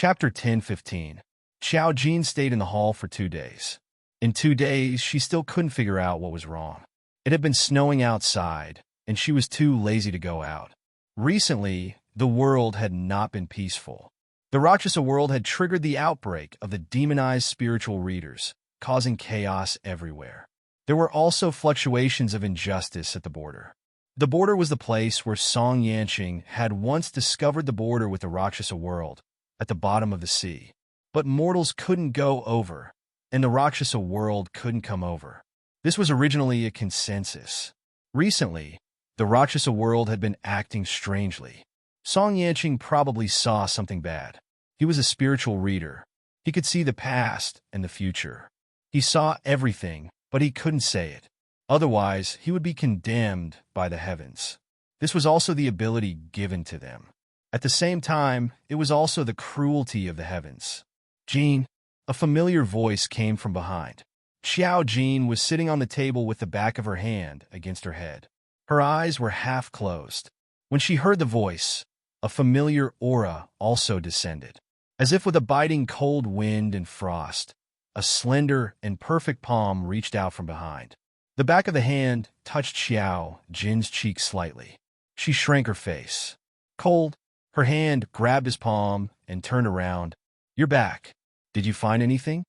Chapter 10:15. Xiao Jin stayed in the hall for 2 days. In 2 days, she still couldn't figure out what was wrong. It had been snowing outside, and she was too lazy to go out. Recently, the world had not been peaceful. The Rakshasa world had triggered the outbreak of the demonized spiritual readers, causing chaos everywhere. There were also fluctuations of injustice at the border. The border was the place where Song Yanqing had once discovered the border with the Rakshasa world, at the bottom of the sea. But mortals couldn't go over, and the Rakshasa world couldn't come over. This was originally a consensus. Recently, the Rakshasa world had been acting strangely. Song Yanqing probably saw something bad. He was a spiritual reader. He could see the past and the future. He saw everything, but he couldn't say it. Otherwise, he would be condemned by the heavens. This was also the ability given to them. At the same time, it was also the cruelty of the heavens. Jean, a familiar voice came from behind. Xiao Jin was sitting on the table with the back of her hand against her head. Her eyes were half closed. When she heard the voice, a familiar aura also descended. As if with a biting cold wind and frost, a slender and perfect palm reached out from behind. The back of the hand touched Xiao Jin's cheek slightly. She shrank her face. Cold, her hand grabbed his palm and turned around. "You're back. Did you find anything?"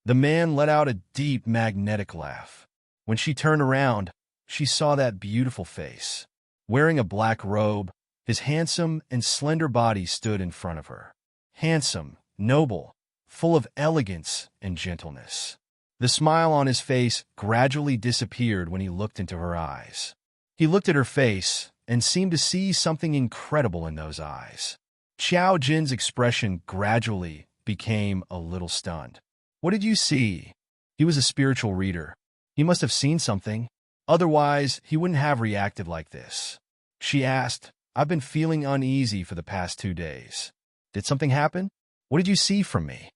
The man let out a deep magnetic laugh. When she turned around, she saw that beautiful face. Wearing a black robe, his handsome and slender body stood in front of her. Handsome, noble, full of elegance and gentleness. The smile on his face gradually disappeared when he looked into her eyes. He looked at her face and seemed to see something incredible in those eyes. Xiao Jin's expression gradually became a little stunned. "What did you see?" He was a spiritual reader. He must have seen something. Otherwise, he wouldn't have reacted like this. She asked, "I've been feeling uneasy for the past 2 days. Did something happen? What did you see from me?"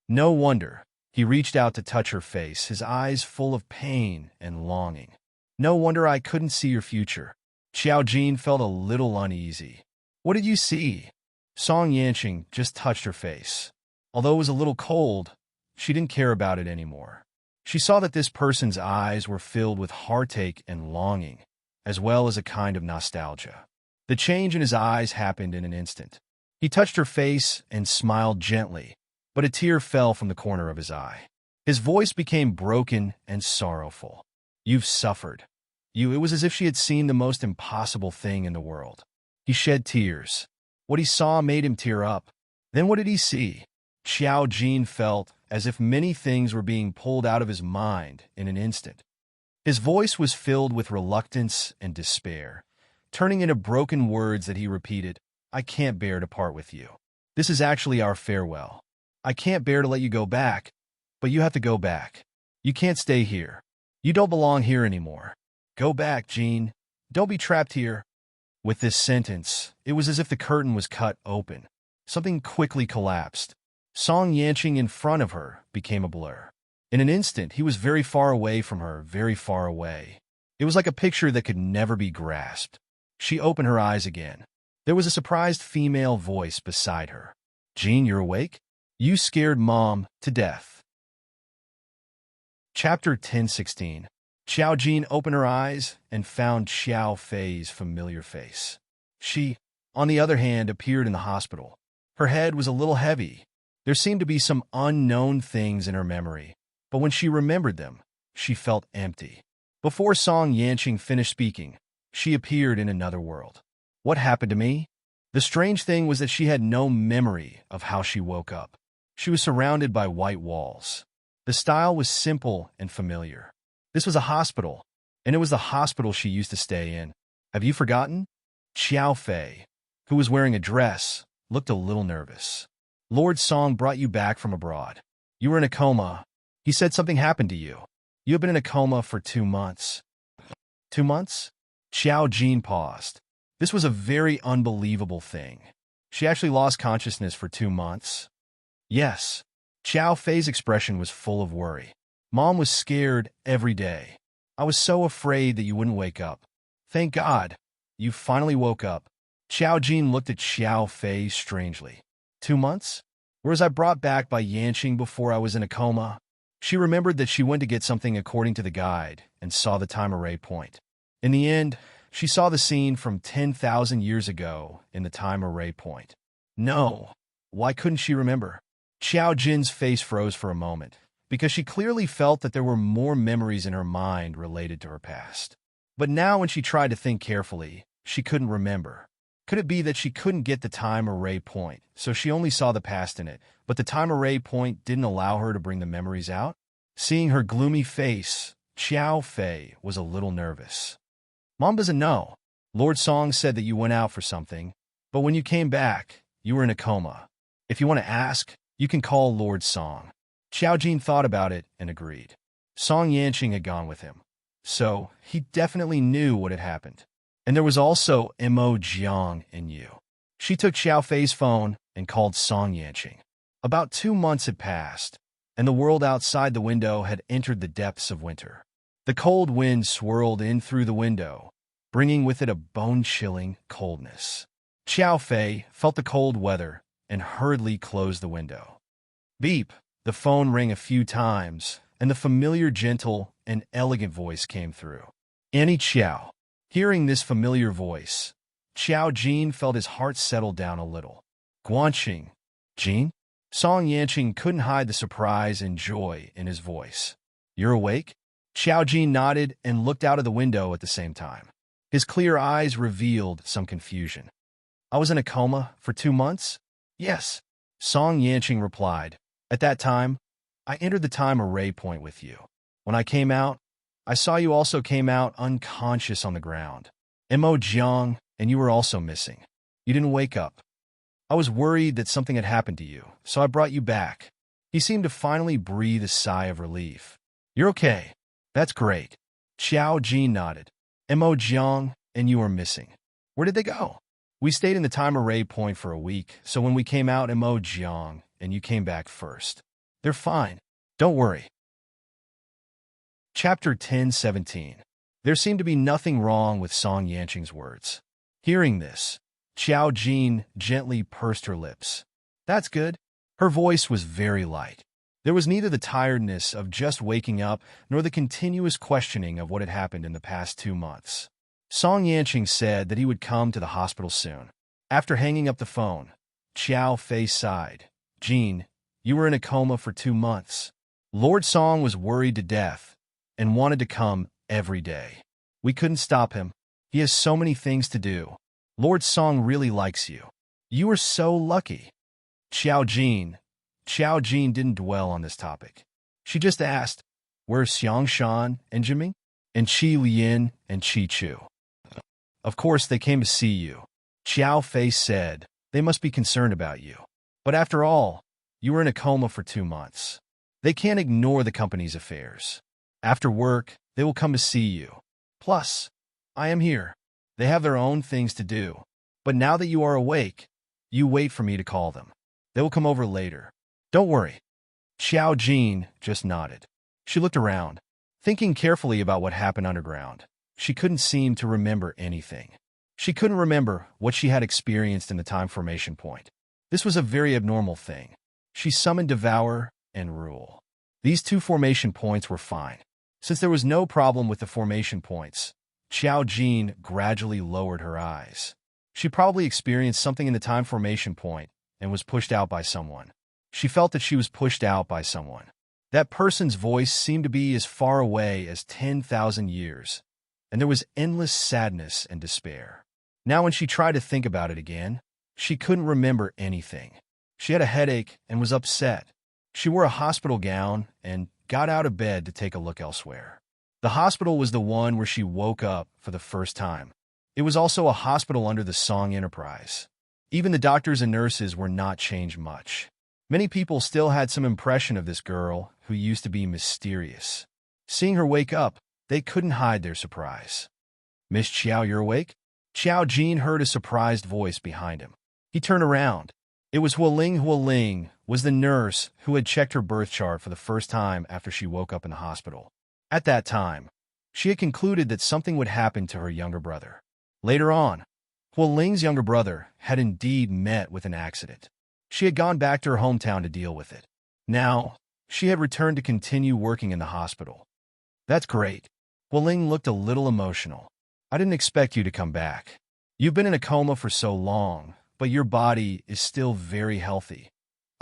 No wonder. He reached out to touch her face, his eyes full of pain and longing. "No wonder I couldn't see your future." Xiao Jin felt a little uneasy. "What did you see?" Song Yanqing just touched her face. Although it was a little cold, she didn't care about it anymore. She saw that this person's eyes were filled with heartache and longing, as well as a kind of nostalgia. The change in his eyes happened in an instant. He touched her face and smiled gently, but a tear fell from the corner of his eye. His voice became broken and sorrowful. "You've suffered. It was as if she had seen the most impossible thing in the world." He shed tears. What he saw made him tear up. Then what did he see? Xiao Jin felt as if many things were being pulled out of his mind in an instant. His voice was filled with reluctance and despair, turning into broken words that he repeated. "I can't bear to part with you. This is actually our farewell. I can't bear to let you go back, but you have to go back. You can't stay here. You don't belong here anymore. Go back, Jean. Don't be trapped here." With this sentence, it was as if the curtain was cut open. Something quickly collapsed. Song Yanqing in front of her became a blur. In an instant, he was very far away from her, very far away. It was like a picture that could never be grasped. She opened her eyes again. There was a surprised female voice beside her. "Jean, you're awake? You scared Mom to death." Chapter 10:16. Xiao Jin opened her eyes and found Xiao Fei's familiar face. She, on the other hand, appeared in the hospital. Her head was a little heavy. There seemed to be some unknown things in her memory, but when she remembered them, she felt empty. Before Song Yanqing finished speaking, she appeared in another world. "What happened to me?" The strange thing was that she had no memory of how she woke up. She was surrounded by white walls. The style was simple and familiar. This was a hospital, and it was the hospital she used to stay in. "Have you forgotten?" Xiao Fei, who was wearing a dress, looked a little nervous. "Lord Song brought you back from abroad. You were in a coma. He said something happened to you. You have been in a coma for 2 months. 2 months? Xiao Jin paused. This was a very unbelievable thing. She actually lost consciousness for 2 months. Yes. Xiao Fei's expression was full of worry. "Mom was scared every day. I was so afraid that you wouldn't wake up. Thank God, you finally woke up." Xiao Jin looked at Xiao Fei strangely. 2 months? Or was I brought back by Yanqing before I was in a coma? She remembered that she went to get something according to the guide and saw the time array point. In the end, she saw the scene from 10,000 years ago in the time array point. No. Why couldn't she remember? Xiao Jin's face froze for a moment, because she clearly felt that there were more memories in her mind related to her past. But now when she tried to think carefully, she couldn't remember. Could it be that she couldn't get the time array point, so she only saw the past in it, but the time array point didn't allow her to bring the memories out? Seeing her gloomy face, Xiao Fei was a little nervous. Mom doesn't know. Lord Song said that you went out for something, but when you came back, you were in a coma. If you want to ask, you can call Lord Song. Xiao Jin thought about it and agreed. Song Yanqing had gone with him, so he definitely knew what had happened. And there was also Mo Jiang in you. She took Xiao Fei's phone and called Song Yanqing. About 2 months had passed, and the world outside the window had entered the depths of winter. The cold wind swirled in through the window, bringing with it a bone-chilling coldness. Xiao Fei felt the cold weather and hurriedly closed the window. Beep! The phone rang a few times, and the familiar gentle and elegant voice came through. Annie Xiao. Hearing this familiar voice, Xiao Jin felt his heart settle down a little. Guanxing. Jin? Song Yanqing couldn't hide the surprise and joy in his voice. You're awake? Xiao Jin nodded and looked out of the window at the same time. His clear eyes revealed some confusion. I was in a coma for 2 months? Yes. Song Yanqing replied. At that time, I entered the time array point with you. When I came out, I saw you also came out unconscious on the ground. Mo Jiang, and you were also missing. You didn't wake up. I was worried that something had happened to you, so I brought you back. He seemed to finally breathe a sigh of relief. You're okay. That's great. Xiao Jin nodded. Mo Jiang, and you were missing. Where did they go? We stayed in the time array point for a week, so when we came out, Mo Jiang, and you came back first. They're fine. Don't worry. Chapter 10:17. There seemed to be nothing wrong with Song Yanqing's words. Hearing this, Xiao Jin gently pursed her lips. That's good. Her voice was very light. There was neither the tiredness of just waking up nor the continuous questioning of what had happened in the past 2 months. Song Yanqing said that he would come to the hospital soon. After hanging up the phone, Xiao Fei sighed. Jin, you were in a coma for 2 months. Lord Song was worried to death and wanted to come every day. We couldn't stop him. He has so many things to do. Lord Song really likes you. You are so lucky. Xiao Jin didn't dwell on this topic. She just asked, where's Xiangshan and Jiming? And Qi Lian and Qi Chu? Of course they came to see you. Xiao Fei said, they must be concerned about you. But after all, you were in a coma for 2 months. They can't ignore the company's affairs. After work, they will come to see you. Plus, I am here. They have their own things to do. But now that you are awake, you wait for me to call them. They will come over later. Don't worry. Xiao Jin just nodded. She looked around, thinking carefully about what happened underground. She couldn't seem to remember anything. She couldn't remember what she had experienced in the time formation point. This was a very abnormal thing. She summoned Devour and Rule. These 2 formation points were fine. Since there was no problem with the formation points, Xiao Jin gradually lowered her eyes. She probably experienced something in the time formation point and was pushed out by someone. She felt that she was pushed out by someone. That person's voice seemed to be as far away as 10,000 years, and there was endless sadness and despair. Now when she tried to think about it again, she couldn't remember anything. She had a headache and was upset. She wore a hospital gown and got out of bed to take a look elsewhere. The hospital was the one where she woke up for the first time. It was also a hospital under the Song Enterprise. Even the doctors and nurses were not changed much. Many people still had some impression of this girl who used to be mysterious. Seeing her wake up, they couldn't hide their surprise. Miss Xiao, you're awake? Xiao Jin heard a surprised voice behind him. He turned around. It was Hualing. Hualing was the nurse who had checked her birth chart for the first time after she woke up in the hospital. At that time, she had concluded that something would happen to her younger brother. Later on, Hualing's younger brother had indeed met with an accident. She had gone back to her hometown to deal with it. Now, she had returned to continue working in the hospital. That's great. Hualing looked a little emotional. I didn't expect you to come back. You've been in a coma for so long, but your body is still very healthy.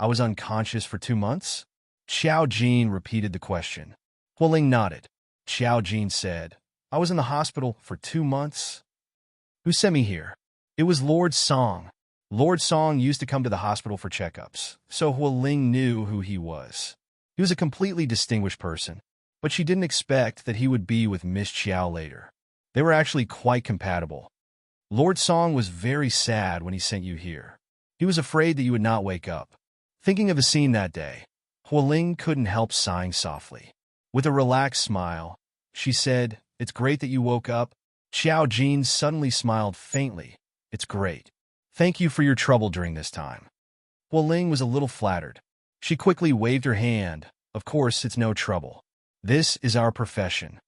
I was unconscious for 2 months? Xiao Jin repeated the question. Hualing nodded. Xiao Jin said, I was in the hospital for 2 months? Who sent me here? It was Lord Song. Lord Song used to come to the hospital for checkups, so Hualing knew who he was. He was a completely distinguished person, but she didn't expect that he would be with Miss Qiao later. They were actually quite compatible. Lord Song was very sad when he sent you here. He was afraid that you would not wake up. Thinking of the scene that day, Hualing couldn't help sighing softly. With a relaxed smile, she said, It's great that you woke up. Xiao Jin suddenly smiled faintly. It's great. Thank you for your trouble during this time. Hualing was a little flattered. She quickly waved her hand. Of course, it's no trouble. This is our profession.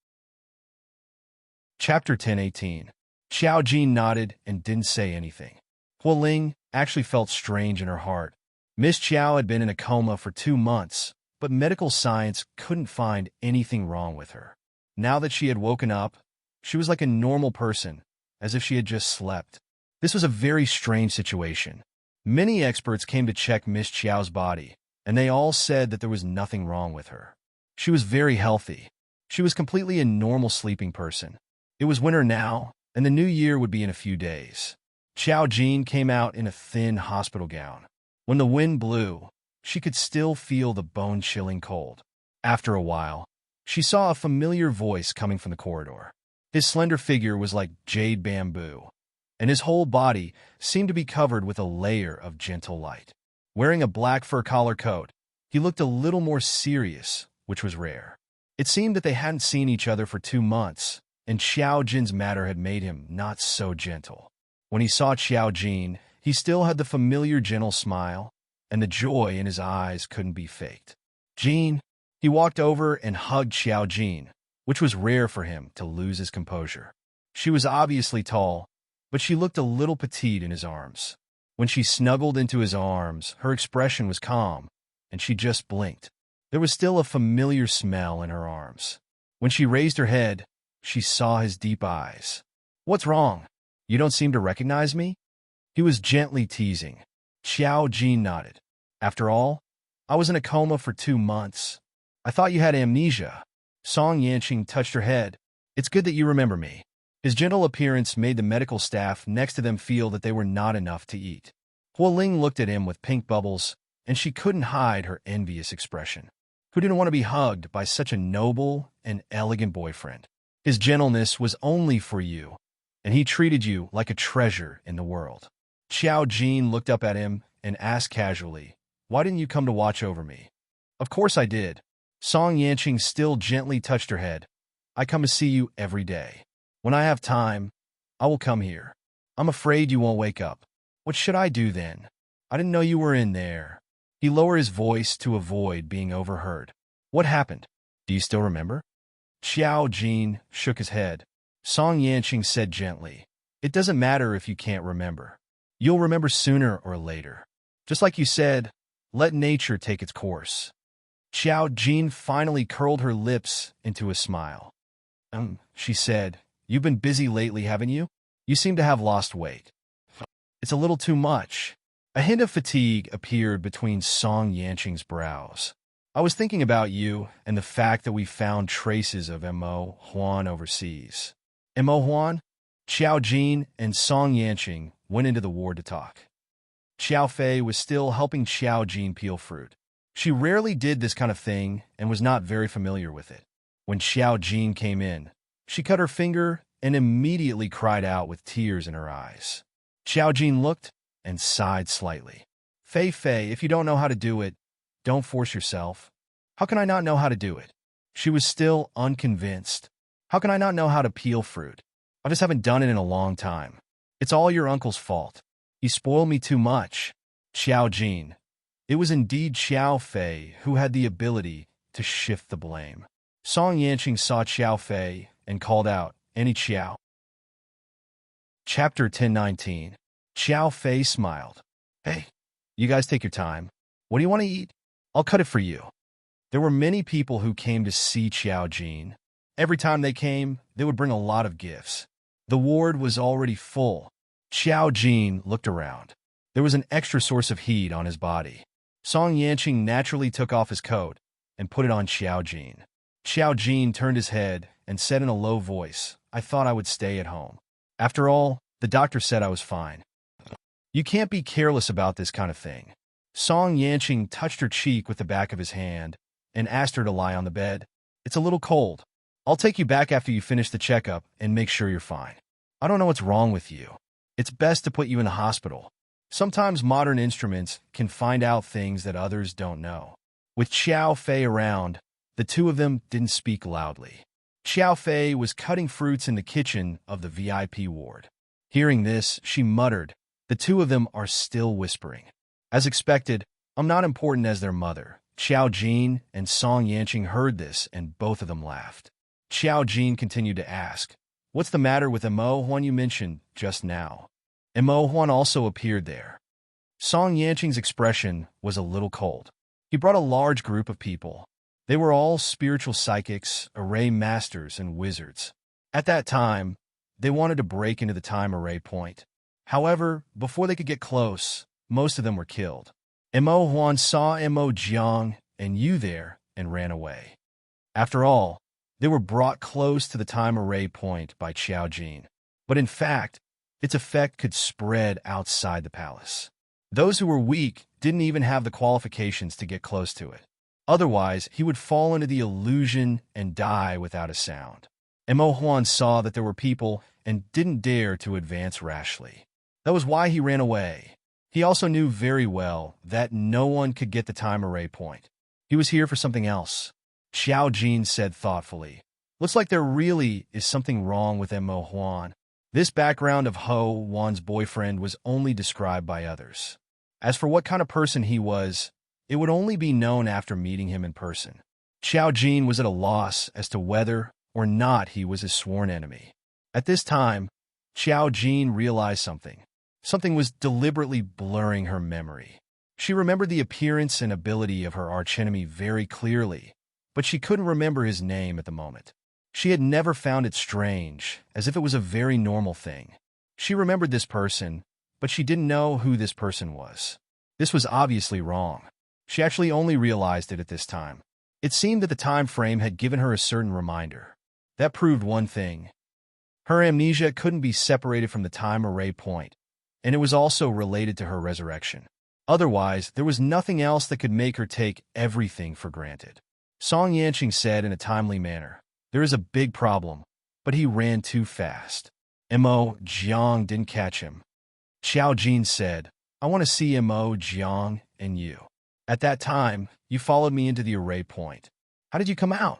Chapter 10:18. Xiao Jin nodded and didn't say anything. Hualing actually felt strange in her heart. Miss Qiao had been in a coma for 2 months, but medical science couldn't find anything wrong with her. Now that she had woken up, she was like a normal person, as if she had just slept. This was a very strange situation. Many experts came to check Miss Qiao's body, and they all said that there was nothing wrong with her. She was very healthy. She was completely a normal sleeping person. It was winter now, and the new year would be in a few days. Xiao Jin came out in a thin hospital gown. When the wind blew, she could still feel the bone-chilling cold. After a while, she saw a familiar voice coming from the corridor. His slender figure was like jade bamboo, and his whole body seemed to be covered with a layer of gentle light. Wearing a black fur collar coat, he looked a little more serious, which was rare. It seemed that they hadn't seen each other for 2 months, and Xiao Jin's matter had made him not so gentle. When he saw Xiao Jin, he still had the familiar gentle smile, and the joy in his eyes couldn't be faked. Jin, he walked over and hugged Xiao Jin, which was rare for him to lose his composure. She was obviously tall, but she looked a little petite in his arms. When she snuggled into his arms, her expression was calm, and she just blinked. There was still a familiar smell in her arms. When she raised her head, she saw his deep eyes. What's wrong? You don't seem to recognize me? He was gently teasing. Xiao Jin nodded. After all, I was in a coma for 2 months. I thought you had amnesia. Song Yanqing touched her head. It's good that you remember me. His gentle appearance made the medical staff next to them feel that they were not enough to eat. Hualing looked at him with pink bubbles, and she couldn't hide her envious expression. Who didn't want to be hugged by such a noble and elegant boyfriend? His gentleness was only for you, and he treated you like a treasure in the world. Xiao Jin looked up at him and asked casually, Why didn't you come to watch over me? Of course I did. Song Yanqing still gently touched her head. I come to see you every day. When I have time, I will come here. I'm afraid you won't wake up. What should I do then? I didn't know you were in there. He lowered his voice to avoid being overheard. What happened? Do you still remember? Xiao Jin shook his head. Song Yanqing said gently, It doesn't matter if you can't remember. You'll remember sooner or later. Just like you said, let nature take its course. Xiao Jin finally curled her lips into a smile. She said, You've been busy lately, haven't you? You seem to have lost weight. It's a little too much. A hint of fatigue appeared between Song Yanqing's brows. I was thinking about you and the fact that we found traces of Mo Huan overseas. Mo Huan? Xiao Jin and Song Yanqing went into the ward to talk. Xiao Fei was still helping Xiao Jin peel fruit. She rarely did this kind of thing and was not very familiar with it. When Xiao Jin came in, she cut her finger and immediately cried out with tears in her eyes. Xiao Jin looked and sighed slightly. Fei, if you don't know how to do it, don't force yourself. How can I not know how to do it? She was still unconvinced. How can I not know how to peel fruit? I just haven't done it in a long time. It's all your uncle's fault. He spoiled me too much. Xiao Jin. It was indeed Xiao Fei who had the ability to shift the blame. Song Yanqing saw Xiao Fei and called out, Any Xiao? Chapter 10:19. Xiao Fei smiled. Hey, You guys take your time. What do you want to eat? I'll cut it for you. There were many people who came to see Xiao Jin. Every time they came, they would bring a lot of gifts. The ward was already full. Xiao Jin looked around. There was an extra source of heat on his body. Song Yanqing naturally took off his coat and put it on Xiao Jin. Xiao Jin turned his head and said in a low voice, I thought I would stay at home. After all, the doctor said I was fine. You can't be careless about this kind of thing. Song Yanqing touched her cheek with the back of his hand and asked her to lie on the bed. It's a little cold. I'll take you back after you finish the checkup and make sure you're fine. I don't know what's wrong with you. It's best to put you in the hospital. Sometimes modern instruments can find out things that others don't know. With Xiao Fei around, the two of them didn't speak loudly. Xiao Fei was cutting fruits in the kitchen of the VIP ward. Hearing this, she muttered, the two of them are still whispering. As expected, I'm not important as their mother. Xiao Jin and Song Yanqing heard this and both of them laughed. Xiao Jin continued to ask, what's the matter with Mo Huan you mentioned just now? Mo Huan also appeared there. Song Yanqing's expression was a little cold. He brought a large group of people. They were all spiritual psychics, array masters, and wizards. At that time, they wanted to break into the time array point. However, before they could get close, most of them were killed. Mo Huan saw Mo Jiang and Yu there and ran away. After all, they were brought close to the time array point by Xiao Jin. But in fact, its effect could spread outside the palace. Those who were weak didn't even have the qualifications to get close to it. Otherwise, he would fall into the illusion and die without a sound. Mo Huan saw that there were people and didn't dare to advance rashly. That was why he ran away. He also knew very well that no one could get the time array point. He was here for something else. Xiao Jin said thoughtfully, looks like there really is something wrong with Mo Huan. This background of Ho Wan's boyfriend was only described by others. As for what kind of person he was, it would only be known after meeting him in person. Xiao Jin was at a loss as to whether or not he was his sworn enemy. At this time, Xiao Jin realized something. Something was deliberately blurring her memory. She remembered the appearance and ability of her archenemy very clearly, but she couldn't remember his name at the moment. She had never found it strange, as if it was a very normal thing. She remembered this person, but she didn't know who this person was. This was obviously wrong. She actually only realized it at this time. It seemed that the time frame had given her a certain reminder. That proved one thing. Her amnesia couldn't be separated from the time array point, and it was also related to her resurrection. Otherwise, there was nothing else that could make her take everything for granted. Song Yanqing said in a timely manner, there is a big problem, but he ran too fast. Mo Jiang didn't catch him. Xiao Jin said, I want to see Mo Jiang and you. At that time, you followed me into the array point. How did you come out?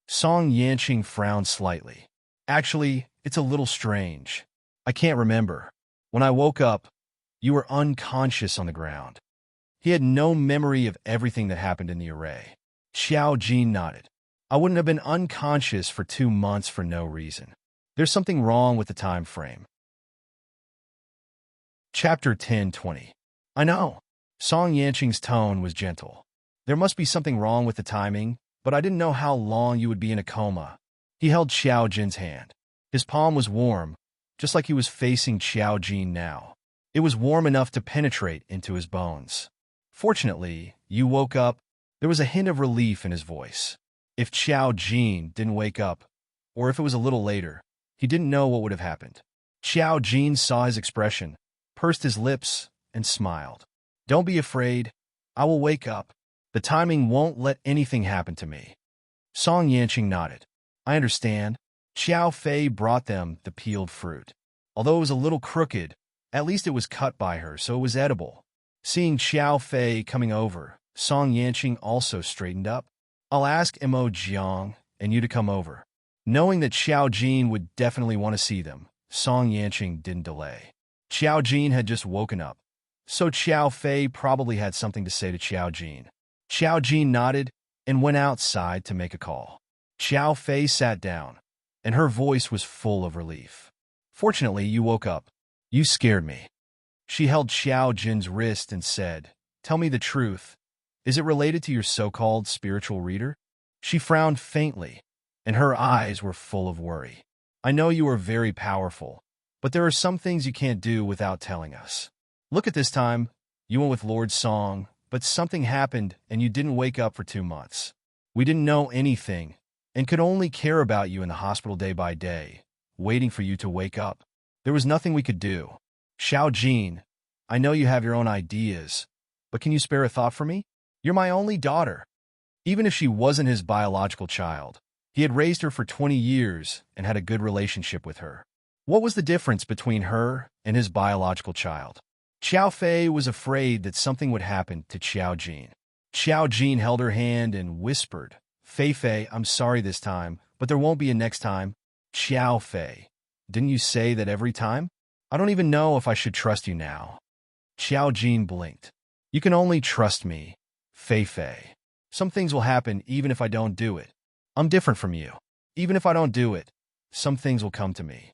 Song Yanqing frowned slightly. Actually, it's a little strange. I can't remember. When I woke up, you were unconscious on the ground. He had no memory of everything that happened in the array. Xiao Jin nodded. I wouldn't have been unconscious for 2 months for no reason. There's something wrong with the time frame. Chapter 10:20. I know. Song Yanqing's tone was gentle. There must be something wrong with the timing, but I didn't know how long you would be in a coma. He held Xiao Jin's hand. His palm was warm, just like he was facing Xiao Jin now. It was warm enough to penetrate into his bones. Fortunately, you woke up. There was a hint of relief in his voice. If Xiao Jin didn't wake up, or if it was a little later, he didn't know what would have happened. Xiao Jin saw his expression, pursed his lips, and smiled. Don't be afraid. I will wake up. The timing won't let anything happen to me. Song Yanqing nodded. I understand. Xiao Fei brought them the peeled fruit. Although it was a little crooked, at least it was cut by her, so it was edible. Seeing Xiao Fei coming over, Song Yanqing also straightened up. I'll ask Mo Jiang and you to come over. Knowing that Xiao Jin would definitely want to see them, Song Yanqing didn't delay. Xiao Jin had just woken up, so Xiao Fei probably had something to say to Xiao Jin. Xiao Jin nodded and went outside to make a call. Xiao Fei sat down, and her voice was full of relief. Fortunately, you woke up. You scared me. She held Xiao Jin's wrist and said, Tell me the truth. Is it related to your so-called spiritual reader? She frowned faintly, and her eyes were full of worry. I know you are very powerful, but there are some things you can't do without telling us. Look at this time. You went with Lord Song, but something happened and you didn't wake up for 2 months. We didn't know anything and could only care about you in the hospital day by day, waiting for you to wake up. There was nothing we could do. Xiao Jin, I know you have your own ideas, but can you spare a thought for me? You're my only daughter. Even if she wasn't his biological child, he had raised her for 20 years and had a good relationship with her. What was the difference between her and his biological child? Xiao Fei was afraid that something would happen to Xiao Jin. Xiao Jin held her hand and whispered, Fei Fei, I'm sorry this time, but there won't be a next time. Xiao Fei, didn't you say that every time? I don't even know if I should trust you now. Xiao Jin blinked. You can only trust me, Fei Fei. Some things will happen even if I don't do it. I'm different from you. Even if I don't do it, some things will come to me.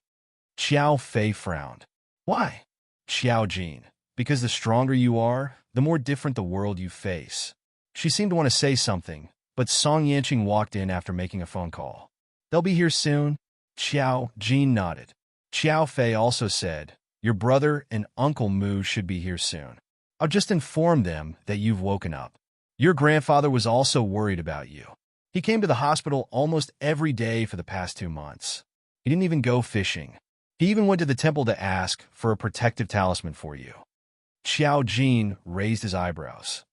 Xiao Fei frowned. Why? Xiao Jin, because the stronger you are, the more different the world you face. She seemed to want to say something, but Song Yanqing walked in after making a phone call. They'll be here soon. Xiao Jin nodded. Xiao Fei also said, your brother and Uncle Mu should be here soon. I'll just inform them that you've woken up. Your grandfather was also worried about you. He came to the hospital almost every day for the past 2 months. He didn't even go fishing. He even went to the temple to ask for a protective talisman for you. Xiao Jin raised his eyebrows.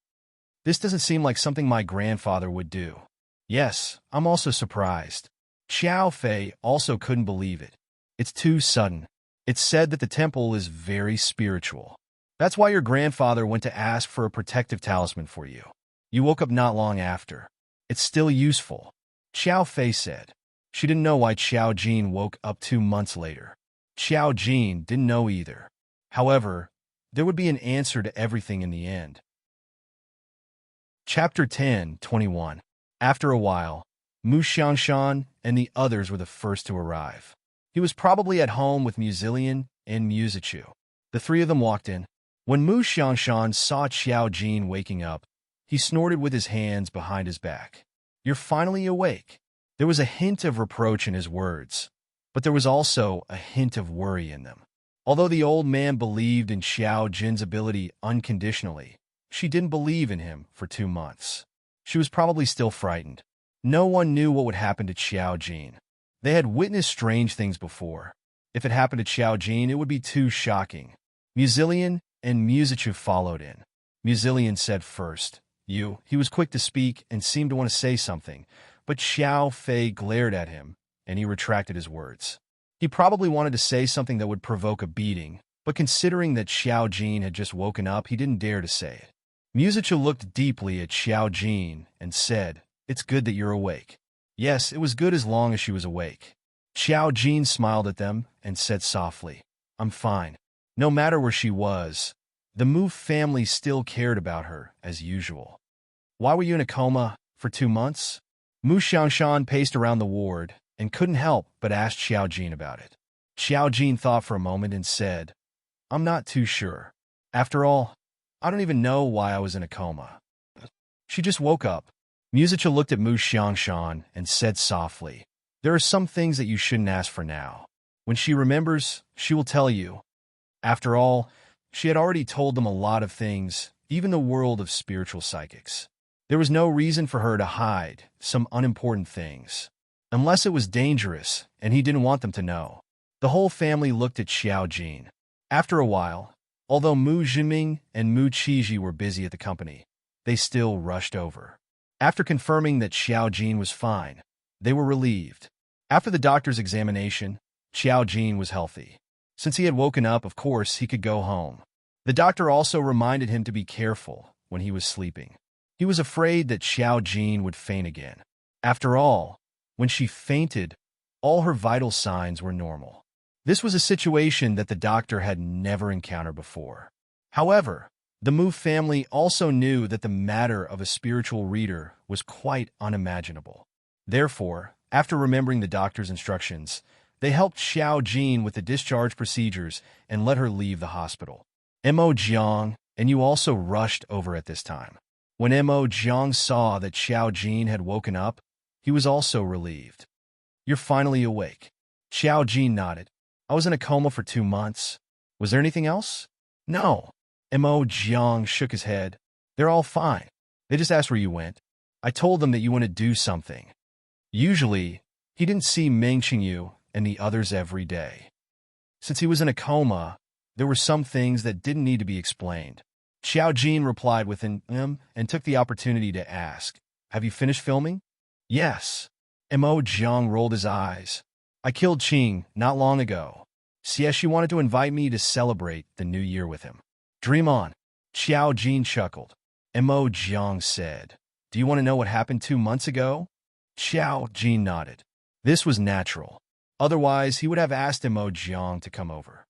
This doesn't seem like something my grandfather would do. Yes, I'm also surprised. Xiao Fei also couldn't believe it. It's too sudden. It's said that the temple is very spiritual. That's why your grandfather went to ask for a protective talisman for you. You woke up not long after. It's still useful. Xiao Fei said. She didn't know why Xiao Jin woke up 2 months later. Xiao Jin didn't know either. However, there would be an answer to everything in the end. Chapter 10:21. After a while, Mu Xiangshan and the others were the first to arrive. He was probably at home with Muzilian and Muzichu. The three of them walked in. When Mu Xiangshan saw Xiao Jin waking up, he snorted with his hands behind his back. You're finally awake. There was a hint of reproach in his words, but there was also a hint of worry in them. Although the old man believed in Xiao Jin's ability unconditionally, she didn't believe in him for 2 months. She was probably still frightened. No one knew what would happen to Xiao Jin. They had witnessed strange things before. If it happened to Xiao Jin, it would be too shocking. Muzilian and Muzichu followed in. Muzilian said first, You. He was quick to speak and seemed to want to say something, but Xiao Fei glared at him, and he retracted his words. He probably wanted to say something that would provoke a beating, but considering that Xiao Jin had just woken up, he didn't dare to say it. Muzichu looked deeply at Xiao Jin and said, It's good that you're awake. Yes, it was good as long as she was awake. Xiao Jin smiled at them and said softly, I'm fine. No matter where she was, the Mu family still cared about her as usual. Why were you in a coma for 2 months? Mu Xiangshan paced around the ward and couldn't help but ask Xiao Jin about it. Xiao Jin thought for a moment and said, I'm not too sure. After all, I don't even know why I was in a coma. She just woke up. Muzicha looked at Mu Xiangshan and said softly, There are some things that you shouldn't ask for now. When she remembers, she will tell you. After all, she had already told them a lot of things, even the world of spiritual psychics. There was no reason for her to hide some unimportant things, unless it was dangerous and he didn't want them to know. The whole family looked at Xiao Jin. After a while, although Mu Jinming and Mu Qiji were busy at the company, they still rushed over. After confirming that Xiao Jin was fine, they were relieved. After the doctor's examination, Xiao Jin was healthy. Since he had woken up, of course, he could go home. The doctor also reminded him to be careful when he was sleeping. He was afraid that Xiao Jin would faint again. After all, when she fainted, all her vital signs were normal. This was a situation that the doctor had never encountered before. However, the Mu family also knew that the matter of a spiritual reader was quite unimaginable. Therefore, after remembering the doctor's instructions, they helped Xiao Jin with the discharge procedures and let her leave the hospital. Mo Jiang, and you also rushed over at this time. When Mo Jiang saw that Xiao Jin had woken up, he was also relieved. You're finally awake. Xiao Jin nodded. I was in a coma for 2 months. Was there anything else? No. Mo Jiang shook his head. They're all fine. They just asked where you went. I told them that you want to do something. Usually, he didn't see Meng Qingyu and the others every day. Since he was in a coma, there were some things that didn't need to be explained. Xiao Jin replied with an and took the opportunity to ask, have you finished filming? Yes. Mo Jiang rolled his eyes. I killed Qing not long ago. Xie wanted to invite me to celebrate the new year with him. Dream on. Xiao Jin chuckled. Mo Jiang said, do you want to know what happened 2 months ago? Xiao Jin nodded. This was natural. Otherwise, he would have asked Mo Jiang to come over.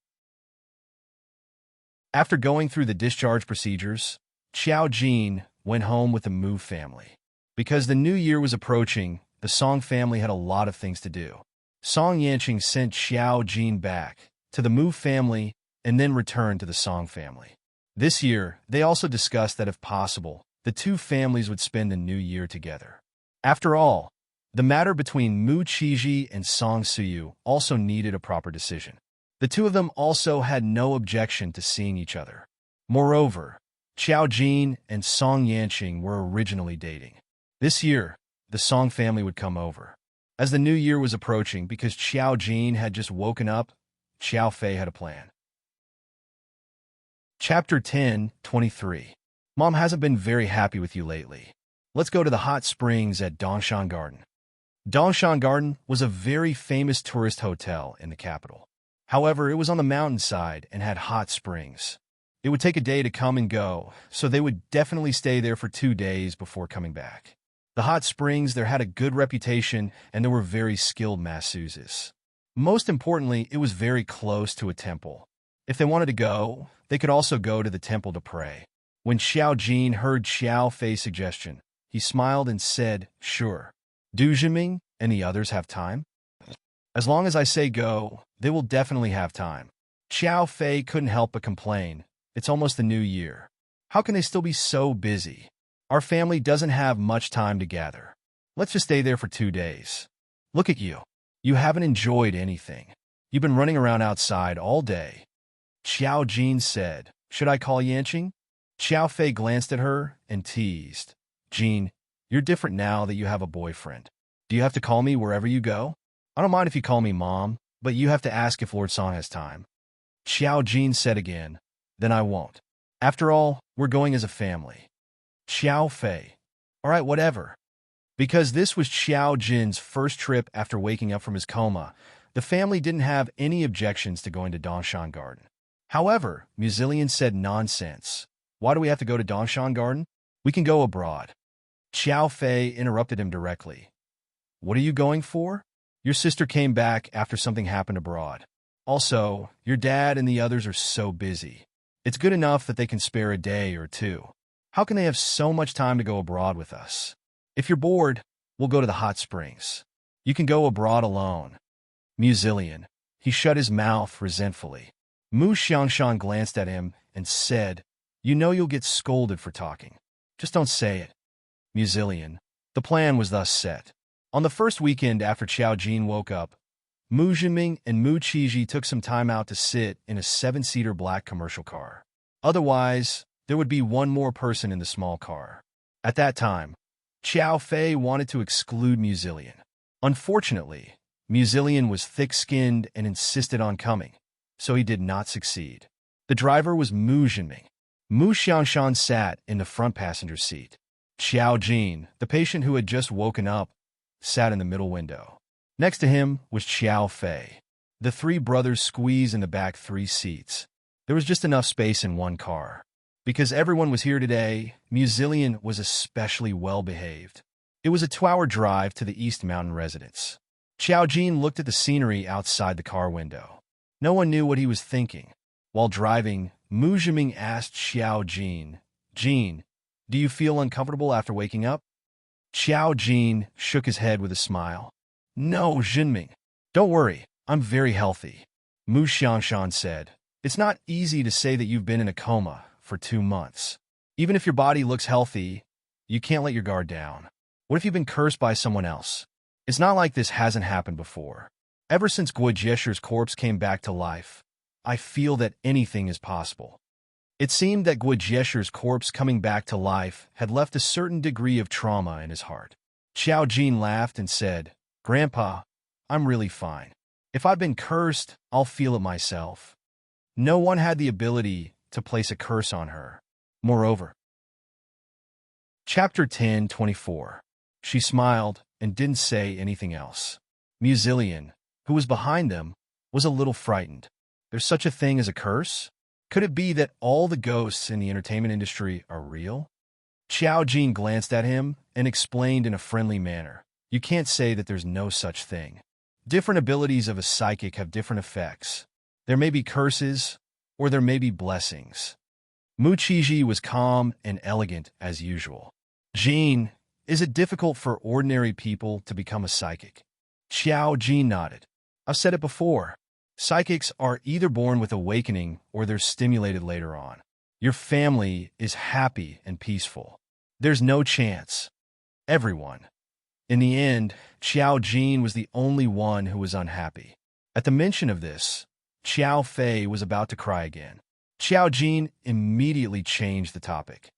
After going through the discharge procedures, Xiao Jin went home with the Mu family. Because the new year was approaching, the Song family had a lot of things to do. Song Yanqing sent Xiao Jin back to the Mu family and then returned to the Song family. This year, they also discussed that if possible, the two families would spend the new year together. After all, the matter between Mu Qiji and Song Suyu also needed a proper decision. The two of them also had no objection to seeing each other. Moreover, Xiao Jin and Song Yanqing were originally dating. This year, the Song family would come over. As the new year was approaching, because Xiao Jin had just woken up, Xiao Fei had a plan. Chapter 10:23. Mom hasn't been very happy with you lately. Let's go to the hot springs at Dongshan Garden. Dongshan Garden was a very famous tourist hotel in the capital. However, it was on the mountainside and had hot springs. It would take a day to come and go, so they would definitely stay there for 2 days before coming back. The hot springs there had a good reputation, and there were very skilled masseuses. Most importantly, it was very close to a temple. If they wanted to go, they could also go to the temple to pray. When Xiao Jin heard Xiao Fei's suggestion, he smiled and said, sure. Do Jinming and the others have time? As long as I say go, they will definitely have time. Xiao Fei couldn't help but complain. It's almost the new year. How can they still be so busy? Our family doesn't have much time to gather. Let's just stay there for 2 days. Look at you. You haven't enjoyed anything. You've been running around outside all day. Xiao Jin said, should I call Yanqing? Xiao Fei glanced at her and teased. Jin, you're different now that you have a boyfriend. Do you have to call me wherever you go? I don't mind if you call me Mom, but you have to ask if Lord Song has time. Xiao Jin said again, then I won't. After all, we're going as a family. Xiao Fei. All right, whatever. Because this was Xiao Jin's first trip after waking up from his coma, the family didn't have any objections to going to Dongshan Garden. However, Muzillian said nonsense. Why do we have to go to Dongshan Garden? We can go abroad. Xiao Fei interrupted him directly. What are you going for? Your sister came back after something happened abroad. Also, your dad and the others are so busy. It's good enough that they can spare a day or 2. How can they have so much time to go abroad with us? If you're bored, we'll go to the hot springs. You can go abroad alone. Muzillian. He shut his mouth resentfully. Mu Xiangshan glanced at him and said, you know you'll get scolded for talking. Just don't say it. Muzillian. The plan was thus set. On the first weekend after Xiao Jin woke up, Mu Jinming and Mu Qiji took some time out to sit in a 7-seater black commercial car. Otherwise, there would be one more person in the small car. At that time, Xiao Fei wanted to exclude Muzillian. Unfortunately, Muzillian was thick-skinned and insisted on coming, so he did not succeed. The driver was Mu Jinming. Mu Xiangshan sat in the front passenger seat. Xiao Jin, the patient who had just woken up, sat in the middle window. Next to him was Xiao Fei. The 3 brothers squeezed in the back 3 seats. There was just enough space in one car. Because everyone was here today, Muzillian was especially well-behaved. It was a 2-hour drive to the East Mountain residence. Xiao Jin looked at the scenery outside the car window. No one knew what he was thinking. While driving, Mu Jinming asked Xiao Jin, Jin, do you feel uncomfortable after waking up? Xiao Jin shook his head with a smile. No, Jinming. Don't worry, I'm very healthy. Mu Xiangshan said, it's not easy to say that you've been in a coma for 2 months. Even if your body looks healthy, you can't let your guard down. What if you've been cursed by someone else? It's not like this hasn't happened before. Ever since Guijesher's corpse came back to life, I feel that anything is possible. It seemed that Guijesher's corpse coming back to life had left a certain degree of trauma in his heart. Xiao Jin laughed and said, "Grandpa, I'm really fine. If I've been cursed, I'll feel it myself." No one had the ability to place a curse on her. Moreover, Chapter 10:24. She smiled and didn't say anything else. Musilian, who was behind them, was a little frightened. There's such a thing as a curse? Could it be that all the ghosts in the entertainment industry are real? Xiao Jin glanced at him and explained in a friendly manner, "You can't say that there's no such thing. Different abilities of a psychic have different effects. There may be curses, or there may be blessings." Mu Qiji was calm and elegant as usual. "Jin, is it difficult for ordinary people to become a psychic?" Xiao Jin nodded. "I've said it before. Psychics are either born with awakening or they're stimulated later on. Your family is happy and peaceful. There's no chance. Everyone." In the end, Xiao Jin was the only one who was unhappy. At the mention of this, Xiao Fei was about to cry again. Xiao Jin immediately changed the topic.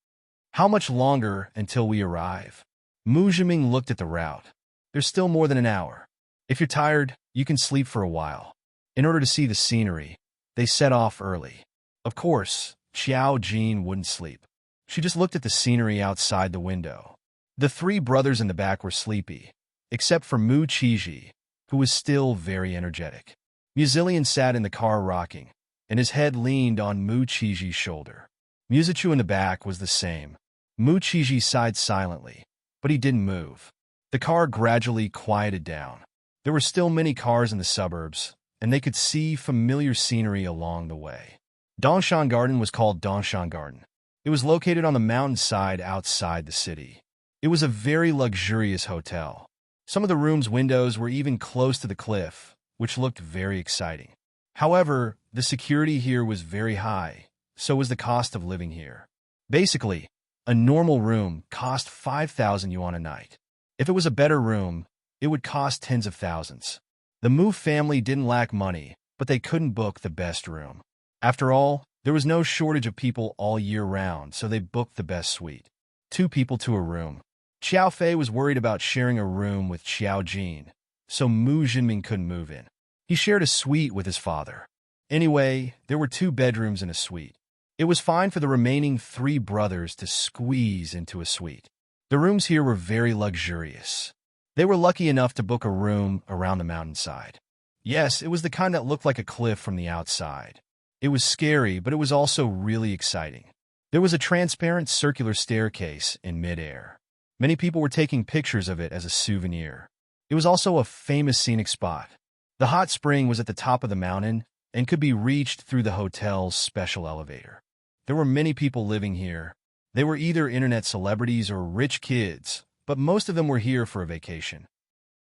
"How much longer until we arrive?" Mu Zhiming looked at the route. "There's still more than an hour. If you're tired, you can sleep for a while." In order to see the scenery, they set off early. Of course, Xiao Jin wouldn't sleep. She just looked at the scenery outside the window. The 3 brothers in the back were sleepy, except for Mu Qiji, who was still very energetic. Musilian sat in the car rocking, and his head leaned on Mu Qiji's shoulder. Musachu in the back was the same. Mu Qiji sighed silently, but he didn't move. The car gradually quieted down. There were still many cars in the suburbs, and they could see familiar scenery along the way. Dongshan Garden was called Dongshan Garden. It was located on the mountainside outside the city. It was a very luxurious hotel. Some of the room's windows were even close to the cliff, which looked very exciting. However, the security here was very high, so was the cost of living here. Basically, a normal room cost 5,000 yuan a night. If it was a better room, it would cost tens of thousands. The Mu family didn't lack money, but they couldn't book the best room. After all, there was no shortage of people all year round, so they booked the best suite. 2 people to a room. Xiao Fei was worried about sharing a room with Xiao Jin, so Mu Zhiming couldn't move in. He shared a suite with his father. Anyway, there were 2 bedrooms in a suite. It was fine for the remaining 3 brothers to squeeze into a suite. The rooms here were very luxurious. They were lucky enough to book a room around the mountainside. Yes, it was the kind that looked like a cliff from the outside. It was scary, but it was also really exciting. There was a transparent circular staircase in midair. Many people were taking pictures of it as a souvenir. It was also a famous scenic spot. The hot spring was at the top of the mountain and could be reached through the hotel's special elevator. There were many people living here. They were either internet celebrities or rich kids, but most of them were here for a vacation.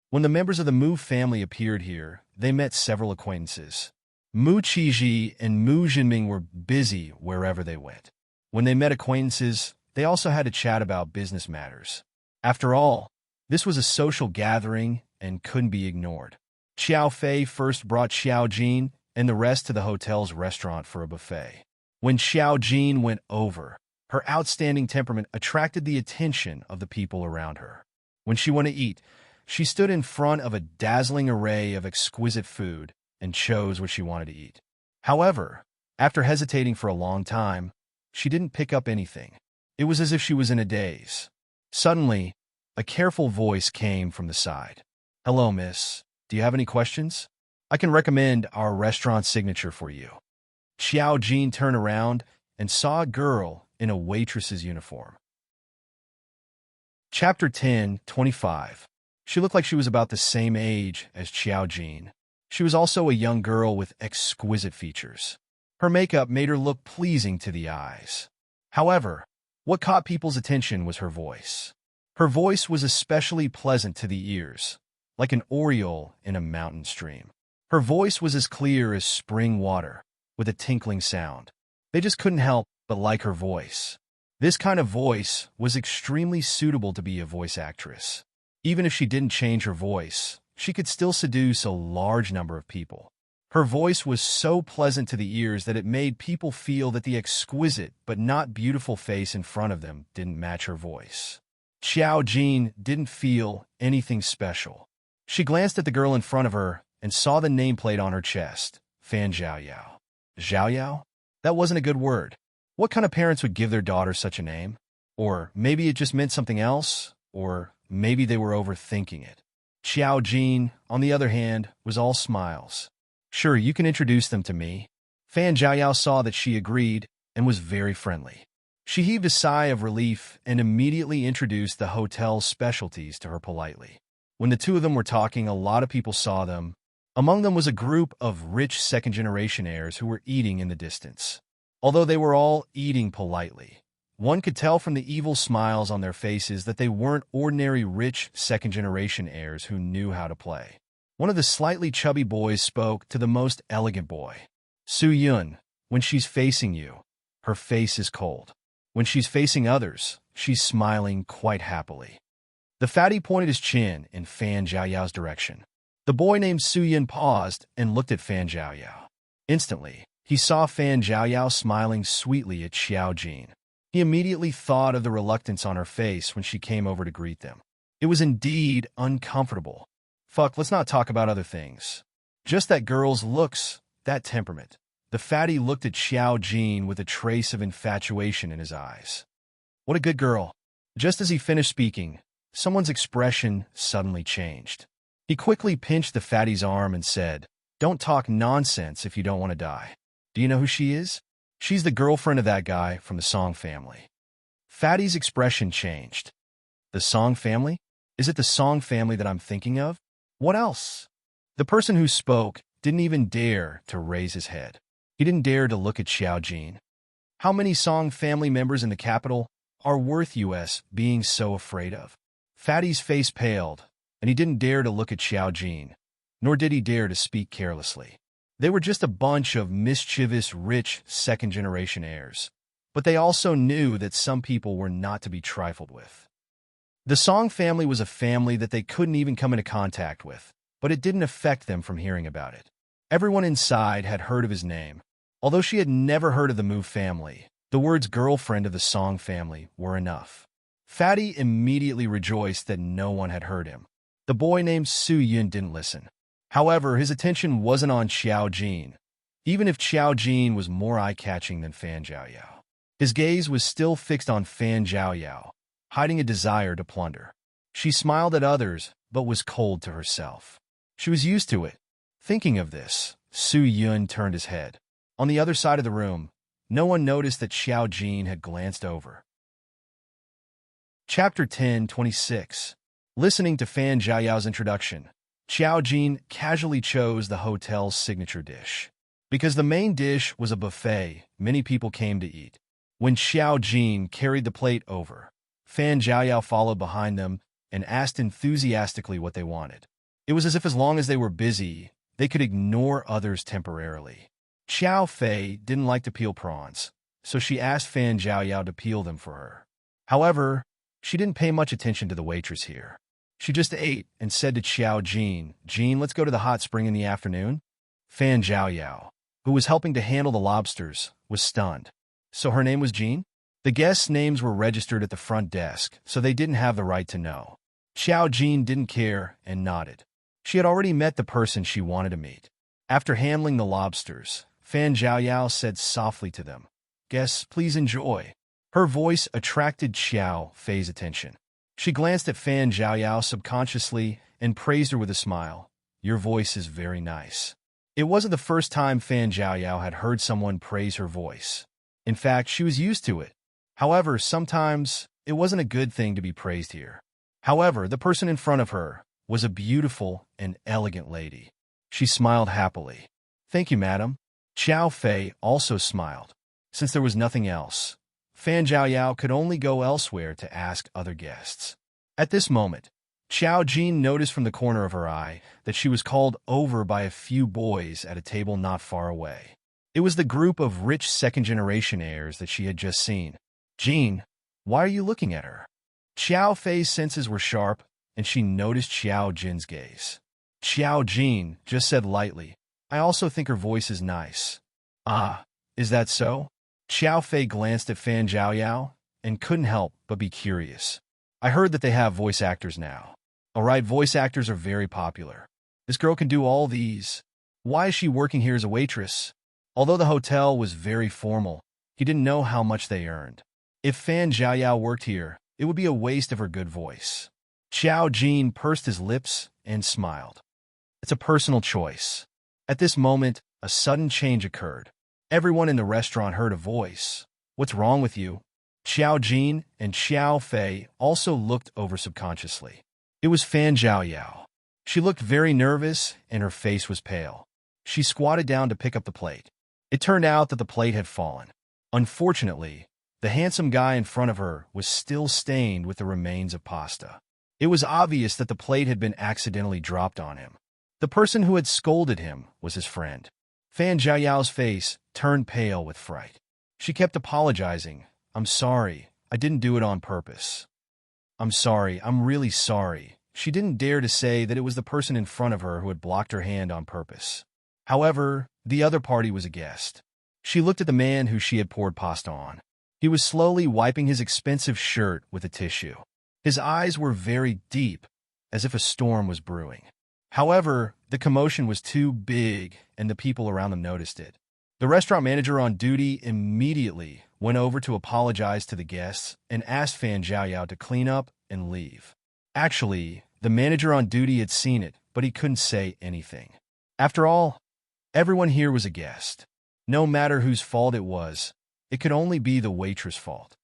When the members of the Mu family appeared here, they met several acquaintances. Mu Qiji and Mu Zhiming were busy wherever they went. When they met acquaintances, they also had to chat about business matters. After all, this was a social gathering and couldn't be ignored. Xiao Fei first brought Xiao Jin and the rest to the hotel's restaurant for a buffet. When Xiao Jin went over, her outstanding temperament attracted the attention of the people around her. When she wanted to eat, she stood in front of a dazzling array of exquisite food and chose what she wanted to eat. However, after hesitating for a long time, she didn't pick up anything. It was as if she was in a daze. Suddenly, a careful voice came from the side. "Hello, miss. Do you have any questions? I can recommend our restaurant signature for you." Xiao Jin turned around and saw a girl in a waitress's uniform. Chapter 10:25. She looked like she was about the same age as Xiao Jin. She was also a young girl with exquisite features. Her makeup made her look pleasing to the eyes. However, what caught people's attention was her voice. Her voice was especially pleasant to the ears, like an oriole in a mountain stream. Her voice was as clear as spring water, with a tinkling sound. They just couldn't help but like her voice. This kind of voice was extremely suitable to be a voice actress. Even if she didn't change her voice, she could still seduce a large number of people. Her voice was so pleasant to the ears that it made people feel that the exquisite but not beautiful face in front of them didn't match her voice. Xiao Jin didn't feel anything special. She glanced at the girl in front of her and saw the nameplate on her chest, Fan Zhaoyao. Zhaoyao? That wasn't a good word. What kind of parents would give their daughter such a name? Or maybe it just meant something else, or maybe they were overthinking it. Xiao Jin, on the other hand, was all smiles. Sure, you can introduce them to me. Fan Zhaoyao saw that she agreed and was very friendly. She heaved a sigh of relief and immediately introduced the hotel's specialties to her politely. When the two of them were talking, a lot of people saw them. Among them was a group of rich second-generation heirs who were eating in the distance. Although they were all eating politely, one could tell from the evil smiles on their faces that they weren't ordinary rich second-generation heirs who knew how to play. One of the slightly chubby boys spoke to the most elegant boy. Su Yun, when she's facing you, her face is cold. When she's facing others, she's smiling quite happily. The fatty pointed his chin in Fan Zhaoyao's direction. The boy named Su Yun paused and looked at Fan Zhaoyao. Instantly, he saw Fan Zhaoyao smiling sweetly at Xiao Jin. He immediately thought of the reluctance on her face when she came over to greet them. It was indeed uncomfortable. Fuck, let's not talk about other things. Just that girl's looks, that temperament. The fatty looked at Xiao Jin with a trace of infatuation in his eyes. What a good girl. Just as he finished speaking, someone's expression suddenly changed. He quickly pinched the fatty's arm and said, "Don't talk nonsense if you don't want to die. Do you know who she is? She's the girlfriend of that guy from the Song family." Fatty's expression changed. The Song family? Is it the Song family that I'm thinking of? What else? The person who spoke didn't even dare to raise his head. He didn't dare to look at Xiao Jin. How many Song family members in the capital are worth us being so afraid of? Fatty's face paled, and he didn't dare to look at Xiao Jin, nor did he dare to speak carelessly. They were just a bunch of mischievous, rich, second-generation heirs. But they also knew that some people were not to be trifled with. The Song family was a family that they couldn't even come into contact with, but it didn't affect them from hearing about it. Everyone inside had heard of his name. Although she had never heard of the Mu family, the words girlfriend of the Song family were enough. Fatty immediately rejoiced that no one had heard him. The boy named Su Yun didn't listen. However, his attention wasn't on Xiao Jin, even if Xiao Jin was more eye-catching than Fan Zhaoyao. His gaze was still fixed on Fan Zhaoyao, hiding a desire to plunder. She smiled at others, but was cold to herself. She was used to it. Thinking of this, Su Yun turned his head. On the other side of the room, no one noticed that Xiao Jin had glanced over. Chapter 10:26. Listening to Fan Zhaoyao's introduction, Xiao Jin casually chose the hotel's signature dish. Because the main dish was a buffet, many people came to eat. When Xiao Jin carried the plate over, Fan Zhaoyao followed behind them and asked enthusiastically what they wanted. It was as if as long as they were busy, they could ignore others temporarily. Xiao Fei didn't like to peel prawns, so she asked Fan Zhaoyao to peel them for her. However, she didn't pay much attention to the waitress here. She just ate and said to Xiao Jin, "Jin, let's go to the hot spring in the afternoon." Fan Zhaoyao, who was helping to handle the lobsters, was stunned. So her name was Jin? The guests' names were registered at the front desk, so they didn't have the right to know. Xiao Jin didn't care and nodded. She had already met the person she wanted to meet. After handling the lobsters, Fan Zhaoyao said softly to them, "Guests, please enjoy." Her voice attracted Xiao Fei's attention. She glanced at Fan Zhaoyao subconsciously and praised her with a smile. "Your voice is very nice." It wasn't the first time Fan Zhaoyao had heard someone praise her voice. In fact, she was used to it. However, sometimes it wasn't a good thing to be praised here. However, the person in front of her was a beautiful and elegant lady. She smiled happily. "Thank you, madam." Xiao Fei also smiled. Since there was nothing else, Fan Zhaoyao could only go elsewhere to ask other guests. At this moment, Xiao Jin noticed from the corner of her eye that she was called over by a few boys at a table not far away. It It was the group of rich second-generation heirs that she had just seen. Jean, why are you looking at her? Xiao Fei's senses were sharp, and she noticed Xiao Jin's gaze. Xiao Jin just said lightly, I also think her voice is nice. Ah, is that so? Xiao Fei glanced at Fan Zhaoyao and couldn't help but be curious. I heard that they have voice actors now. Alright, voice actors are very popular. This girl can do all these. Why is she working here as a waitress? Although the hotel was very formal, he didn't know how much they earned. If Fan Zhaoyao worked here, it would be a waste of her good voice. Xiao Jin pursed his lips and smiled. It's a personal choice. At this moment, a sudden change occurred. Everyone in the restaurant heard a voice. What's wrong with you? Xiao Jin and Xiao Fei also looked over subconsciously. It was Fan Zhaoyao. She looked very nervous and her face was pale. She squatted down to pick up the plate. It turned out that the plate had fallen. Unfortunately, the handsome guy in front of her was still stained with the remains of pasta. It was obvious that the plate had been accidentally dropped on him. The person who had scolded him was his friend. Fan Zhaoyao's face turned pale with fright. She kept apologizing. I'm sorry, I didn't do it on purpose. I'm sorry, I'm really sorry. She didn't dare to say that it was the person in front of her who had blocked her hand on purpose. However, the other party was a guest. She looked at the man who she had poured pasta on. He was slowly wiping his expensive shirt with a tissue. His eyes were very deep, as if a storm was brewing. However, the commotion was too big, and the people around them noticed it. The restaurant manager on duty immediately went over to apologize to the guests and asked Fan Zhaoyao to clean up and leave. Actually, the manager on duty had seen it, but he couldn't say anything. After all, everyone here was a guest. No matter whose fault it was, it could only be the waitress' fault.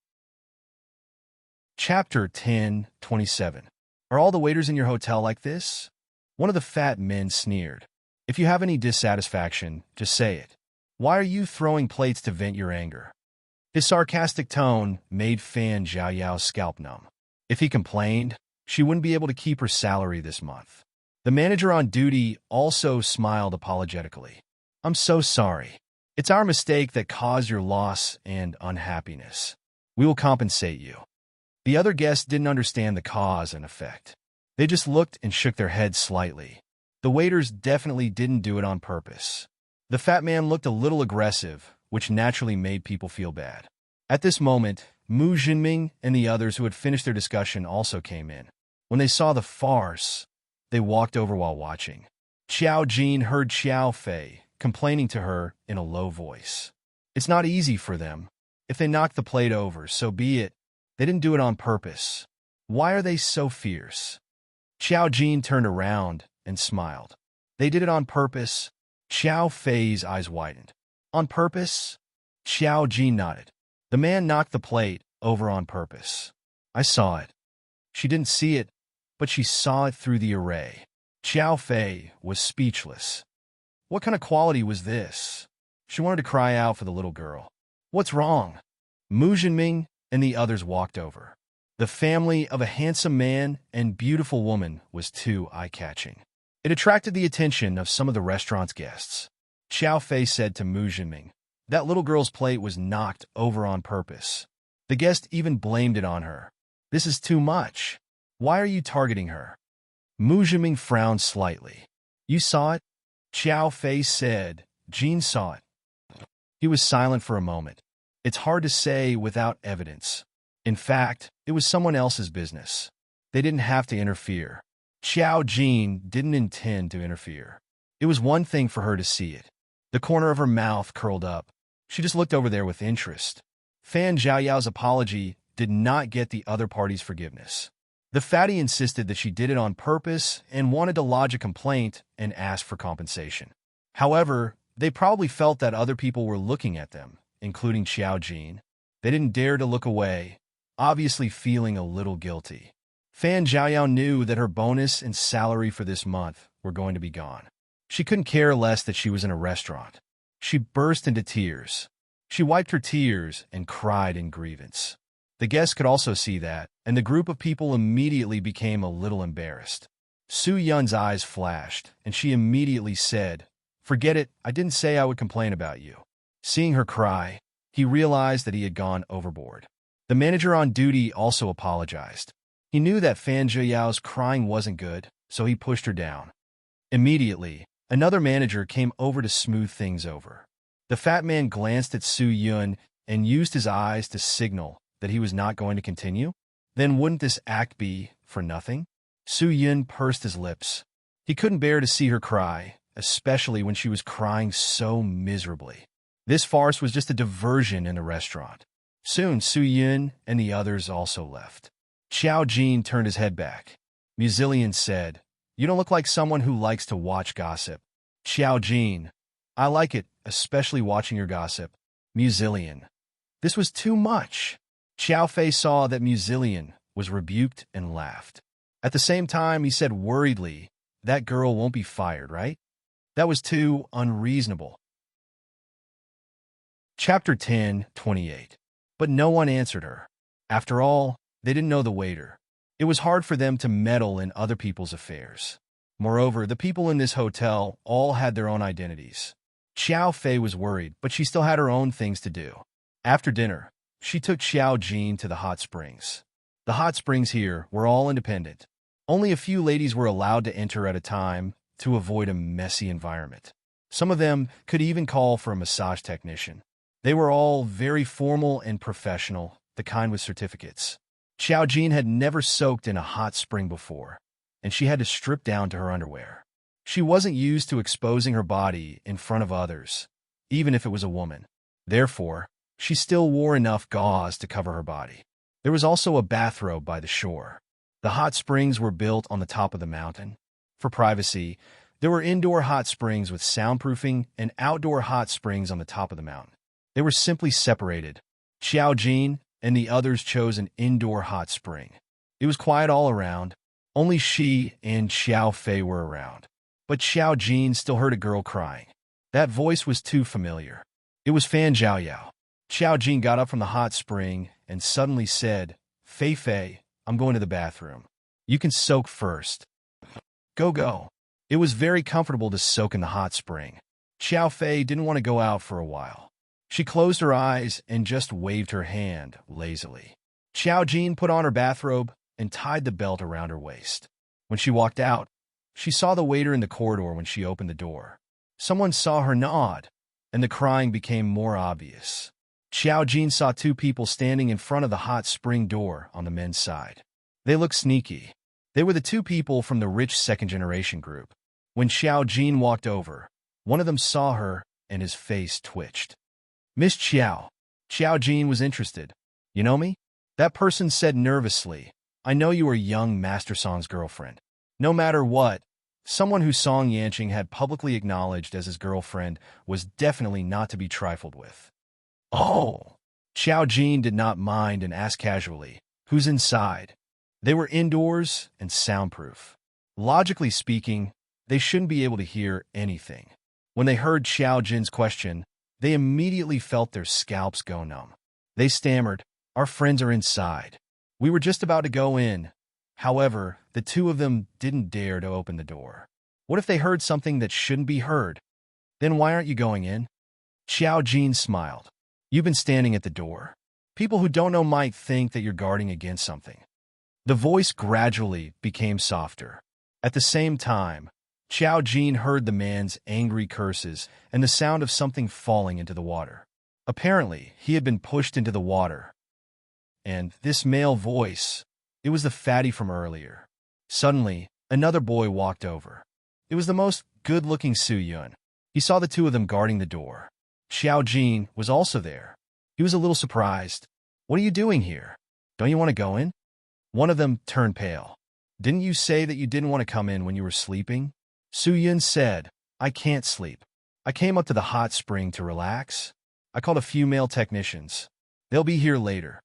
Chapter 10:27. Are all the waiters in your hotel like this? One of the fat men sneered. If you have any dissatisfaction, just say it. Why are you throwing plates to vent your anger? His sarcastic tone made Fan Zhaoyao's scalp numb. If he complained, she wouldn't be able to keep her salary this month. The manager on duty also smiled apologetically. I'm so sorry. It's our mistake that caused your loss and unhappiness. We will compensate you. The other guests didn't understand the cause and effect. They just looked and shook their heads slightly. The waiters definitely didn't do it on purpose. The fat man looked a little aggressive, which naturally made people feel bad. At this moment, Mu Jinming and the others who had finished their discussion also came in. When they saw the farce, they walked over while watching. Xiao Jin heard Xiao Fei complaining to her in a low voice. It's not easy for them. If they knock the plate over, so be it. They didn't do it on purpose. Why are they so fierce? Xiao Jin turned around and smiled. They did it on purpose. Xiao Fei's eyes widened. On purpose? Xiao Jin nodded. The man knocked the plate over on purpose. I saw it. She didn't see it, but she saw it through the array. Xiao Fei was speechless. What kind of quality was this? She wanted to cry out for the little girl. What's wrong? Mu Jinming and the others walked over. The family of a handsome man and beautiful woman was too eye-catching. It attracted the attention of some of the restaurant's guests. Xiao Fei said to Mu Jinming, that little girl's plate was knocked over on purpose. The guest even blamed it on her. This is too much. Why are you targeting her? Mu Jinming frowned slightly. You saw it? Xiao Fei said. Jean saw it. He was silent for a moment. It's hard to say without evidence. In fact, it was someone else's business. They didn't have to interfere. Xiao Jin didn't intend to interfere. It was one thing for her to see it. The corner of her mouth curled up. She just looked over there with interest. Fan Zhaoyao's apology did not get the other party's forgiveness. The fatty insisted that she did it on purpose and wanted to lodge a complaint and ask for compensation. However, they probably felt that other people were looking at them, including Xiao Jin. They didn't dare to look away, obviously feeling a little guilty. Fan Zhaoyao knew that her bonus and salary for this month were going to be gone. She couldn't care less that she was in a restaurant. She burst into tears. She wiped her tears and cried in grievance. The guests could also see that, and the group of people immediately became a little embarrassed. Su Yun's eyes flashed, and she immediately said, Forget it, I didn't say I would complain about you. Seeing her cry, he realized that he had gone overboard. The manager on duty also apologized. He knew that Fan Zhiyao's crying wasn't good, so he pushed her down. Immediately, another manager came over to smooth things over. The fat man glanced at Su Yun and used his eyes to signal that he was not going to continue. Then wouldn't this act be for nothing? Su Yun pursed his lips. He couldn't bear to see her cry, especially when she was crying so miserably. This farce was just a diversion in the restaurant. Soon, Su Yun and the others also left. Xiao Jin turned his head back. Muzilian said, "You don't look like someone who likes to watch gossip." Xiao Jin, "I like it, especially watching your gossip." Muzilian, "This was too much." Xiao Fei saw that Muzilian was rebuked and laughed. At the same time, he said worriedly, "That girl won't be fired, right?" That was too unreasonable. Chapter 10:28. But no one answered her. After all, they didn't know the waiter. It was hard for them to meddle in other people's affairs. Moreover, the people in this hotel all had their own identities. Xiao Fei was worried, but she still had her own things to do. After dinner, she took Xiao Jin to the hot springs. The hot springs here were all independent. Only a few ladies were allowed to enter at a time to avoid a messy environment. Some of them could even call for a massage technician. They were all very formal and professional, the kind with certificates. Xiao Jin had never soaked in a hot spring before, and she had to strip down to her underwear. She wasn't used to exposing her body in front of others, even if it was a woman. Therefore, she still wore enough gauze to cover her body. There was also a bathrobe by the shore. The hot springs were built on the top of the mountain. For privacy, there were indoor hot springs with soundproofing and outdoor hot springs on the top of the mountain. They were simply separated. Xiao Jin and the others chose an indoor hot spring. It was quiet all around. Only she and Xiao Fei were around. But Xiao Jin still heard a girl crying. That voice was too familiar. It was Fan Zhiao. Xiao Jin got up from the hot spring and suddenly said, "Fei Fei, I'm going to the bathroom. You can soak first." Go. It was very comfortable to soak in the hot spring. Xiao Fei didn't want to go out for a while. She closed her eyes and just waved her hand lazily. Xiao Jin put on her bathrobe and tied the belt around her waist. When she walked out, she saw the waiter in the corridor when she opened the door. Someone saw her nod, and the crying became more obvious. Xiao Jin saw two people standing in front of the hot spring door on the men's side. They looked sneaky. They were the two people from the rich second-generation group. When Xiao Jin walked over, one of them saw her, and his face twitched. "Miss Xiao." Xiao Jin was interested. "You know me?" That person said nervously, "I know you are young Master Song's girlfriend." No matter what, someone who Song Yanqing had publicly acknowledged as his girlfriend was definitely not to be trifled with. "Oh." Xiao Jin did not mind and asked casually, "Who's inside?" They were indoors and soundproof. Logically speaking, they shouldn't be able to hear anything. When they heard Xiao Jin's question, they immediately felt their scalps go numb. They stammered, "Our friends are inside. We were just about to go in." However, the two of them didn't dare to open the door. What if they heard something that shouldn't be heard? Then why aren't you going in? Xiao Jin smiled. "You've been standing at the door. People who don't know might think that you're guarding against something." The voice gradually became softer. At the same time, Xiao Jin heard the man's angry curses and the sound of something falling into the water. Apparently, he had been pushed into the water. And this male voice, it was the fatty from earlier. Suddenly, another boy walked over. It was the most good-looking Su Yun. He saw the two of them guarding the door. Xiao Jin was also there. He was a little surprised. "What are you doing here? Don't you want to go in?" One of them turned pale. "Didn't you say that you didn't want to come in when you were sleeping?" Su Yun said, "I can't sleep. I came up to the hot spring to relax. I called a few male technicians. They'll be here later."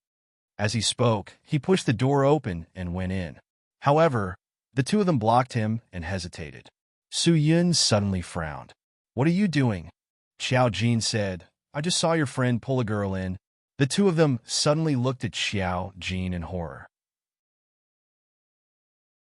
As he spoke, he pushed the door open and went in. However, the two of them blocked him and hesitated. Su Yun suddenly frowned. "What are you doing?" Xiao Jin said, "I just saw your friend pull a girl in." The two of them suddenly looked at Xiao Jin in horror.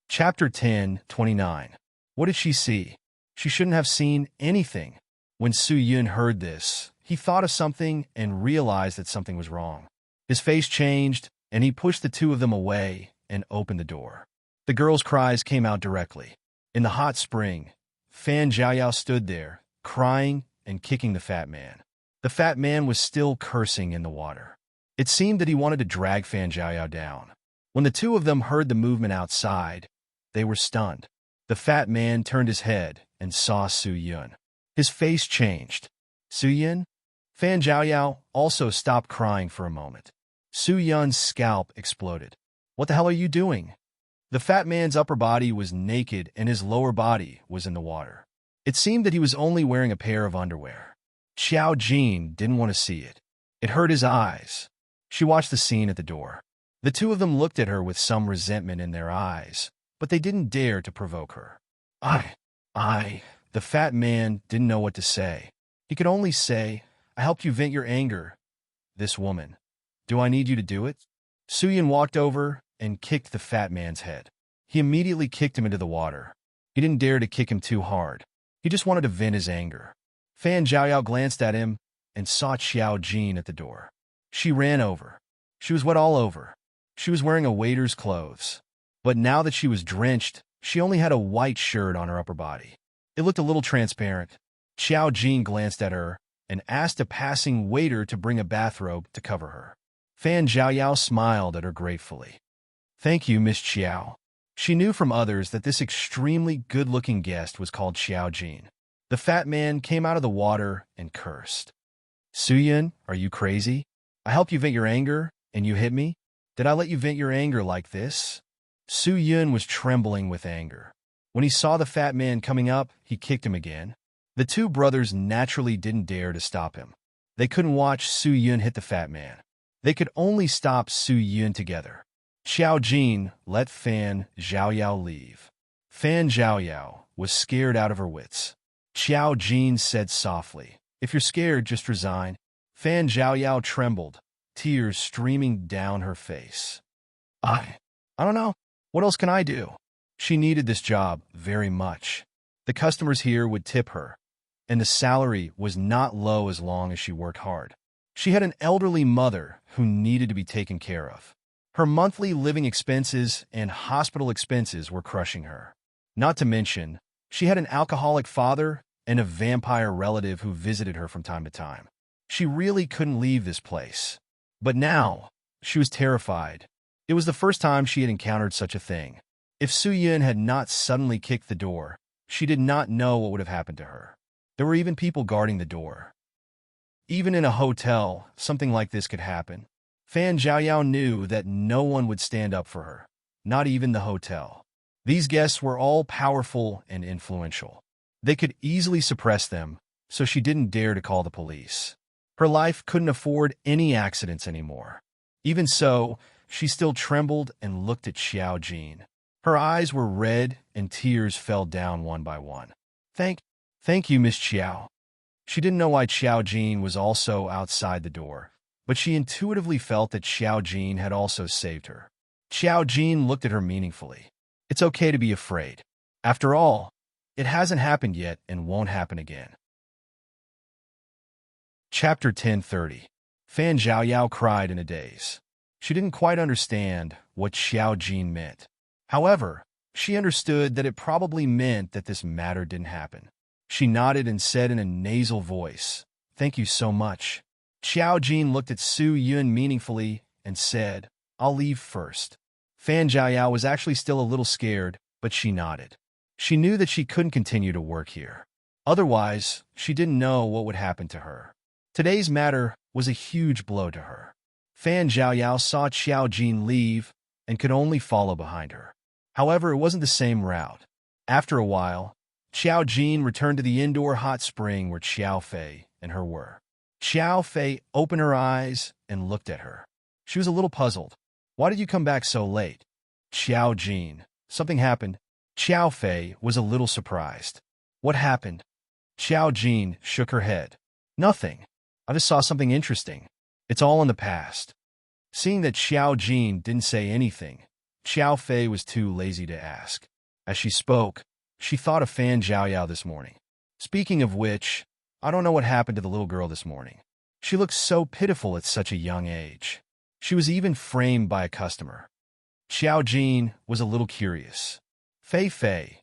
Chapter 10:29. What did she see? She shouldn't have seen anything. When Su Yun heard this, he thought of something and realized that something was wrong. His face changed, and he pushed the two of them away and opened the door. The girls' cries came out directly. In the hot spring, Fan Jiao stood there, crying and kicking the fat man. The fat man was still cursing in the water. It seemed that he wanted to drag Fan Jiao down. When the two of them heard the movement outside, they were stunned. The fat man turned his head and saw Su Yun. His face changed. Su Yun? Fan Jiao also stopped crying for a moment. Su Yun's scalp exploded. What the hell are you doing? The fat man's upper body was naked and his lower body was in the water. It seemed that he was only wearing a pair of underwear. Xiao Jin didn't want to see it. It hurt his eyes. She watched the scene at the door. The two of them looked at her with some resentment in their eyes, but they didn't dare to provoke her. The fat man didn't know what to say. He could only say, I helped you vent your anger. This woman. Do I need you to do it? Su Yun walked over and kicked the fat man's head. He immediately kicked him into the water. He didn't dare to kick him too hard. He just wanted to vent his anger. Fan Jiao glanced at him and saw Xiao Jin at the door. She ran over. She was wet all over. She was wearing a waiter's clothes. But now that she was drenched, she only had a white shirt on her upper body. It looked a little transparent. Xiao Jin glanced at her and asked a passing waiter to bring a bathrobe to cover her. Fan Jiao smiled at her gratefully. Thank you, Miss Xiao. She knew from others that this extremely good-looking guest was called Xiao Jin. The fat man came out of the water and cursed. Su Yun, are you crazy? I helped you vent your anger, and you hit me? Did I let you vent your anger like this? Su Yun was trembling with anger. When he saw the fat man coming up, he kicked him again. The two brothers naturally didn't dare to stop him. They couldn't watch Su Yun hit the fat man. They could only stop Su Yun together. Xiao Jin let Fan Jiao leave. Fan Jiao was scared out of her wits. Xiao Jin said softly, if you're scared, just resign. Fan Jiao trembled, tears streaming down her face. I don't know. What else can I do? She needed this job very much. The customers here would tip her, and the salary was not low as long as she worked hard. She had an elderly mother who needed to be taken care of. Her monthly living expenses and hospital expenses were crushing her. Not to mention, she had an alcoholic father and a vampire relative who visited her from time to time. She really couldn't leave this place. But now, she was terrified. It was the first time she had encountered such a thing. If Su Yun had not suddenly kicked the door, she did not know what would have happened to her. There were even people guarding the door. Even in a hotel, something like this could happen. Fan Jiao knew that no one would stand up for her, not even the hotel. These guests were all powerful and influential. They could easily suppress them, so she didn't dare to call the police. Her life couldn't afford any accidents anymore. Even so, she still trembled and looked at Xiao Jin. Her eyes were red and tears fell down one by one. Thank you, Miss Xiao. She didn't know why Xiao Jin was also outside the door, but she intuitively felt that Xiao Jin had also saved her. Xiao Jin looked at her meaningfully. It's okay to be afraid. After all, it hasn't happened yet and won't happen again. Chapter 10:30. Fan Jiao cried in a daze. She didn't quite understand what Xiao Jin meant. However, she understood that it probably meant that this matter didn't happen. She nodded and said in a nasal voice, Thank you so much. Xiao Jin looked at Su Yun meaningfully and said, I'll leave first. Fan Jiao was actually still a little scared, but she nodded. She knew that she couldn't continue to work here. Otherwise, she didn't know what would happen to her. Today's matter was a huge blow to her. Fan Jiao saw Xiao Jin leave and could only follow behind her. However, it wasn't the same route. After a while, Xiao Jin returned to the indoor hot spring where Xiao Fei and her were. Xiao Fei opened her eyes and looked at her. She was a little puzzled. Why did you come back so late? Xiao Jin, something happened. Xiao Fei was a little surprised. What happened? Xiao Jin shook her head. Nothing. I just saw something interesting. It's all in the past. Seeing that Xiao Jin didn't say anything, Xiao Fei was too lazy to ask. As she spoke, she thought of Fan Jiao this morning. Speaking of which, I don't know what happened to the little girl this morning. She looks so pitiful at such a young age. She was even framed by a customer. Xiao Jin was a little curious. Fei,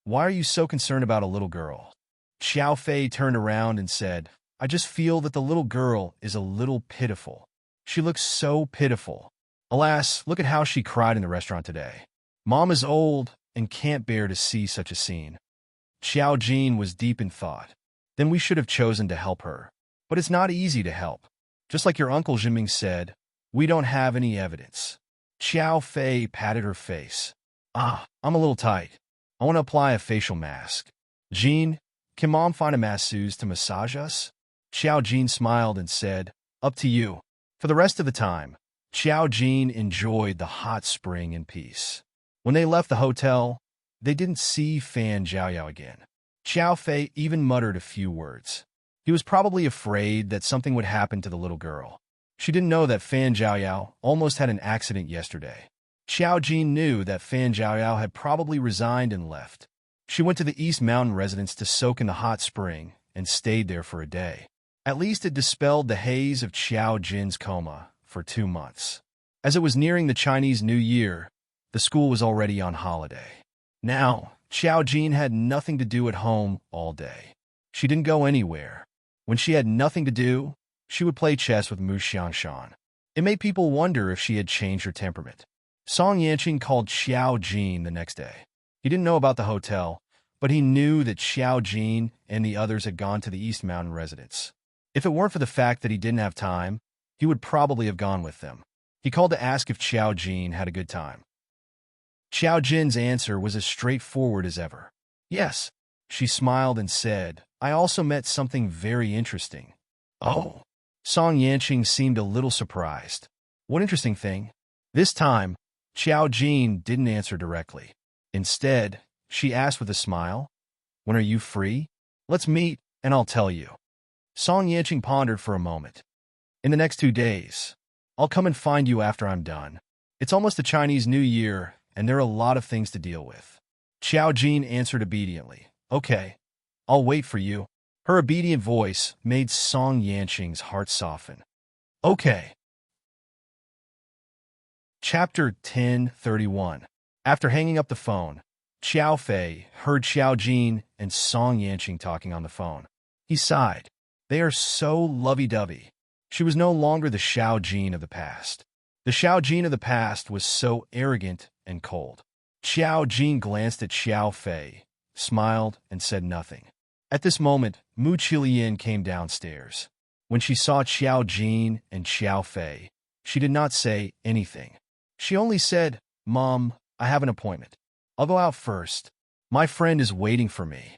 why are you so concerned about a little girl? Xiao Fei turned around and said, I just feel that the little girl is a little pitiful. She looks so pitiful. Alas, look at how she cried in the restaurant today. Mom is old and can't bear to see such a scene. Xiao Jin was deep in thought. Then we should have chosen to help her. But it's not easy to help. Just like your uncle Jinming said, we don't have any evidence. Xiao Fei patted her face. I'm a little tight. I want to apply a facial mask. Jean, can Mom find a masseuse to massage us? Xiao Jin smiled and said, up to you. For the rest of the time, Xiao Jin enjoyed the hot spring in peace. When they left the hotel, they didn't see Fan Zhaoyao again. Xiao Fei even muttered a few words. He was probably afraid that something would happen to the little girl. She didn't know that Fan Zhaoyao almost had an accident yesterday. Xiao Jin knew that Fan Zhaoyao had probably resigned and left. She went to the East Mountain residence to soak in the hot spring and stayed there for a day. At least it dispelled the haze of Xiao Jin's coma for 2 months. As it was nearing the Chinese New Year, the school was already on holiday. Now, Xiao Jin had nothing to do at home all day. She didn't go anywhere. When she had nothing to do, she would play chess with Mu Xiangshan. It made people wonder if she had changed her temperament. Song Yanqing called Xiao Jin the next day. He didn't know about the hotel, but he knew that Xiao Jin and the others had gone to the East Mountain residence. If it weren't for the fact that he didn't have time, he would probably have gone with them. He called to ask if Xiao Jin had a good time. Xiao Jin's answer was as straightforward as ever. Yes. She smiled and said, I also met something very interesting. Oh. Song Yanqing seemed a little surprised. What interesting thing? This time, Xiao Jin didn't answer directly. Instead, she asked with a smile, when are you free? Let's meet, and I'll tell you. Song Yanqing pondered for a moment. In the next 2 days. I'll come and find you after I'm done. It's almost the Chinese New Year, and there are a lot of things to deal with. Xiao Jin answered obediently. Okay, I'll wait for you. Her obedient voice made Song Yanqing's heart soften. Okay. Chapter 10:31. After hanging up the phone, Xiao Fei heard Xiao Jin and Song Yanqing talking on the phone. He sighed. They are so lovey-dovey. She was no longer the Xiao Jin of the past. The Xiao Jin of the past was so arrogant and cold. Xiao Jin glanced at Xiao Fei, smiled, and said nothing. At this moment, Mu Qilian came downstairs. When she saw Xiao Jin and Xiao Fei, she did not say anything. She only said, Mom, I have an appointment. I'll go out first. My friend is waiting for me.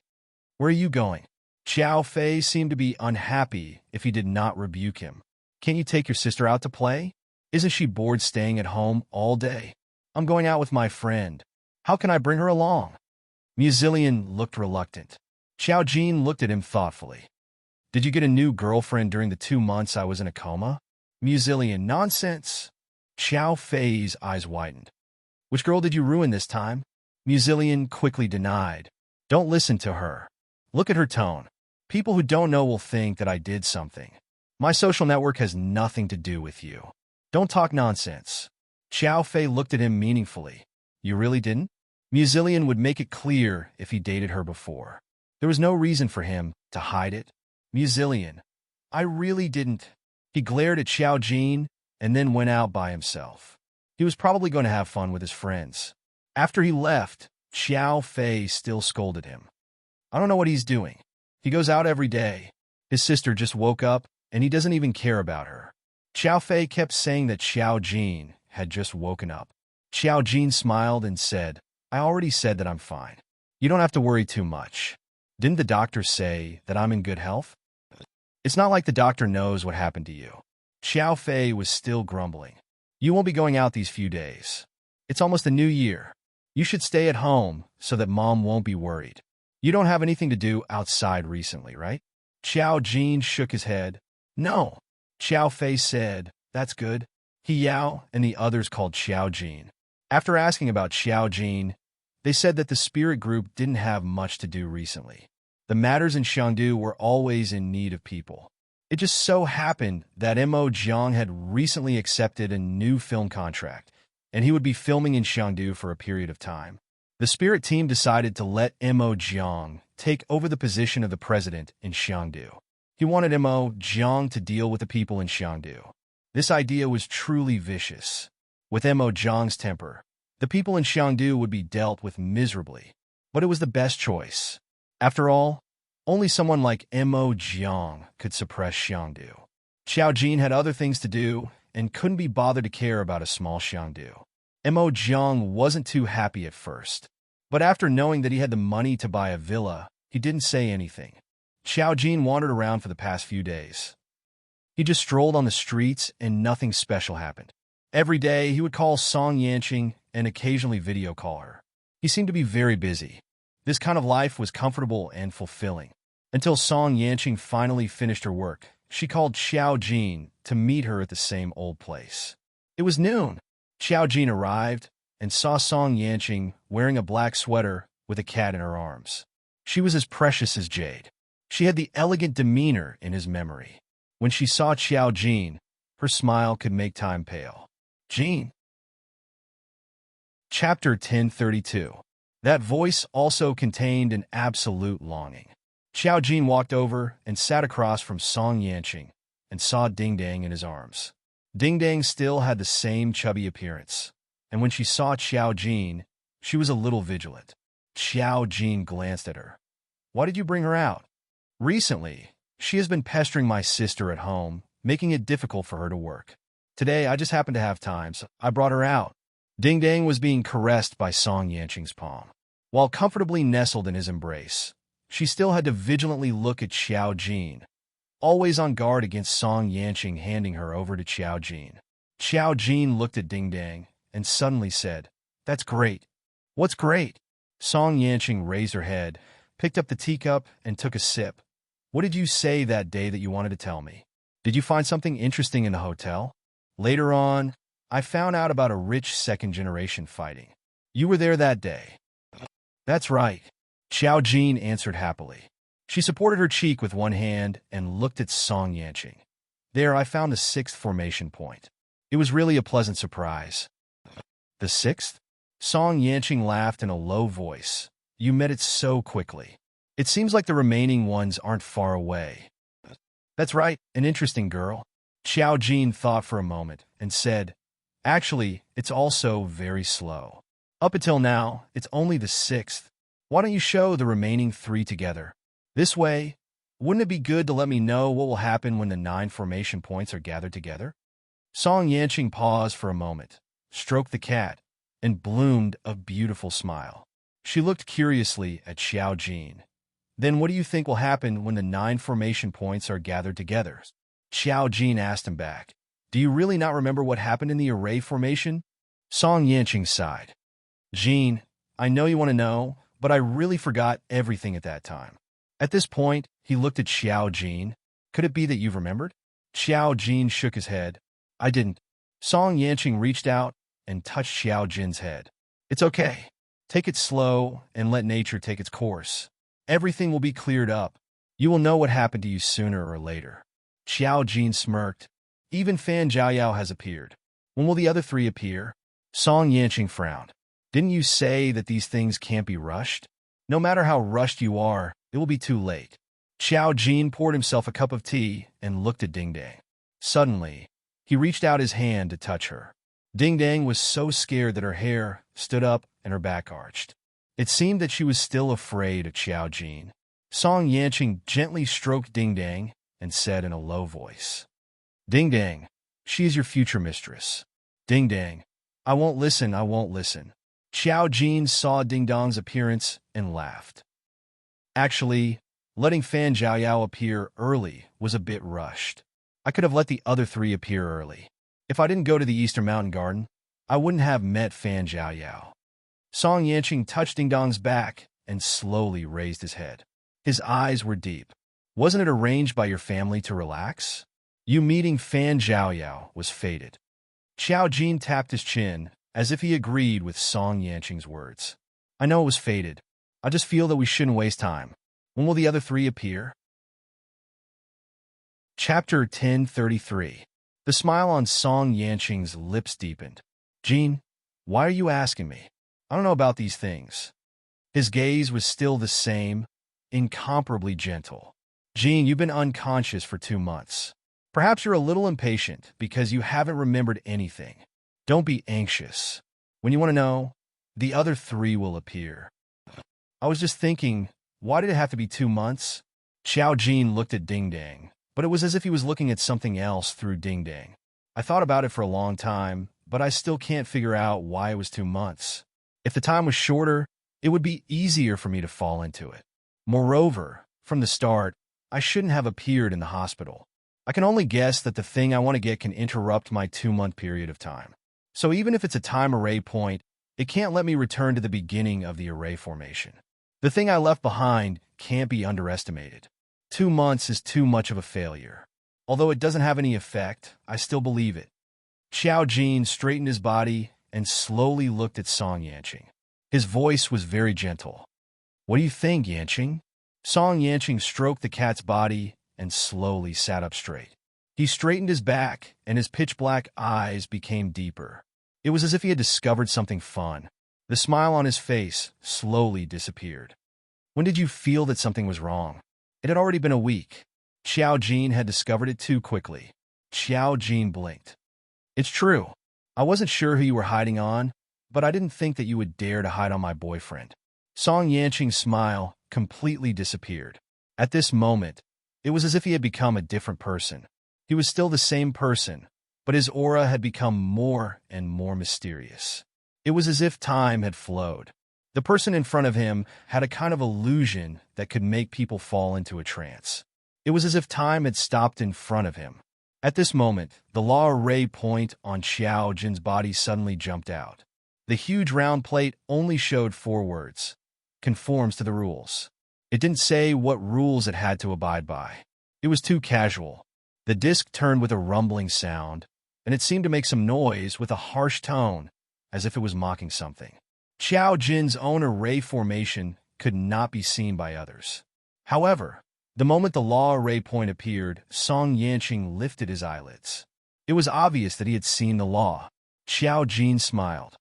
Where are you going? Xiao Fei seemed to be unhappy if he did not rebuke him. Can't you take your sister out to play? Isn't she bored staying at home all day? I'm going out with my friend. How can I bring her along? Mu Zilian looked reluctant. Xiao Jin looked at him thoughtfully. Did you get a new girlfriend during the 2 months I was in a coma? Mu Zilian, nonsense. Xiao Fei's eyes widened. Which girl did you ruin this time? Mu Zilian quickly denied. Don't listen to her. Look at her tone. People who don't know will think that I did something. My social network has nothing to do with you. Don't talk nonsense. Xiao Fei looked at him meaningfully. You really didn't? Mu Zilian would make it clear if he dated her before. There was no reason for him to hide it. Mu Zilian, I really didn't. He glared at Xiao Jin and then went out by himself. He was probably going to have fun with his friends. After he left, Xiao Fei still scolded him. I don't know what he's doing. He goes out every day. His sister just woke up, and he doesn't even care about her. Xiao Fei kept saying that Xiao Jin had just woken up. Xiao Jin smiled and said, I already said that I'm fine. You don't have to worry too much. Didn't the doctor say that I'm in good health? It's not like the doctor knows what happened to you. Xiao Fei was still grumbling. You won't be going out these few days. It's almost the new year. You should stay at home so that Mom won't be worried. You don't have anything to do outside recently, right? Xiao Jin shook his head. No. Xiao Fei said, that's good. He Yao and the others called Xiao Jin. After asking about Xiao Jin, they said that the spirit group didn't have much to do recently. The matters in Chengdu were always in need of people. It just so happened that Mo Jiang had recently accepted a new film contract, and he would be filming in Chengdu for a period of time. The Spirit team decided to let Mo Jiang take over the position of the president in Chengdu. He wanted Mo Jiang to deal with the people in Chengdu. This idea was truly vicious. With Mo Jiang's temper, the people in Chengdu would be dealt with miserably, but it was the best choice. After all, only someone like Mo Jiang could suppress Chengdu. Xiao Jin had other things to do and couldn't be bothered to care about a small Chengdu. Mo Jiang wasn't too happy at first, but after knowing that he had the money to buy a villa, he didn't say anything. Xiao Jin wandered around for the past few days. He just strolled on the streets and nothing special happened. Every day, he would call Song Yanqing and occasionally video call her. He seemed to be very busy. This kind of life was comfortable and fulfilling. Until Song Yanqing finally finished her work, she called Xiao Jin to meet her at the same old place. It was noon. Xiao Jin arrived and saw Song Yanqing wearing a black sweater with a cat in her arms. She was as precious as jade. She had the elegant demeanor in his memory. When she saw Xiao Jin, her smile could make time pale. Jin. Chapter 1032. That voice also contained an absolute longing. Xiao Jin walked over and sat across from Song Yanqing and saw Ding Dang in his arms. Ding Dang still had the same chubby appearance, and when she saw Xiao Jin, she was a little vigilant. Xiao Jin glanced at her. "Why did you bring her out?" "Recently, she has been pestering my sister at home, making it difficult for her to work. Today, I just happened to have time, so I brought her out." Ding Dang was being caressed by Song Yanqing's palm. While comfortably nestled in his embrace, she still had to vigilantly look at Xiao Jin, always on guard against Song Yanqing handing her over to Xiao Jin. Xiao Jin looked at Ding Dang and suddenly said, "That's great." "What's great?" Song Yanqing raised her head, picked up the teacup, and took a sip. "What did you say that day that you wanted to tell me? Did you find something interesting in the hotel?" "Later on, I found out about a rich second-generation fighting. You were there that day." "That's right," Xiao Jin answered happily. She supported her cheek with one hand and looked at Song Yanqing. "There I found the 6th formation point. It was really a pleasant surprise." "The 6th? Song Yanqing laughed in a low voice. "You met it so quickly. It seems like the remaining ones aren't far away." "That's right, an interesting girl." Xiao Jin thought for a moment and said, "Actually, it's also very slow. Up until now, it's only the 6th. Why don't you show the remaining 3 together? This way, wouldn't it be good to let me know what will happen when the 9 formation points are gathered together?" Song Yanqing paused for a moment, stroked the cat, and bloomed a beautiful smile. She looked curiously at Xiao Jin. "Then what do you think will happen when the 9 formation points are gathered together?" Xiao Jin asked him back. "Do you really not remember what happened in the array formation?" Song Yanqing sighed. "Jin, I know you want to know, but I really forgot everything at that time." At this point, he looked at Xiao Jin. "Could it be that you've remembered?" Xiao Jin shook his head. "I didn't." Song Yanqing reached out and touched Xiao Jin's head. "It's okay. Take it slow and let nature take its course. Everything will be cleared up. You will know what happened to you sooner or later." Xiao Jin smirked. "Even Fan Zhaoyao has appeared. When will the other 3 appear?" Song Yanqing frowned. "Didn't you say that these things can't be rushed? No matter how rushed you are, it will be too late." Xiao Jin poured himself a cup of tea and looked at Ding Dang. Suddenly, he reached out his hand to touch her. Ding Dang was so scared that her hair stood up and her back arched. It seemed that she was still afraid of Xiao Jin. Song Yanqing gently stroked Ding Dang and said in a low voice, "Ding Dang, she is your future mistress." "Ding Dang, I won't listen, I won't listen." Xiao Jin saw Ding Dong's appearance and laughed. "Actually, letting Fan Zhaoyao appear early was a bit rushed. I could have let the other 3 appear early. If I didn't go to the Eastern Mountain Garden, I wouldn't have met Fan Zhaoyao." Song Yanqing touched Ding Dong's back and slowly raised his head. His eyes were deep. "Wasn't it arranged by your family to relax? You meeting Fan Zhaoyao was fated." Xiao Jin tapped his chin, as if he agreed with Song Yanqing's words. "I know it was fated. I just feel that we shouldn't waste time. When will the other three appear? Chapter 1033. The smile on Song Yanqing's lips deepened. Jean, why are you asking me? I don't know about these things. His gaze was still the same, incomparably gentle. Jean, you've been unconscious for 2 months. Perhaps you're a little impatient because you haven't remembered anything. Don't be anxious. When you want to know, the other three will appear. I was just thinking, why did it have to be 2 months? Xiao Jin looked at Ding Dang, but it was as if he was looking at something else through Ding Dang. I thought about it for a long time, but I still can't figure out why it was 2 months. If the time was shorter, it would be easier for me to fall into it. Moreover, from the start, I shouldn't have appeared in the hospital. I can only guess that the thing I want to get can interrupt my 2-month period of time. So even if it's a time array point, it can't let me return to the beginning of the array formation. The thing I left behind can't be underestimated. 2 months is too much of a failure. Although it doesn't have any effect, I still believe it. Xiao Jin straightened his body and slowly looked at Song Yanqing. His voice was very gentle. What do you think, Yanqing? Song Yanqing stroked the cat's body and slowly sat up straight. He straightened his back, and his pitch-black eyes became deeper. It was as if he had discovered something fun. The smile on his face slowly disappeared. When did you feel that something was wrong? It had already been a week. Xiao Jin had discovered it too quickly. Xiao Jin blinked. It's true. I wasn't sure who you were hiding on, but I didn't think that you would dare to hide on my boyfriend. Song Yanqing's smile completely disappeared. At this moment, it was as if he had become a different person. He was still the same person, but his aura had become more and more mysterious. It was as if time had flowed. The person in front of him had a kind of illusion that could make people fall into a trance. It was as if time had stopped in front of him. At this moment, the law array point on Xiao Jin's body suddenly jumped out. The huge round plate only showed 4 words: conforms to the rules. It didn't say what rules it had to abide by. It was too casual. The disc turned with a rumbling sound, and it seemed to make some noise with a harsh tone, as if it was mocking something. Xiao Jin's own array formation could not be seen by others. However, the moment the law array point appeared, Song Yanqing lifted his eyelids. It was obvious that he had seen the law. Xiao Jin smiled.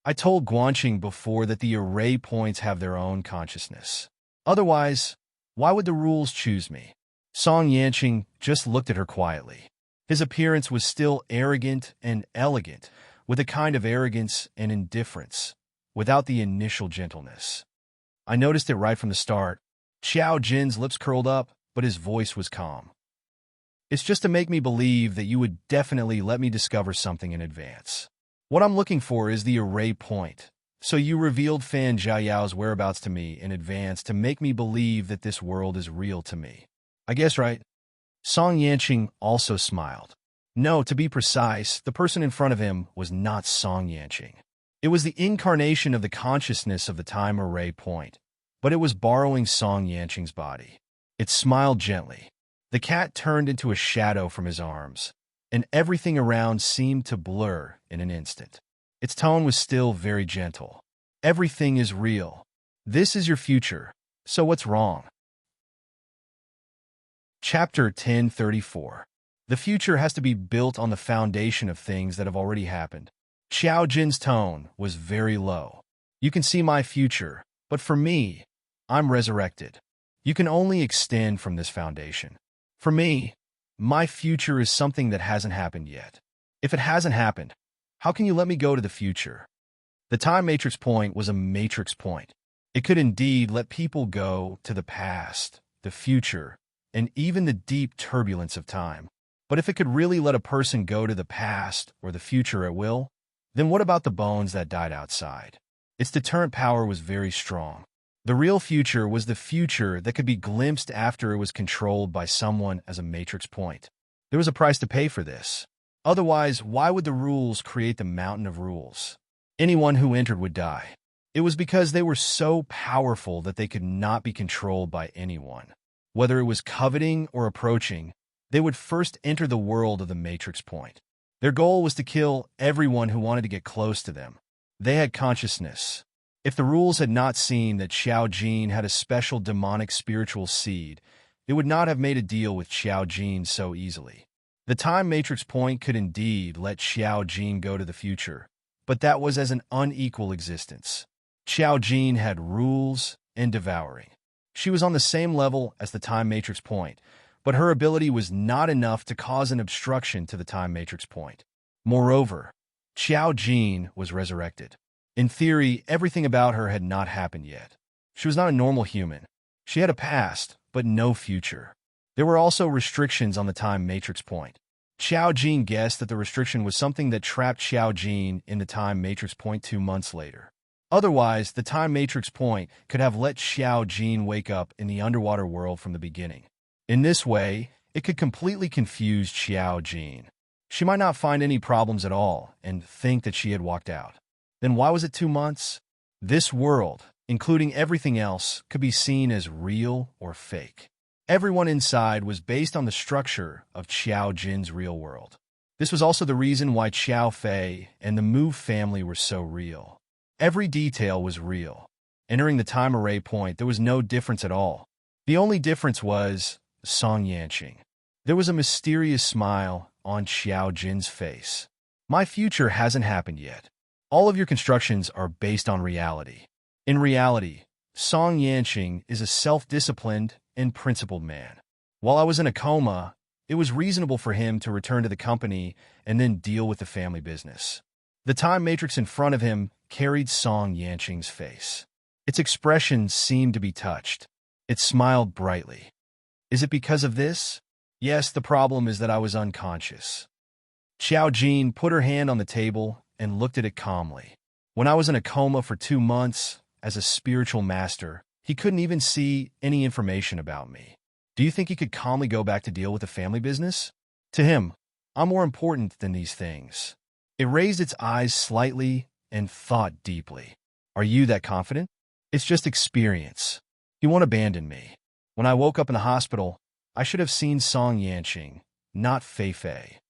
I told Guanqing before that the array points have their own consciousness. Otherwise, why would the rules choose me? Song Yanqing just looked at her quietly. His appearance was still arrogant and elegant, with a kind of arrogance and indifference, without the initial gentleness. I noticed it right from the start. Xiao Jin's lips curled up, but his voice was calm. It's just to make me believe that you would definitely let me discover something in advance. What I'm looking for is the array point. So you revealed Fan Jiaoyao's whereabouts to me in advance to make me believe that this world is real to me. I guess, right? Song Yanqing also smiled. No, to be precise, the person in front of him was not Song Yanqing. It was the incarnation of the consciousness of the time array point, but it was borrowing Song Yanqing's body. It smiled gently. The cat turned into a shadow from his arms, and everything around seemed to blur in an instant. Its tone was still very gentle. Everything is real. This is your future. So what's wrong? Chapter 1034. The future has to be built on the foundation of things that have already happened. Xiao Jin's tone was very low. You can see my future, but for me, I'm resurrected. You can only extend from this foundation. For me, my future is something that hasn't happened yet. If it hasn't happened, how can you let me go to the future? The time matrix point was a matrix point. It could indeed let people go to the past, the future, and even the deep turbulence of time. But if it could really let a person go to the past or the future at will, then what about the bones that died outside? Its deterrent power was very strong. The real future was the future that could be glimpsed after it was controlled by someone as a matrix point. There was a price to pay for this. Otherwise, why would the rules create the mountain of rules? Anyone who entered would die. It was because they were so powerful that they could not be controlled by anyone. Whether it was coveting or approaching, they would first enter the world of the matrix point. Their goal was to kill everyone who wanted to get close to them. They had consciousness. If the rules had not seen that Xiao Jin had a special demonic spiritual seed, it would not have made a deal with Xiao Jin so easily. The time matrix point could indeed let Xiao Jin go to the future, but that was as an unequal existence. Xiao Jin had rules and devouring. She was on the same level as the time matrix point, but her ability was not enough to cause an obstruction to the time matrix point. Moreover, Xiao Jin was resurrected. In theory, everything about her had not happened yet. She was not a normal human. She had a past, but no future. There were also restrictions on the time matrix point. Xiao Jin guessed that the restriction was something that trapped Xiao Jin in the time matrix point 2 months later. Otherwise, the time matrix point could have let Xiao Jin wake up in the underwater world from the beginning. In this way, it could completely confuse Xiao Jin. She might not find any problems at all and think that she had walked out. Then why was it 2 months? This world, including everything else, could be seen as real or fake. Everyone inside was based on the structure of Xiao Jin's real world. This was also the reason why Xiao Fei and the Mu family were so real. Every detail was real. Entering the time array point, there was no difference at all. The only difference was Song Yanqing. There was a mysterious smile on Xiao Jin's face. My future hasn't happened yet. All of your constructions are based on reality. In reality, Song Yanqing is a self-disciplined and principled man. While I was in a coma, it was reasonable for him to return to the company and then deal with the family business. The time matrix in front of him carried Song Yanqing's face. Its expression seemed to be touched. It smiled brightly. Is it because of this? Yes, the problem is that I was unconscious. Xiao Jin put her hand on the table and looked at it calmly. When I was in a coma for 2 months, as a spiritual master, he couldn't even see any information about me. Do you think he could calmly go back to deal with the family business? To him, I'm more important than these things. It raised its eyes slightly and thought deeply. Are you that confident? It's just experience. He won't abandon me. When I woke up in the hospital, I should have seen Song Yanqing, not Fei Fei.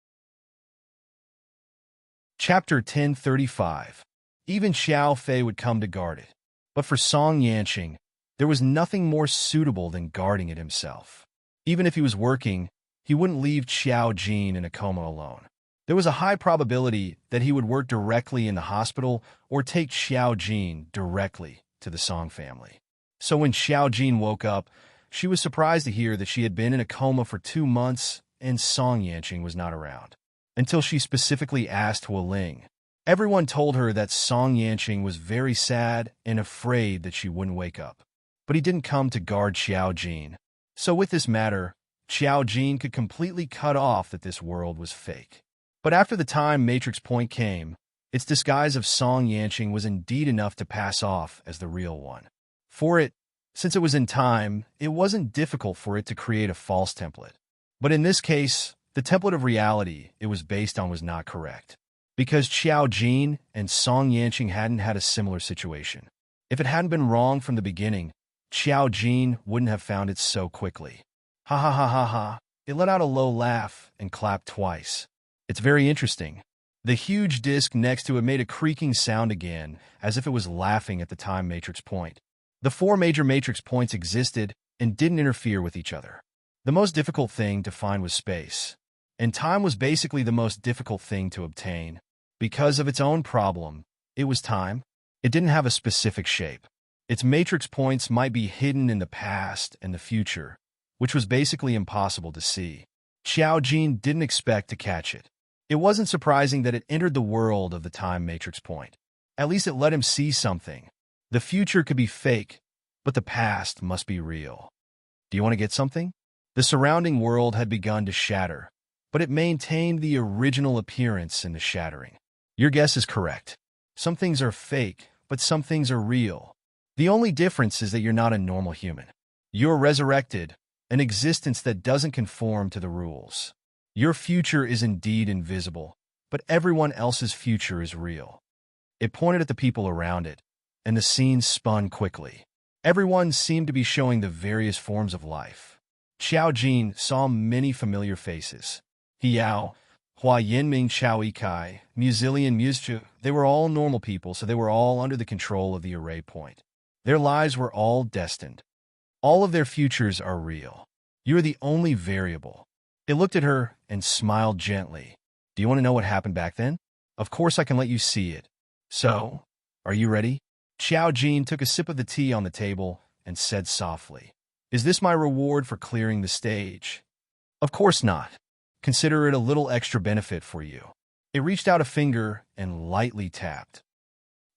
Chapter 1035. Even Xiao Fei would come to guard it. But for Song Yanqing, there was nothing more suitable than guarding it himself. Even if he was working, he wouldn't leave Xiao Jin in a coma alone. There was a high probability that he would work directly in the hospital or take Xiao Jin directly to the Song family. So when Xiao Jin woke up, she was surprised to hear that she had been in a coma for 2 months and Song Yanqing was not around. Until she specifically asked Hua Ling. Everyone told her that Song Yanqing was very sad and afraid that she wouldn't wake up. But he didn't come to guard Xiao Jin. So with this matter, Xiao Jin could completely cut off that this world was fake. But after the time matrix point came, its disguise of Song Yanqing was indeed enough to pass off as the real one. Since it was in time, it wasn't difficult for it to create a false template. But in this case, the template of reality it was based on was not correct. Because Xiao Jin and Song Yanqing hadn't had a similar situation. If it hadn't been wrong from the beginning, Xiao Jin wouldn't have found it so quickly. Ha ha ha ha ha. It let out a low laugh and clapped twice. It's very interesting. The huge disk next to it made a creaking sound again, as if it was laughing at the time matrix point. The 4 major matrix points existed and didn't interfere with each other. The most difficult thing to find was space. And time was basically the most difficult thing to obtain. Because of its own problem, it was time. It didn't have a specific shape. Its matrix points might be hidden in the past and the future, which was basically impossible to see. Xiao Jin didn't expect to catch it. It wasn't surprising that it entered the world of the time matrix point. At least it let him see something. The future could be fake, but the past must be real. Do you want to get something? The surrounding world had begun to shatter, but it maintained the original appearance in the shattering. Your guess is correct. Some things are fake, but some things are real. The only difference is that you're not a normal human. You're resurrected, an existence that doesn't conform to the rules. Your future is indeed invisible, but everyone else's future is real. It pointed at the people around it, and the scene spun quickly. Everyone seemed to be showing the various forms of life. Xiao Jin saw many familiar faces. He Yao, Hua Yinming Chao Ikai, Muzilian Muzhu, they were all normal people, so they were all under the control of the array point. Their lives were all destined. All of their futures are real. You are the only variable. It looked at her and smiled gently. Do you want to know what happened back then? Of course I can let you see it. So, are you ready? Xiao Jin took a sip of the tea on the table and said softly, "Is this my reward for clearing the stage?" Of course not. Consider it a little extra benefit for you. It reached out a finger and lightly tapped.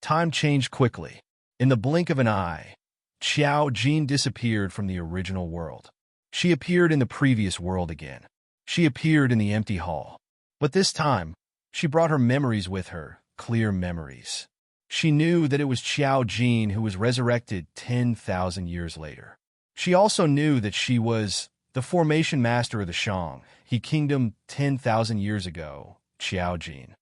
Time changed quickly. In the blink of an eye, Xiao Jin disappeared from the original world. She appeared in the previous world again. She appeared in the empty hall. But this time, she brought her memories with her, clear memories. She knew that it was Xiao Jin who was resurrected 10,000 years later. She also knew that she was the formation master of the Shang, He Kingdom 10,000 years ago, Xiao Jin.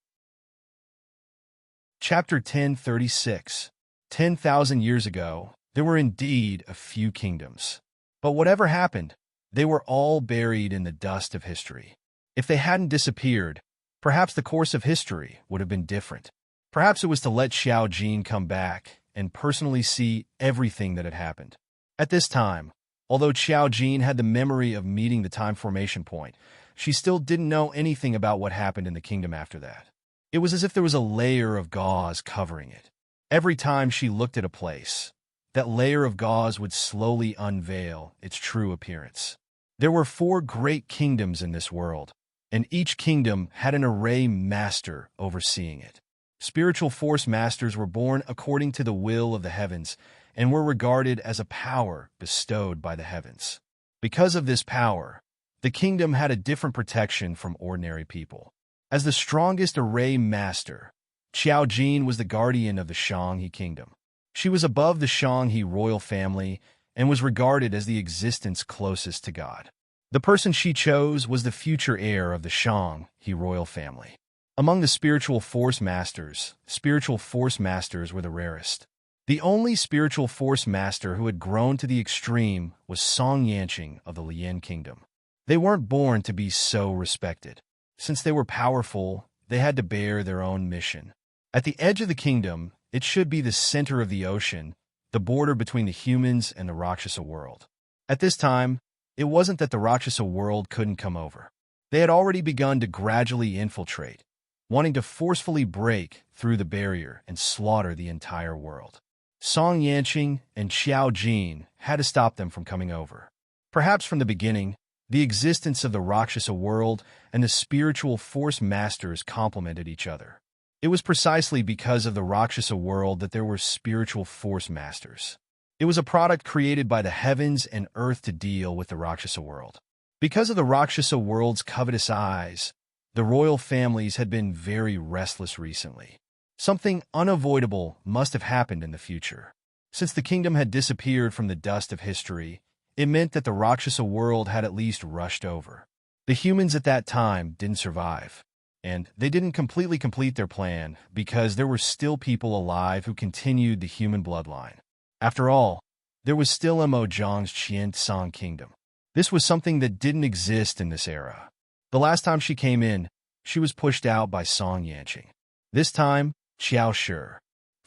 Chapter 1036. 10,000 years ago, there were indeed a few kingdoms. But whatever happened, they were all buried in the dust of history. If they hadn't disappeared, perhaps the course of history would have been different. Perhaps it was to let Xiao Jin come back and personally see everything that had happened. At this time, although Xiao Jin had the memory of meeting the time formation point, she still didn't know anything about what happened in the kingdom after that. It was as if there was a layer of gauze covering it. Every time she looked at a place, that layer of gauze would slowly unveil its true appearance. There were 4 great kingdoms in this world, and each kingdom had an array master overseeing it. Spiritual force masters were born according to the will of the heavens and were regarded as a power bestowed by the heavens. Because of this power, the kingdom had a different protection from ordinary people. As the strongest array master, Xiao Jin was the guardian of the Shanghe kingdom. She was above the Shanghe royal family and was regarded as the existence closest to God. The person she chose was the future heir of the Shanghe royal family. Among the spiritual force masters were the rarest. The only spiritual force master who had grown to the extreme was Song Yanqing of the Lian kingdom. They weren't born to be so respected. Since they were powerful, they had to bear their own mission. At the edge of the kingdom, it should be the center of the ocean, the border between the humans and the Rakshasa world. At this time, it wasn't that the Rakshasa world couldn't come over. They had already begun to gradually infiltrate, wanting to forcefully break through the barrier and slaughter the entire world. Song Yanqing and Xiao Jin had to stop them from coming over. Perhaps from the beginning, the existence of the Rakshasa world and the spiritual force masters complemented each other. It was precisely because of the Rakshasa world that there were spiritual force masters. It was a product created by the heavens and earth to deal with the Rakshasa world. Because of the Rakshasa world's covetous eyes, the royal families had been very restless recently. Something unavoidable must have happened in the future. Since the kingdom had disappeared from the dust of history, it meant that the Rakshasa world had at least rushed over. The humans at that time didn't survive, and they didn't completely complete their plan because there were still people alive who continued the human bloodline. After all, there was still Mo Zhang's Qian-Tsang kingdom. This was something that didn't exist in this era. The last time she came in, she was pushed out by Song Yanqing. This time, Xiao Shi.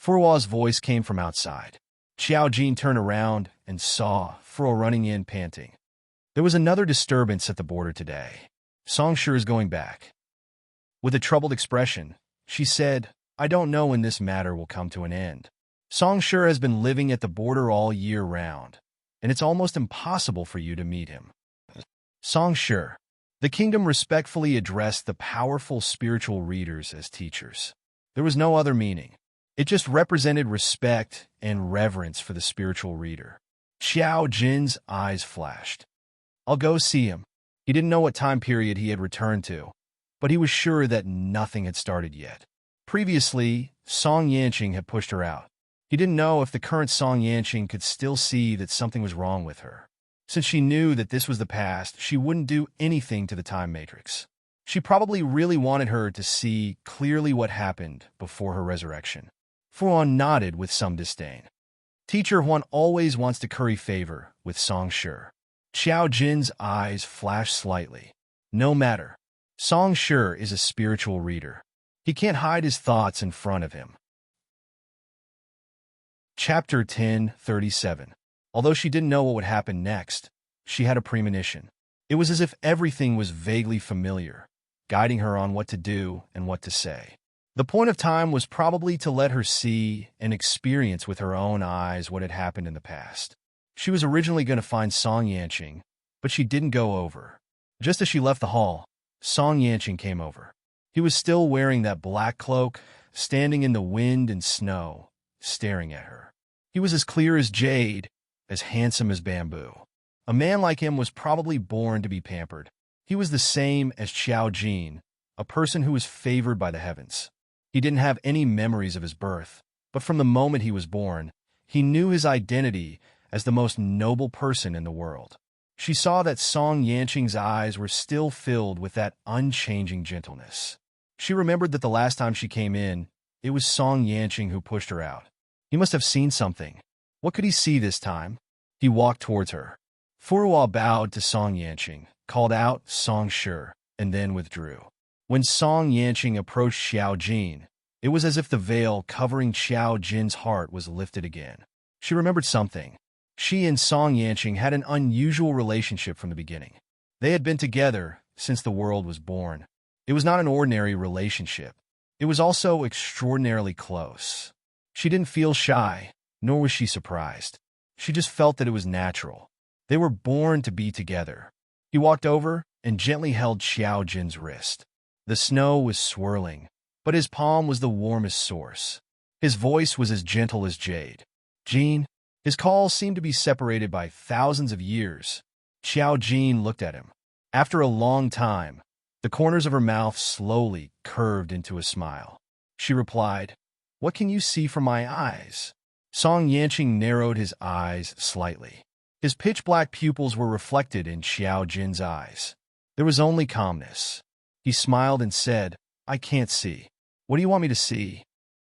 Furuo's voice came from outside. Xiao Jin turned around and saw Furuo running in, panting. There was another disturbance at the border today. Song Shi is going back. With a troubled expression, she said, "I don't know when this matter will come to an end. Song Shi has been living at the border all year round, and it's almost impossible for you to meet him." Song Shi. The kingdom respectfully addressed the powerful spiritual readers as teachers. There was no other meaning. It just represented respect and reverence for the spiritual reader. Xiao Jin's eyes flashed. "I'll go see him." He didn't know what time period he had returned to, but he was sure that nothing had started yet. Previously, Song Yanqing had pushed her out. He didn't know if the current Song Yanqing could still see that something was wrong with her. Since she knew that this was the past, she wouldn't do anything to the time matrix. She probably really wanted her to see clearly what happened before her resurrection. Fuan nodded with some disdain. Teacher Huan always wants to curry favor with Song Shi. Xiao Jin's eyes flashed slightly. No matter. Song Shi is a spiritual reader. He can't hide his thoughts in front of him. Chapter 1037. Although she didn't know what would happen next, she had a premonition. It was as if everything was vaguely familiar, guiding her on what to do and what to say. The point of time was probably to let her see and experience with her own eyes what had happened in the past. She was originally going to find Song Yanqing, but she didn't go over. Just as she left the hall, Song Yanqing came over. He was still wearing that black cloak, standing in the wind and snow, staring at her. He was as clear as jade, as handsome as bamboo. A man like him was probably born to be pampered. He was the same as Xiao Jin, a person who was favored by the heavens. He didn't have any memories of his birth, but from the moment he was born, he knew his identity as the most noble person in the world. She saw that Song Yanqing's eyes were still filled with that unchanging gentleness. She remembered that the last time she came in, it was Song Yanqing who pushed her out. He must have seen something. What could he see this time? He walked towards her. Furuo bowed to Song Yanqing, called out Song Shi, and then withdrew. When Song Yanqing approached Xiao Jin, it was as if the veil covering Xiao Jin's heart was lifted again. She remembered something. She and Song Yanqing had an unusual relationship from the beginning. They had been together since the world was born. It was not an ordinary relationship. It was also extraordinarily close. She didn't feel shy, nor was she surprised. She just felt that it was natural. They were born to be together. He walked over and gently held Xiao Jin's wrist. The snow was swirling, but his palm was the warmest source. His voice was as gentle as jade. Jin. His call seemed to be separated by thousands of years. Xiao Jin looked at him. After a long time, the corners of her mouth slowly curved into a smile. She replied, "What can you see from my eyes?" Song Yanqing narrowed his eyes slightly. His pitch-black pupils were reflected in Xiao Jin's eyes. There was only calmness. He smiled and said, "I can't see. What do you want me to see?"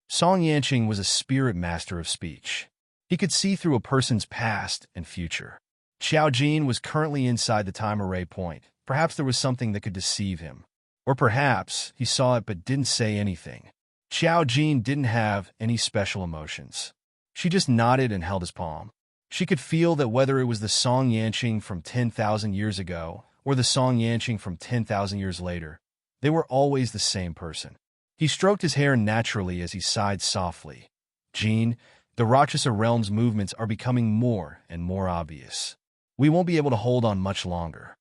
Song Yanqing was a spirit master of speech. He could see through a person's past and future. Xiao Jin was currently inside the time array point. Perhaps there was something that could deceive him. Or perhaps he saw it but didn't say anything. Xiao Jin didn't have any special emotions. She just nodded and held his palm. She could feel that whether it was the Song Yanqing from 10,000 years ago or the Song Yanqing from 10,000 years later, they were always the same person. He stroked his hair naturally as he sighed softly. "Jin, the Rakshasa realm's movements are becoming more and more obvious. We won't be able to hold on much longer."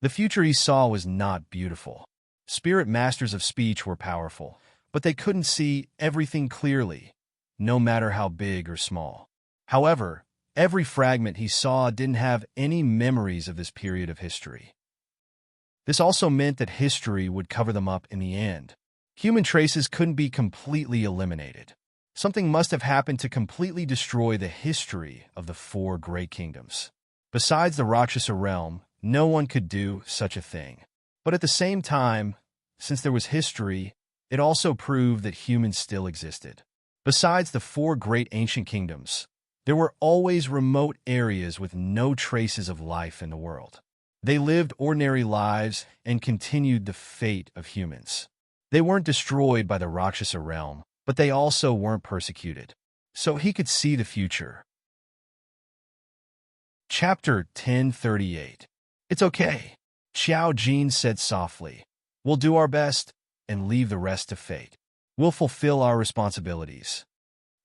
The future he saw was not beautiful. Spirit masters of speech were powerful, but they couldn't see everything clearly, no matter how big or small. However, every fragment he saw didn't have any memories of this period of history. This also meant that history would cover them up in the end. Human traces couldn't be completely eliminated. Something must have happened to completely destroy the history of the four great kingdoms. Besides the Rakshasa realm, no one could do such a thing. But at the same time, since there was history, it also proved that humans still existed. Besides the four great ancient kingdoms, there were always remote areas with no traces of life in the world. They lived ordinary lives and continued the fate of humans. They weren't destroyed by the Rakshasa realm, but they also weren't persecuted. So he could see the future. Chapter 1038. "It's okay," Xiao Jin said softly. "We'll do our best and leave the rest to fate. We'll fulfill our responsibilities."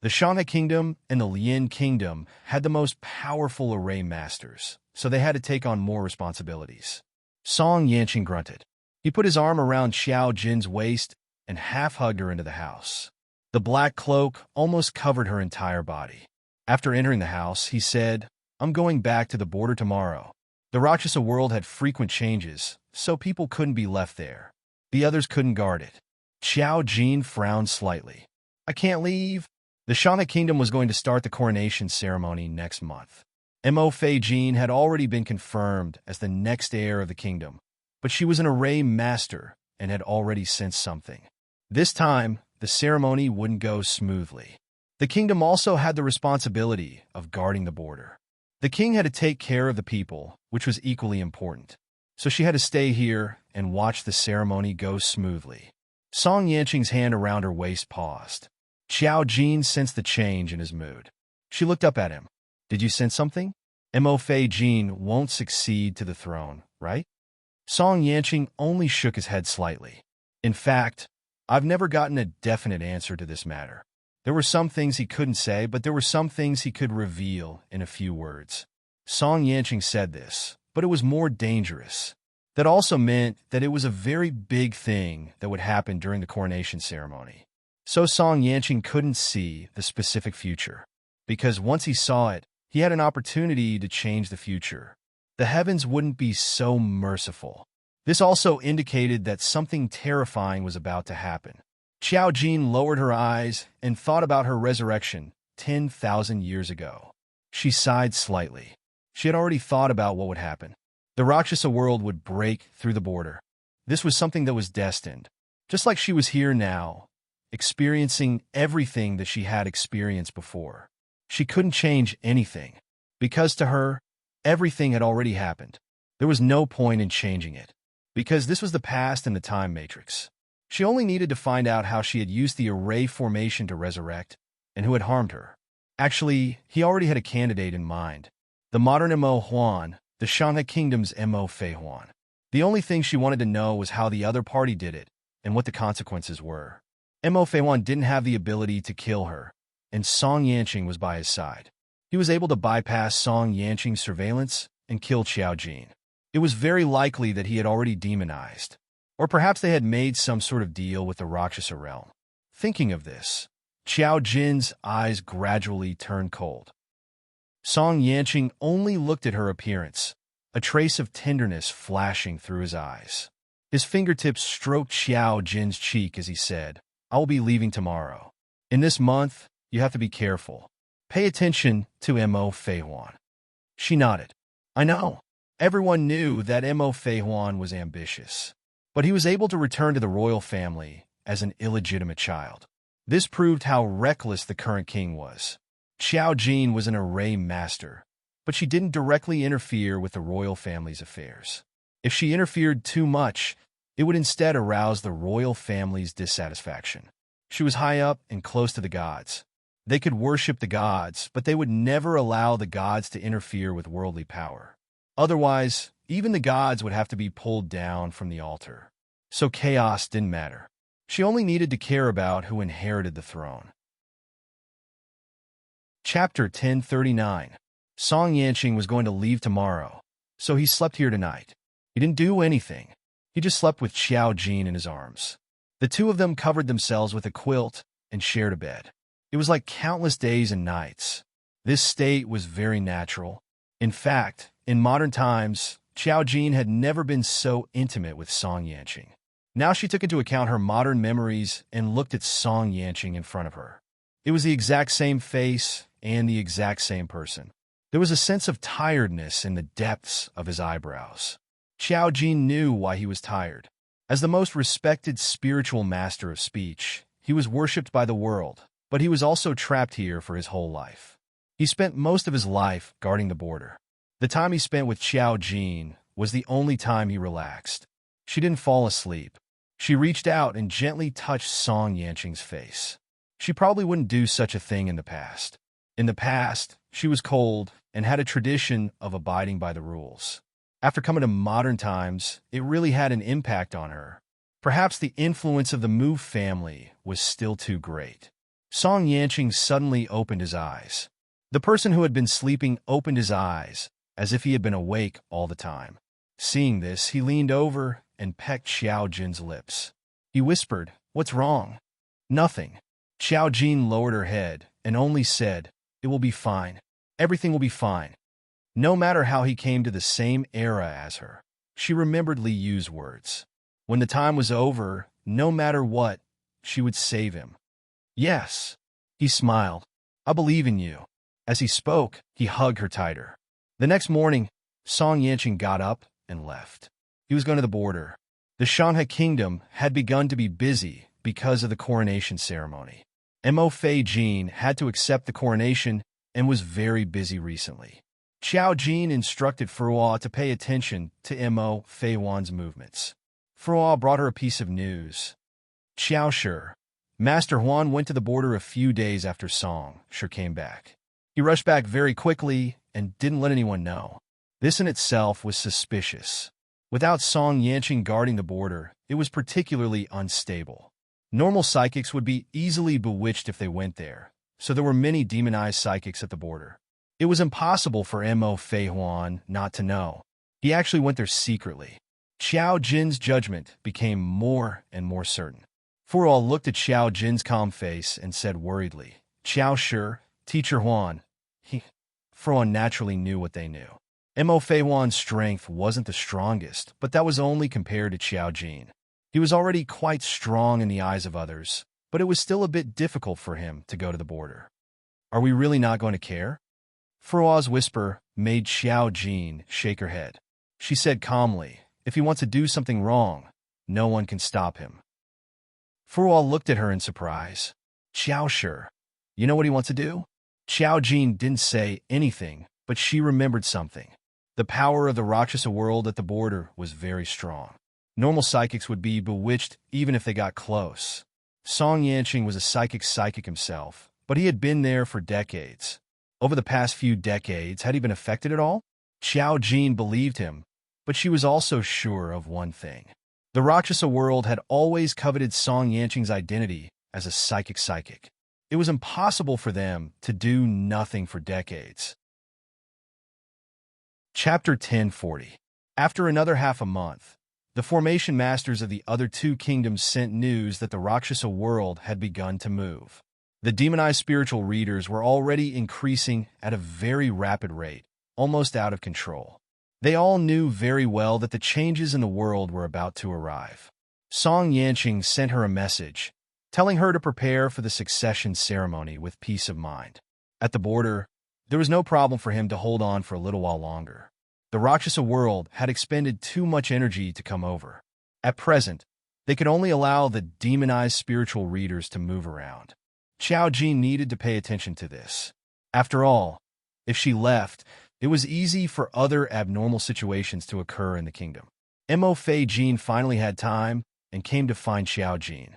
The Shana Kingdom and the Lian Kingdom had the most powerful array masters, so they had to take on more responsibilities. Song Yanqing grunted. He put his arm around Xiao Jin's waist and half-hugged her into the house. The black cloak almost covered her entire body. After entering the house, he said, "I'm going back to the border tomorrow." The Rakshasa world had frequent changes, so people couldn't be left there. The others couldn't guard it. Xiao Jin frowned slightly. "I can't leave." The Shana Kingdom was going to start the coronation ceremony next month. Mo Fei Jin had already been confirmed as the next heir of the kingdom, but she was an array master and had already sensed something. This time, the ceremony wouldn't go smoothly. The kingdom also had the responsibility of guarding the border. The king had to take care of the people, which was equally important. so she had to stay here and watch the ceremony go smoothly. Song Yanqing's hand around her waist paused. Xiao Jin sensed the change in his mood. She looked up at him. Did you sense something? Mo Fei Jin won't succeed to the throne, right? Song Yanqing only shook his head slightly. In fact, I've never gotten a definite answer to this matter. There were some things he couldn't say, but there were some things he could reveal in a few words. Song Yanqing said this, but it was more dangerous. That also meant that it was a very big thing that would happen during the coronation ceremony. So Song Yanqing couldn't see the specific future, because once he saw it, he had an opportunity to change the future. The heavens wouldn't be so merciful. This also indicated that something terrifying was about to happen. Xiao Jin lowered her eyes and thought about her resurrection 10,000 years ago. She sighed slightly. She had already thought about what would happen. The Rakshasa world would break through the border. This was something that was destined. Just like she was here now, experiencing everything that she had experienced before. She couldn't change anything, because to her, everything had already happened. There was no point in changing it, because this was the past in the time matrix. She only needed to find out how she had used the array formation to resurrect, and who had harmed her. Actually, he already had a candidate in mind. The modern Mo Huan, the Shanghai Kingdom's Mo Fei Huan. The only thing she wanted to know was how the other party did it, and what the consequences were. Mo Fei Huan didn't have the ability to kill her, and Song Yanqing was by his side. He was able to bypass Song Yanqing's surveillance and kill Xiao Jin. It was very likely that he had already demonized, or perhaps they had made some sort of deal with the Rakshasa realm. Thinking of this, Xiao Jin's eyes gradually turned cold. Song Yanqing only looked at her appearance, a trace of tenderness flashing through his eyes. His fingertips stroked Xiao Jin's cheek as he said, I will be leaving tomorrow. In this month, you have to be careful. Pay attention to Mo Fei Huan. She nodded. I know. Everyone knew that Mo Fei Huan was ambitious, but he was able to return to the royal family as an illegitimate child. This proved how reckless the current king was. Xiao Jin was an array master, but she didn't directly interfere with the royal family's affairs. If she interfered too much, it would instead arouse the royal family's dissatisfaction. She was high up and close to the gods. They could worship the gods, but they would never allow the gods to interfere with worldly power. Otherwise, even the gods would have to be pulled down from the altar. So chaos didn't matter. She only needed to care about who inherited the throne. Chapter 1039. Song Yanqing was going to leave tomorrow, so he slept here tonight. He didn't do anything. He just slept with Xiao Jin in his arms. The two of them covered themselves with a quilt and shared a bed. It was like countless days and nights. This state was very natural. In fact, in modern times, Xiao Jin had never been so intimate with Song Yanqing. Now she took into account her modern memories and looked at Song Yanqing in front of her. It was the exact same face and the exact same person. There was a sense of tiredness in the depths of his eyebrows. Xiao Jin knew why he was tired. As the most respected spiritual master of speech, he was worshipped by the world, but he was also trapped here for his whole life. He spent most of his life guarding the border. The time he spent with Xiao Jin was the only time he relaxed. She didn't fall asleep. She reached out and gently touched Song Yanqing's face. She probably wouldn't do such a thing in the past. In the past, she was cold and had a tradition of abiding by the rules. After coming to modern times, it really had an impact on her. Perhaps the influence of the Mu family was still too great. Song Yanqing suddenly opened his eyes. The person who had been sleeping opened his eyes, as if he had been awake all the time. Seeing this, he leaned over and pecked Xiao Jin's lips. He whispered, "What's wrong?" "Nothing." Xiao Jin lowered her head and only said, "It will be fine. Everything will be fine." No matter how he came to the same era as her, she remembered Li Yu's words. When the time was over, no matter what, she would save him. "Yes." He smiled. "I believe in you." As he spoke, he hugged her tighter. The next morning, Song Yanqing got up and left. He was going to the border. The Shanghai Kingdom had begun to be busy because of the coronation ceremony. Mo Fei Jin had to accept the coronation and was very busy recently. Xiao Jin instructed Furuo to pay attention to Mo Fei Wan's movements. Furuo brought her a piece of news. Xiao Shi. Master Huan went to the border a few days after Song Shi came back. He rushed back very quickly and didn't let anyone know. This in itself was suspicious. Without Song Yanqing guarding the border, it was particularly unstable. Normal psychics would be easily bewitched if they went there, so there were many demonized psychics at the border. It was impossible for Mo Fei Huan not to know. He actually went there secretly. Xiao Jin's judgment became more and more certain. Furuo looked at Xiao Jin's calm face and said worriedly, "Xiao Shi, Teacher Huan." Furuo naturally knew what they knew. Mo Fei Huan's strength wasn't the strongest, but that was only compared to Xiao Jin. He was already quite strong in the eyes of others, but it was still a bit difficult for him to go to the border. Are we really not going to care? Furuo's whisper made Xiao Jin shake her head. She said calmly, if he wants to do something wrong, no one can stop him. Furuo looked at her in surprise. Xiao Shi, you know what he wants to do? Xiao Jin didn't say anything, but she remembered something. The power of the Rakshasa world at the border was very strong. Normal psychics would be bewitched even if they got close. Song Yanqing was a psychic himself, but he had been there for decades. Over the past few decades, had he been affected at all? Xiao Jin believed him, but she was also sure of one thing. The Rakshasa world had always coveted Song Yanqing's identity as a psychic. It was impossible for them to do nothing for decades. Chapter 1040. After another half a month, the formation masters of the other two kingdoms sent news that the Rakshasa world had begun to move. The demonized spiritual readers were already increasing at a very rapid rate, almost out of control. They all knew very well that the changes in the world were about to arrive. Song Yanqing sent her a message, telling her to prepare for the succession ceremony with peace of mind. At the border, there was no problem for him to hold on for a little while longer. The Rakshasa world had expended too much energy to come over. At present, they could only allow the demonized spiritual readers to move around. Xiao Jin needed to pay attention to this. After all, if she left, it was easy for other abnormal situations to occur in the kingdom. Mo Fei Jin finally had time and came to find Xiao Jin.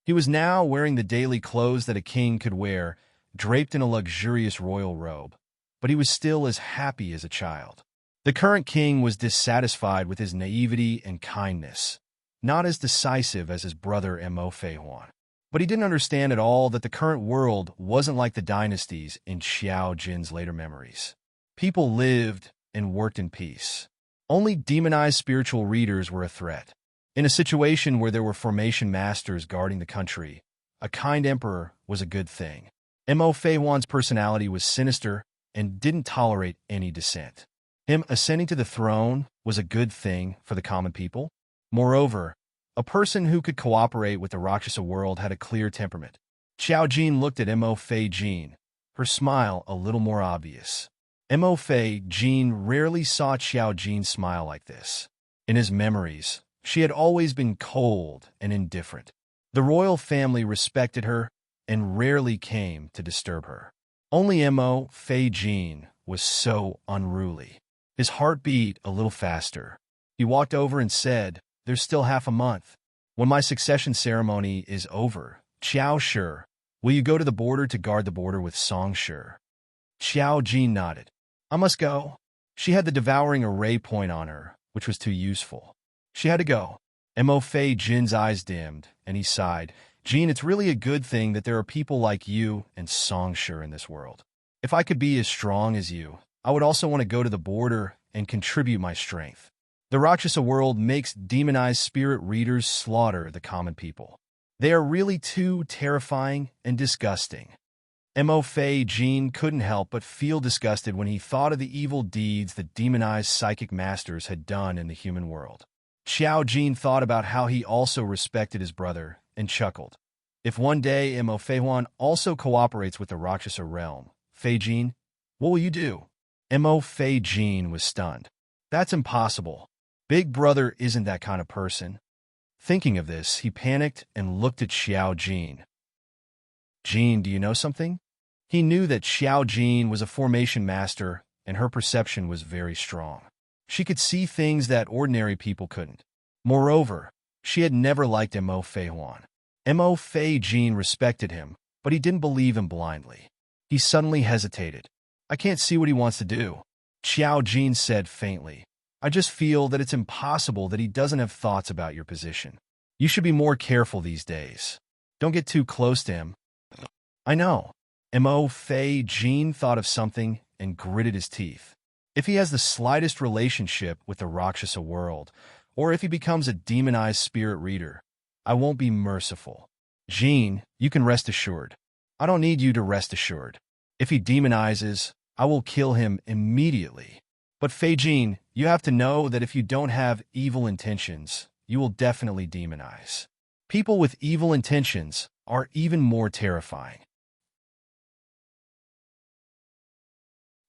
He was now wearing the daily clothes that a king could wear, draped in a luxurious royal robe, but he was still as happy as a child. The current king was dissatisfied with his naivety and kindness, not as decisive as his brother Mo Fei Huan. But he didn't understand at all that the current world wasn't like the dynasties in Xiao Jin's later memories. People lived and worked in peace. Only demonized spiritual readers were a threat. In a situation where there were formation masters guarding the country, a kind emperor was a good thing. Mo Fei Huan's personality was sinister and didn't tolerate any dissent. Him ascending to the throne was a good thing for the common people. Moreover, a person who could cooperate with the Rakshasa world had a clear temperament. Xiao Jin looked at Mo Fei Jin, her smile a little more obvious. Mo Fei Jin rarely saw Xiao Jin smile like this. In his memories, she had always been cold and indifferent. The royal family respected her and rarely came to disturb her. Only Mo Fei Jin was so unruly. His heart beat a little faster. He walked over and said, "There's still half a month. When my succession ceremony is over, Xiao Shi, will you go to the border to guard the border with Song Shi?" Xiao Jin nodded. "I must go." She had the devouring array point on her, which was too useful. She had to go. Mo Fei Jin's eyes dimmed, and he sighed. "Jin, it's really a good thing that there are people like you and Song Shi in this world. If I could be as strong as you, I would also want to go to the border and contribute my strength. The Rakshasa world makes demonized spirit readers slaughter the common people. They are really too terrifying and disgusting." Mo Fei Jin couldn't help but feel disgusted when he thought of the evil deeds that demonized psychic masters had done in the human world. Xiao Jin thought about how he also respected his brother and chuckled. If one day Mo Fei Huan also cooperates with the Rakshasa realm, Fei Jin, what will you do? Mo Fei Jin was stunned. That's impossible. Big brother isn't that kind of person. Thinking of this, he panicked and looked at Xiao Jin. "Jin, do you know something?" He knew that Xiao Jin was a formation master and her perception was very strong. She could see things that ordinary people couldn't. Moreover, she had never liked Mo Fei Huan. Mo Fei Jin respected him, but he didn't believe him blindly. He suddenly hesitated. "I can't see what he wants to do," Xiao Jin said faintly. "I just feel that it's impossible that he doesn't have thoughts about your position. You should be more careful these days. Don't get too close to him." "I know." Mo Fei Jin thought of something and gritted his teeth. If he has the slightest relationship with the Rakshasa world, or if he becomes a demonized spirit reader, I won't be merciful. Jin, you can rest assured. I don't need you to rest assured. If he demonizes, I will kill him immediately. But Fei Jin, you have to know that if you don't have evil intentions, you will definitely demonize. People with evil intentions are even more terrifying.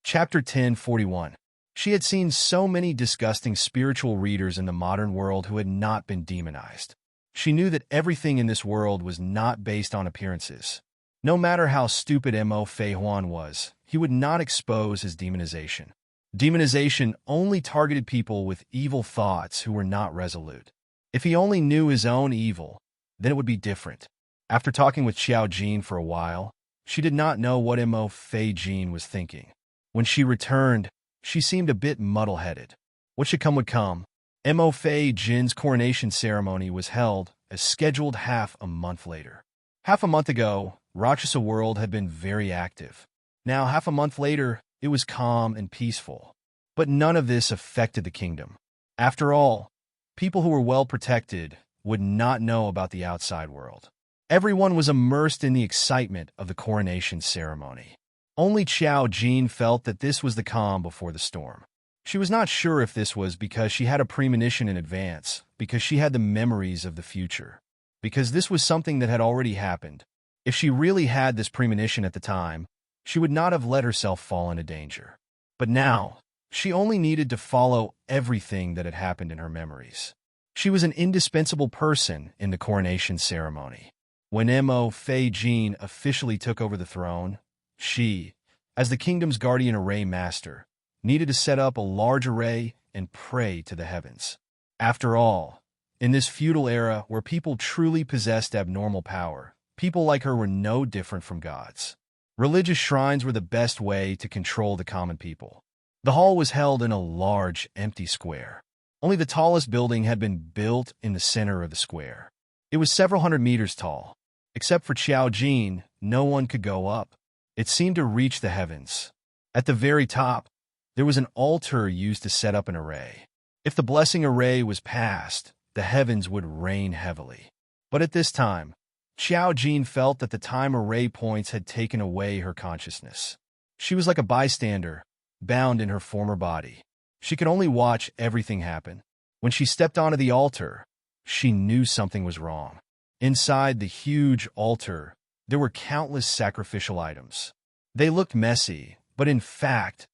Chapter 1041. She had seen so many disgusting spiritual readers in the modern world who had not been demonized. She knew that everything in this world was not based on appearances. No matter how stupid Mo Fei Huan was, he would not expose his demonization. Demonization only targeted people with evil thoughts who were not resolute. If he only knew his own evil, then it would be different. After talking with Xiao Jin for a while, she did not know what Mo Fei Jin was thinking. When she returned, she seemed a bit muddle-headed. What should come would come. Mo Fei Jin's coronation ceremony was held as scheduled half a month later. Half a month ago, Rakshasa world had been very active. Now, half a month later, it was calm and peaceful. But none of this affected the kingdom. After all, people who were well protected would not know about the outside world. Everyone was immersed in the excitement of the coronation ceremony. Only Xiao Jin felt that this was the calm before the storm. She was not sure if this was because she had a premonition in advance, because she had the memories of the future, because this was something that had already happened. If she really had this premonition at the time, she would not have let herself fall into danger. But now, she only needed to follow everything that had happened in her memories. She was an indispensable person in the coronation ceremony. When Mo Fei Jin officially took over the throne, she, as the kingdom's guardian array master, needed to set up a large array and pray to the heavens. After all, in this feudal era where people truly possessed abnormal power, people like her were no different from gods. Religious shrines were the best way to control the common people. The hall was held in a large, empty square. Only the tallest building had been built in the center of the square. It was several hundred meters tall. Except for Xiao Jin, no one could go up. It seemed to reach the heavens. At the very top, there was an altar used to set up an array. If the blessing array was passed, the heavens would rain heavily. But at this time, Xiao Jin felt that the time array points had taken away her consciousness. She was like a bystander, bound in her former body. She could only watch everything happen. When she stepped onto the altar, she knew something was wrong. Inside the huge altar, there were countless sacrificial items. They looked messy, but in fact,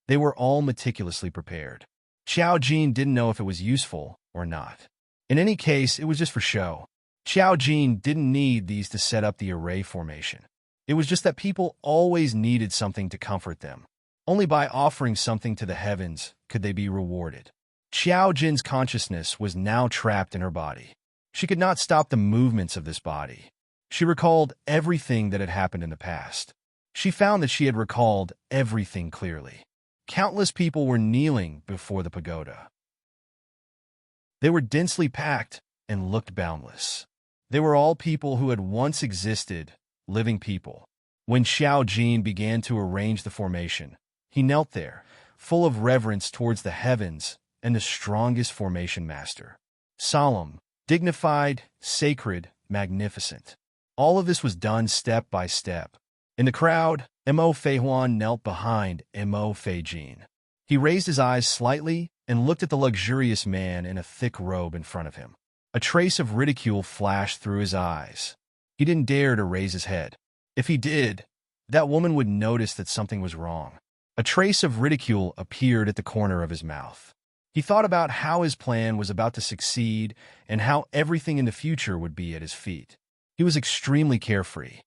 they were all meticulously prepared. Xiao Jin didn't know if it was useful or not. In any case, it was just for show. Xiao Jin didn't need these to set up the array formation. It was just that people always needed something to comfort them. Only by offering something to the heavens could they be rewarded. Xiao Jin's consciousness was now trapped in her body. She could not stop the movements of this body. She recalled everything that had happened in the past. She found that she had recalled everything clearly. Countless people were kneeling before the pagoda. They were densely packed and looked boundless. They were all people who had once existed, living people. When Xiao Jin began to arrange the formation, he knelt there, full of reverence towards the heavens and the strongest formation master. Solemn, dignified, sacred, magnificent. All of this was done step by step. In the crowd, Mo Fei Huan knelt behind Mo Fei Jin. He raised his eyes slightly and looked at the luxurious man in a thick robe in front of him. A trace of ridicule flashed through his eyes. He didn't dare to raise his head. If he did, that woman would notice that something was wrong. A trace of ridicule appeared at the corner of his mouth. He thought about how his plan was about to succeed and how everything in the future would be at his feet. He was extremely carefree.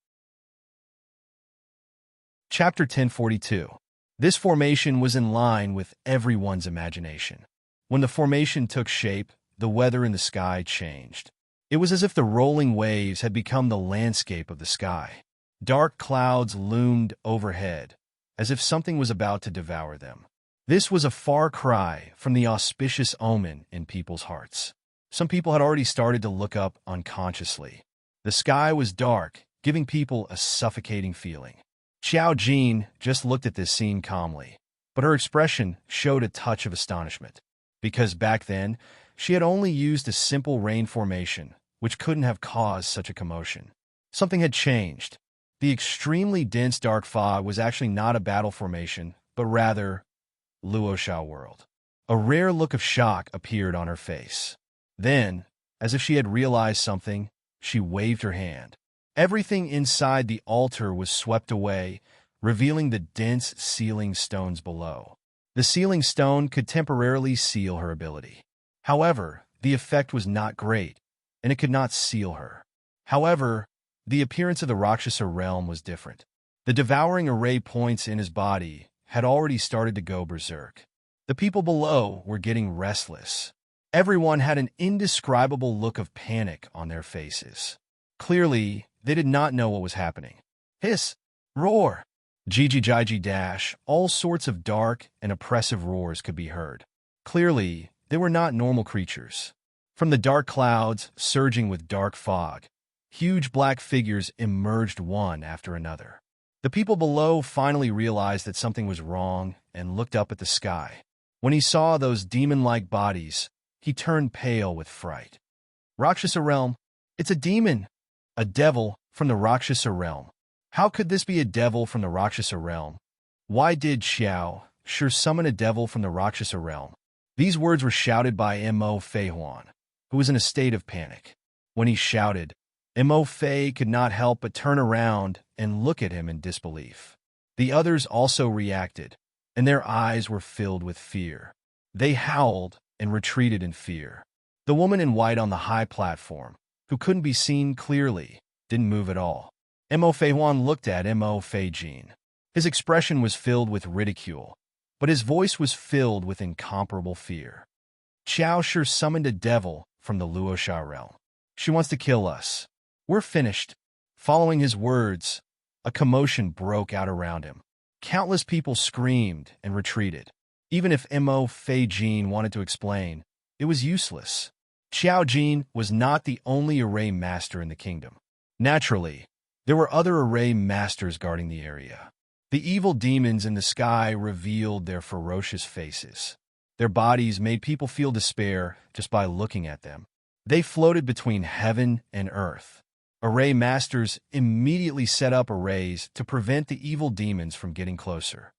Chapter 1042. This formation was in line with everyone's imagination. When the formation took shape, the weather in the sky changed. It was as if the rolling waves had become the landscape of the sky. Dark clouds loomed overhead, as if something was about to devour them. This was a far cry from the auspicious omen in people's hearts. Some people had already started to look up unconsciously. The sky was dark, giving people a suffocating feeling. Xiao Jin just looked at this scene calmly, but her expression showed a touch of astonishment. Because back then, she had only used a simple rain formation, which couldn't have caused such a commotion. Something had changed. The extremely dense dark fog was actually not a battle formation, but rather Luoshao world. A rare look of shock appeared on her face. Then, as if she had realized something, she waved her hand. Everything inside the altar was swept away, revealing the dense sealing stones below. The sealing stone could temporarily seal her ability. However, the effect was not great, and it could not seal her. However, the appearance of the Rakshasa realm was different. The devouring array points in his body had already started to go berserk. The people below were getting restless. Everyone had an indescribable look of panic on their faces. Clearly, they did not know what was happening. Hiss! Roar! Jiji dash, all sorts of dark and oppressive roars could be heard. Clearly, they were not normal creatures. From the dark clouds, surging with dark fog, huge black figures emerged one after another. The people below finally realized that something was wrong and looked up at the sky. When he saw those demon-like bodies, he turned pale with fright. Rakshasa realm, it's a demon! A devil from the Rakshasa realm. How could this be a devil from the Rakshasa realm? Why did Xiao sure summon a devil from the Rakshasa realm? These words were shouted by Mo Feihuan, who was in a state of panic. When he shouted, Mo Fei could not help but turn around and look at him in disbelief. The others also reacted, and their eyes were filled with fear. They howled and retreated in fear. The woman in white on the high platform, who couldn't be seen clearly, didn't move at all. Mo Feihuan looked at Mo Feijin. His expression was filled with ridicule, but his voice was filled with incomparable fear. Xiao sure summoned a devil from the Luosha realm. She wants to kill us. We're finished. Following his words, a commotion broke out around him. Countless people screamed and retreated. Even if Mo Feijin wanted to explain, it was useless. Xiao Jin was not the only array master in the kingdom. Naturally, there were other array masters guarding the area. The evil demons in the sky revealed their ferocious faces. Their bodies made people feel despair just by looking at them. They floated between heaven and earth. Array masters immediately set up arrays to prevent the evil demons from getting closer.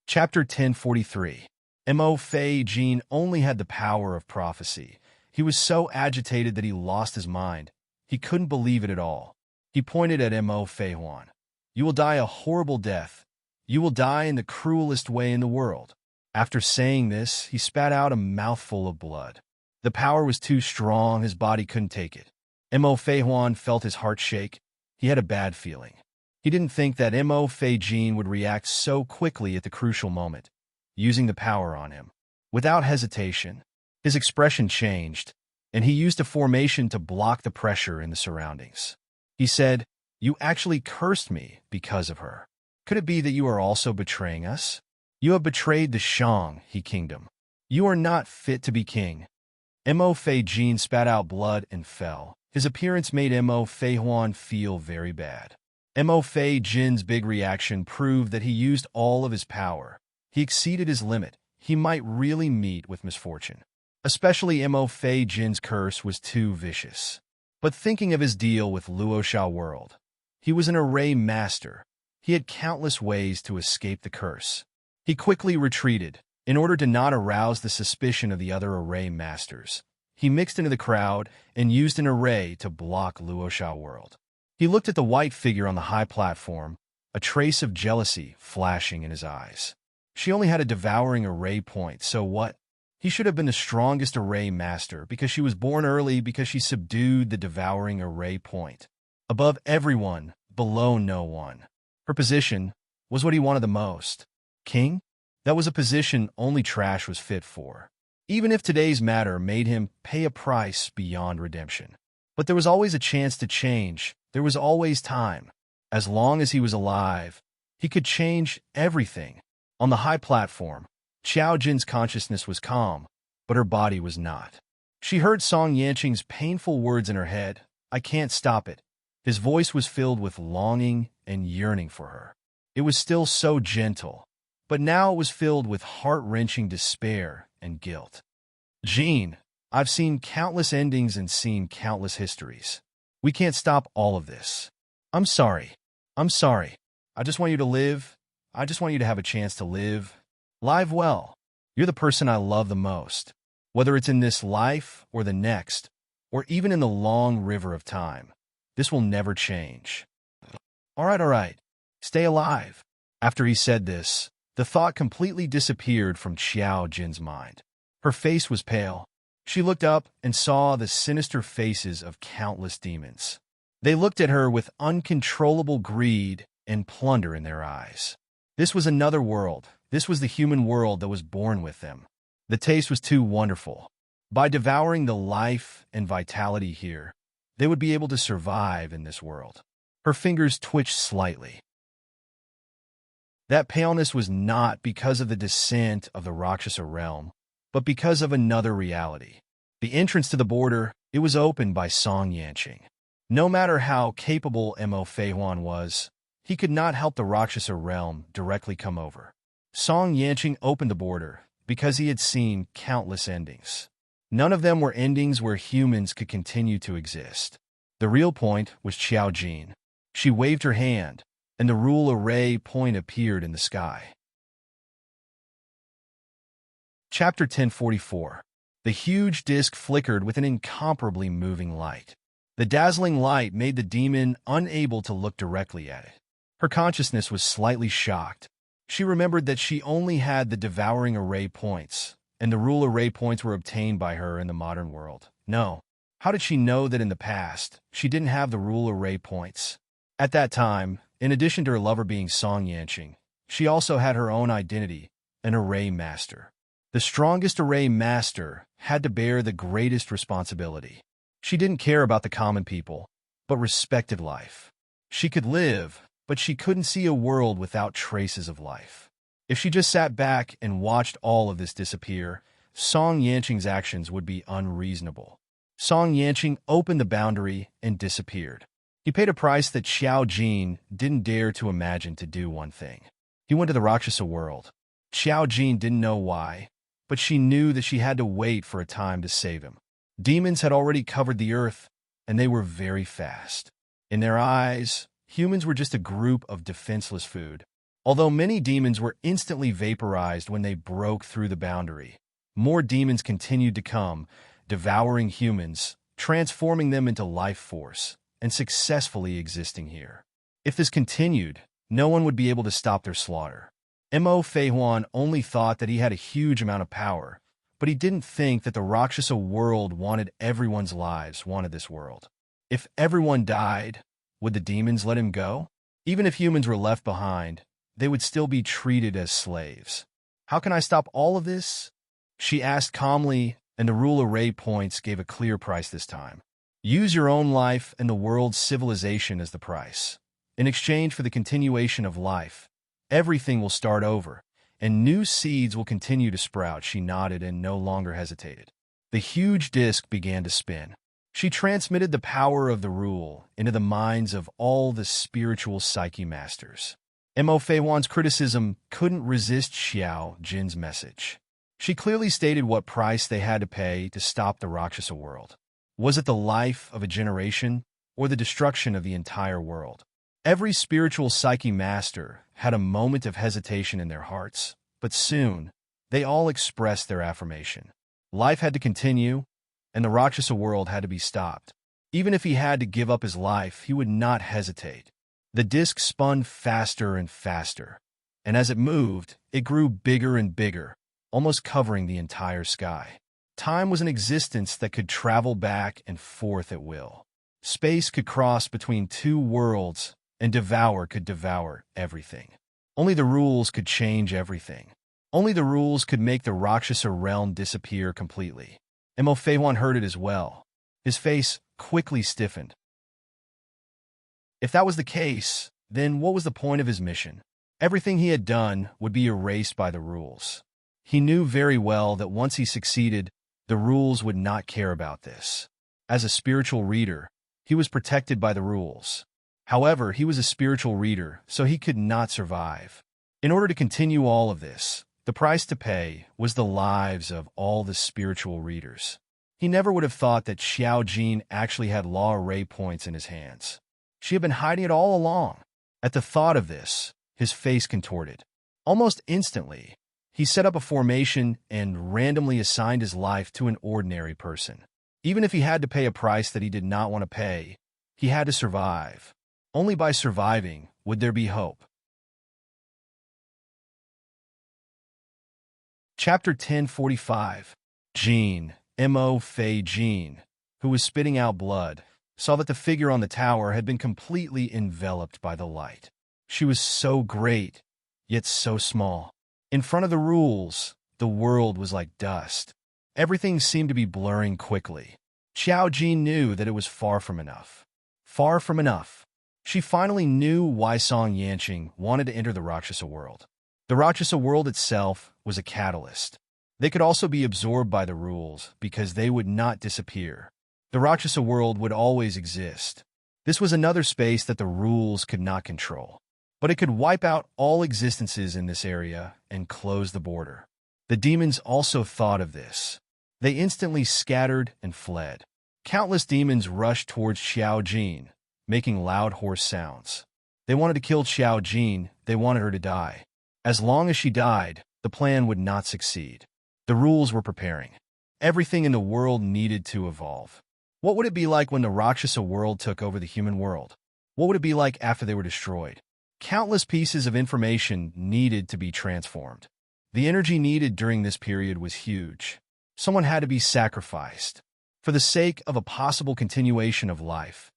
Chapter 1043. Mo Feijin only had the power of prophecy. He was so agitated that he lost his mind. He couldn't believe it at all. He pointed at Mo Feihuan. You will die a horrible death. You will die in the cruelest way in the world. After saying this, he spat out a mouthful of blood. The power was too strong, his body couldn't take it. Mo Feihuan felt his heart shake. He had a bad feeling. He didn't think that Mo Feijin would react so quickly at the crucial moment, using the power on him. Without hesitation, his expression changed, and he used a formation to block the pressure in the surroundings. He said, You actually cursed me because of her. Could it be that you are also betraying us? You have betrayed the Shanghe kingdom. You are not fit to be king. Mo Feijin spat out blood and fell. His appearance made Mo Feihuan feel very bad. Mo Feijin's big reaction proved that he used all of his power. He exceeded his limit. He might really meet with misfortune. Especially Mo Feijin's curse was too vicious. But thinking of his deal with Luosha world, he was an array master. He had countless ways to escape the curse. He quickly retreated. In order to not arouse the suspicion of the other array masters, he mixed into the crowd and used an array to block Luosha world. He looked at the white figure on the high platform, a trace of jealousy flashing in his eyes. She only had a devouring array point, so what? He should have been the strongest array master because she was born early because she subdued the devouring array point. Above everyone, below no one. Her position was what he wanted the most. King? That was a position only trash was fit for. Even if today's matter made him pay a price beyond redemption. But there was always a chance to change. There was always time. As long as he was alive, he could change everything. On the high platform, Xiao Jin's consciousness was calm, but her body was not. She heard Song Yanqing's painful words in her head, "I can't stop it." His voice was filled with longing and yearning for her. It was still so gentle, but now it was filled with heart-wrenching despair and guilt. "Jean, I've seen countless endings and seen countless histories. We can't stop all of this. I'm sorry. I'm sorry. I just want you to live. I just want you to have a chance to live. Live well. You're the person I love the most. Whether it's in this life or the next, or even in the long river of time, this will never change. All right. Stay alive." After he said this, the thought completely disappeared from Xiao Jin's mind. Her face was pale. She looked up and saw the sinister faces of countless demons. They looked at her with uncontrollable greed and plunder in their eyes. This was another world. This was the human world that was born with them. The taste was too wonderful. By devouring the life and vitality here, they would be able to survive in this world. Her fingers twitched slightly. That paleness was not because of the descent of the Rakshasa realm, but because of another reality. The entrance to the border, it was opened by Song Yanqing. No matter how capable Mo Feihuan was, he could not help the Rakshasa realm directly come over. Song Yanqing opened the border because he had seen countless endings. None of them were endings where humans could continue to exist. The real point was Xiao Jin. She waved her hand, and the rule array point appeared in the sky. Chapter 1044. The huge disk flickered with an incomparably moving light. The dazzling light made the demon unable to look directly at it. Her consciousness was slightly shocked. She remembered that she only had the devouring array points, and the rule array points were obtained by her in the modern world. No. How did she know that in the past, she didn't have the rule array points? At that time, in addition to her lover being Song Yanqing, she also had her own identity, an array master. The strongest array master had to bear the greatest responsibility. She didn't care about the common people, but respected life. She could live, but she couldn't see a world without traces of life. If she just sat back and watched all of this disappear, Song Yanqing's actions would be unreasonable. Song Yanqing opened the boundary and disappeared. He paid a price that Xiao Jin didn't dare to imagine to do one thing. He went to the Rakshasa world. Xiao Jin didn't know why, but she knew that she had to wait for a time to save him. Demons had already covered the earth, and they were very fast. In their eyes, humans were just a group of defenseless food. Although many demons were instantly vaporized when they broke through the boundary, more demons continued to come, devouring humans, transforming them into life force, and successfully existing here. If this continued, no one would be able to stop their slaughter. Mo Feihuan only thought that he had a huge amount of power, but he didn't think that the Rakshasa world wanted everyone's lives, wanted this world. If everyone died, would the demons let him go? Even if humans were left behind, they would still be treated as slaves. How can I stop all of this? She asked calmly, and the rule array points gave a clear price this time. Use your own life and the world's civilization as the price. In exchange for the continuation of life, everything will start over, and new seeds will continue to sprout. She nodded and no longer hesitated. The huge disk began to spin. She transmitted the power of the rule into the minds of all the spiritual psyche masters. Mo Feihuan's criticism couldn't resist Xiao Jin's message. She clearly stated what price they had to pay to stop the Rakshasa world. Was it the life of a generation or the destruction of the entire world? Every spiritual psyche master had a moment of hesitation in their hearts, but soon they all expressed their affirmation. Life had to continue, and the Rakshasa world had to be stopped. Even if he had to give up his life, he would not hesitate. The disk spun faster and faster, and as it moved, it grew bigger and bigger, almost covering the entire sky. Time was an existence that could travel back and forth at will. Space could cross between two worlds, and devour could devour everything. Only the rules could change everything. Only the rules could make the Rakshasa realm disappear completely. Mo Feihuan heard it as well. His face quickly stiffened. If that was the case, then what was the point of his mission? Everything he had done would be erased by the rules. He knew very well that once he succeeded, the rules would not care about this. As a spiritual reader, he was protected by the rules. However, he was a spiritual reader, so he could not survive. In order to continue all of this, the price to pay was the lives of all the spiritual readers. He never would have thought that Xiao Jin actually had law array points in his hands. She had been hiding it all along. At the thought of this, his face contorted. Almost instantly, he set up a formation and randomly assigned his life to an ordinary person. Even if he had to pay a price that he did not want to pay, he had to survive. Only by surviving would there be hope. Chapter 1045. Jean, Mo Fei Jean, who was spitting out blood, saw that the figure on the tower had been completely enveloped by the light. She was so great, yet so small. In front of the rules, the world was like dust. Everything seemed to be blurring quickly. Xiao Jin knew that it was far from enough. Far from enough. She finally knew why Song Yanqing wanted to enter the Rakshasa world. The Rakshasa world itself was a catalyst. They could also be absorbed by the rules because they would not disappear. The Rakshasa world would always exist. This was another space that the rules could not control. But it could wipe out all existences in this area and close the border. The demons also thought of this. They instantly scattered and fled. Countless demons rushed towards Xiao Jin, making loud hoarse sounds. They wanted to kill Xiao Jin, they wanted her to die. As long as she died, the plan would not succeed. The rules were preparing. Everything in the world needed to evolve. What would it be like when the Rakshasa world took over the human world? What would it be like after they were destroyed? Countless pieces of information needed to be transformed. The energy needed during this period was huge. Someone had to be sacrificed. For the sake of a possible continuation of life,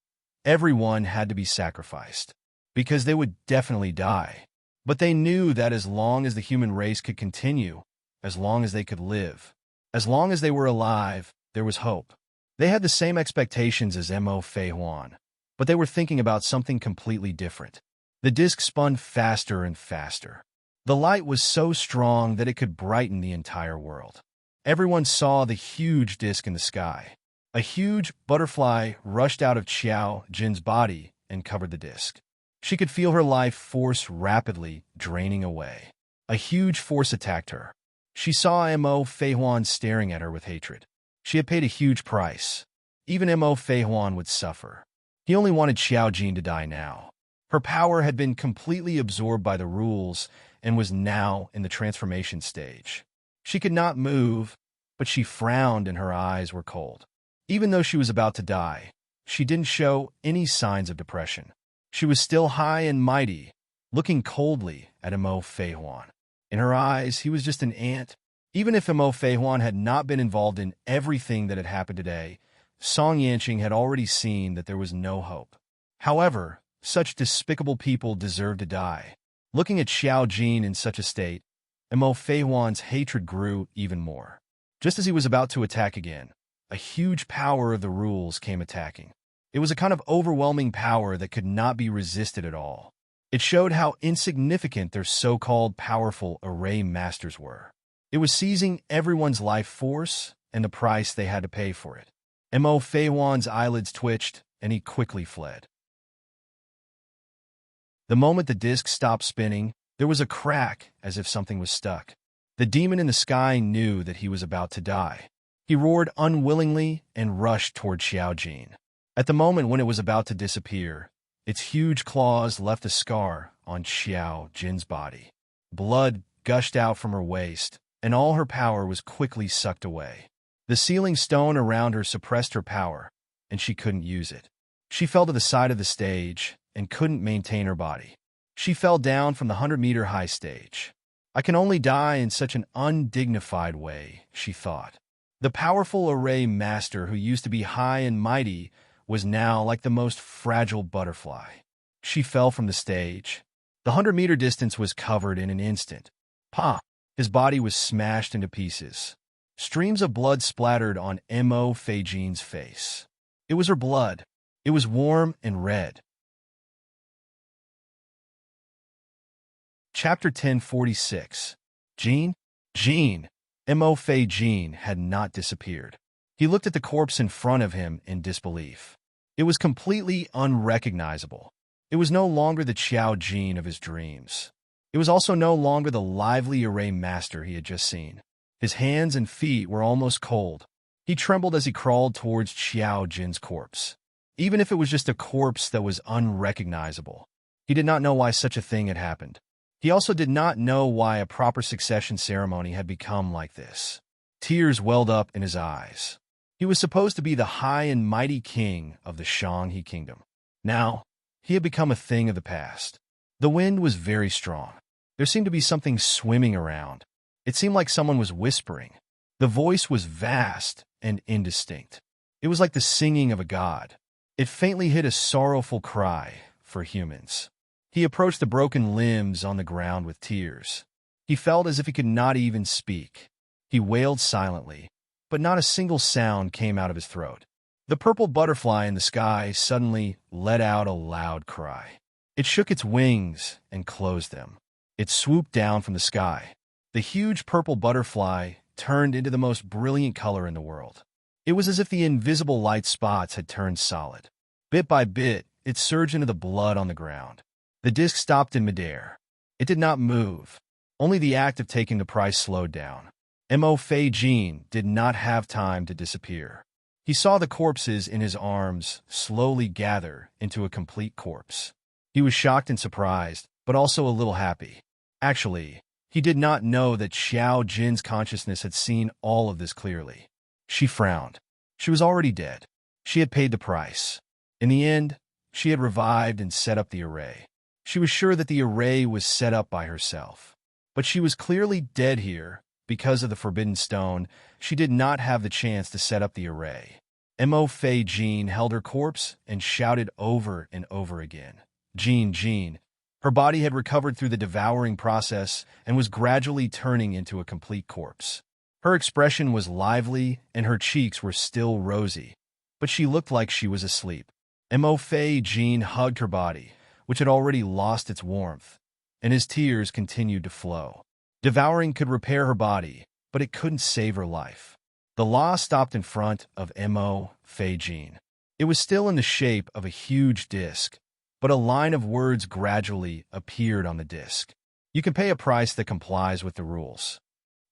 everyone had to be sacrificed. Because they would definitely die. But they knew that as long as the human race could continue, as long as they could live, as long as they were alive, there was hope. They had the same expectations as Mo Feihuan, but they were thinking about something completely different. The disk spun faster and faster. The light was so strong that it could brighten the entire world. Everyone saw the huge disk in the sky. A huge butterfly rushed out of Xiao Jin's body and covered the disk. She could feel her life force rapidly draining away. A huge force attacked her. She saw Mo Feihuan staring at her with hatred. She had paid a huge price. Even Mo Feihuan would suffer. He only wanted Xiao Jin to die now. Her power had been completely absorbed by the rules and was now in the transformation stage. She could not move, but she frowned and her eyes were cold. Even though she was about to die, she didn't show any signs of depression. She was still high and mighty, looking coldly at Mo Feihuan. In her eyes, he was just an ant. Even if Mo Feihuan had not been involved in everything that had happened today, Song Yanqing had already seen that there was no hope. However, such despicable people deserved to die. Looking at Xiao Jin in such a state, Mo Feihuan's hatred grew even more. Just as he was about to attack again, a huge power of the rules came attacking. It was a kind of overwhelming power that could not be resisted at all. It showed how insignificant their so-called powerful array masters were. It was seizing everyone's life force and the price they had to pay for it. Mo Feihuan's eyelids twitched, and he quickly fled. The moment the disc stopped spinning, there was a crack as if something was stuck. The demon in the sky knew that he was about to die. He roared unwillingly and rushed toward Xiao Jin. At the moment when it was about to disappear, its huge claws left a scar on Xiao Jin's body. Blood gushed out from her waist, and all her power was quickly sucked away. The sealing stone around her suppressed her power, and she couldn't use it. She fell to the side of the stage and couldn't maintain her body. She fell down from the 100-meter high stage. I can only die in such an undignified way, she thought. The powerful array master who used to be high and mighty was now like the most fragile butterfly. She fell from the stage. The 100-meter distance was covered in an instant. Pa! His body was smashed into pieces. Streams of blood splattered on Mo Fei Jean's face. It was her blood. It was warm and red. Chapter 1046. Jean? Jean! Mo Fei Jean had not disappeared. He looked at the corpse in front of him in disbelief. It was completely unrecognizable. It was no longer the Xiao Jean of his dreams. It was also no longer the lively array master he had just seen. His hands and feet were almost cold. He trembled as he crawled towards Xiao Jin's corpse. Even if it was just a corpse that was unrecognizable, he did not know why such a thing had happened. He also did not know why a proper succession ceremony had become like this. Tears welled up in his eyes. He was supposed to be the high and mighty king of the Shanghe kingdom. Now, he had become a thing of the past. The wind was very strong. There seemed to be something swimming around. It seemed like someone was whispering. The voice was vast and indistinct. It was like the singing of a god. It faintly hid a sorrowful cry for humans. He approached the broken limbs on the ground with tears. He felt as if he could not even speak. He wailed silently, but not a single sound came out of his throat. The purple butterfly in the sky suddenly let out a loud cry. It shook its wings and closed them. It swooped down from the sky. The huge purple butterfly turned into the most brilliant color in the world. It was as if the invisible light spots had turned solid. Bit by bit, it surged into the blood on the ground. The disc stopped in midair. It did not move. Only the act of taking the prize slowed down. Mo Fei Jean did not have time to disappear. He saw the corpses in his arms slowly gather into a complete corpse. He was shocked and surprised, but also a little happy. Actually, he did not know that Xiao Jin's consciousness had seen all of this clearly. She frowned. She was already dead. She had paid the price. In the end, she had revived and set up the array. She was sure that the array was set up by herself. But she was clearly dead here. Because of the Forbidden Stone, she did not have the chance to set up the array. Mo Fei Jean held her corpse and shouted over and over again. Jean, Jean. Her body had recovered through the devouring process and was gradually turning into a complete corpse. Her expression was lively and her cheeks were still rosy, but she looked like she was asleep. Mo Fei Jean hugged her body, which had already lost its warmth, and his tears continued to flow. Devouring could repair her body, but it couldn't save her life. The law stopped in front of Mo Fei Jean. It was still in the shape of a huge disc, but a line of words gradually appeared on the disc. You can pay a price that complies with the rules.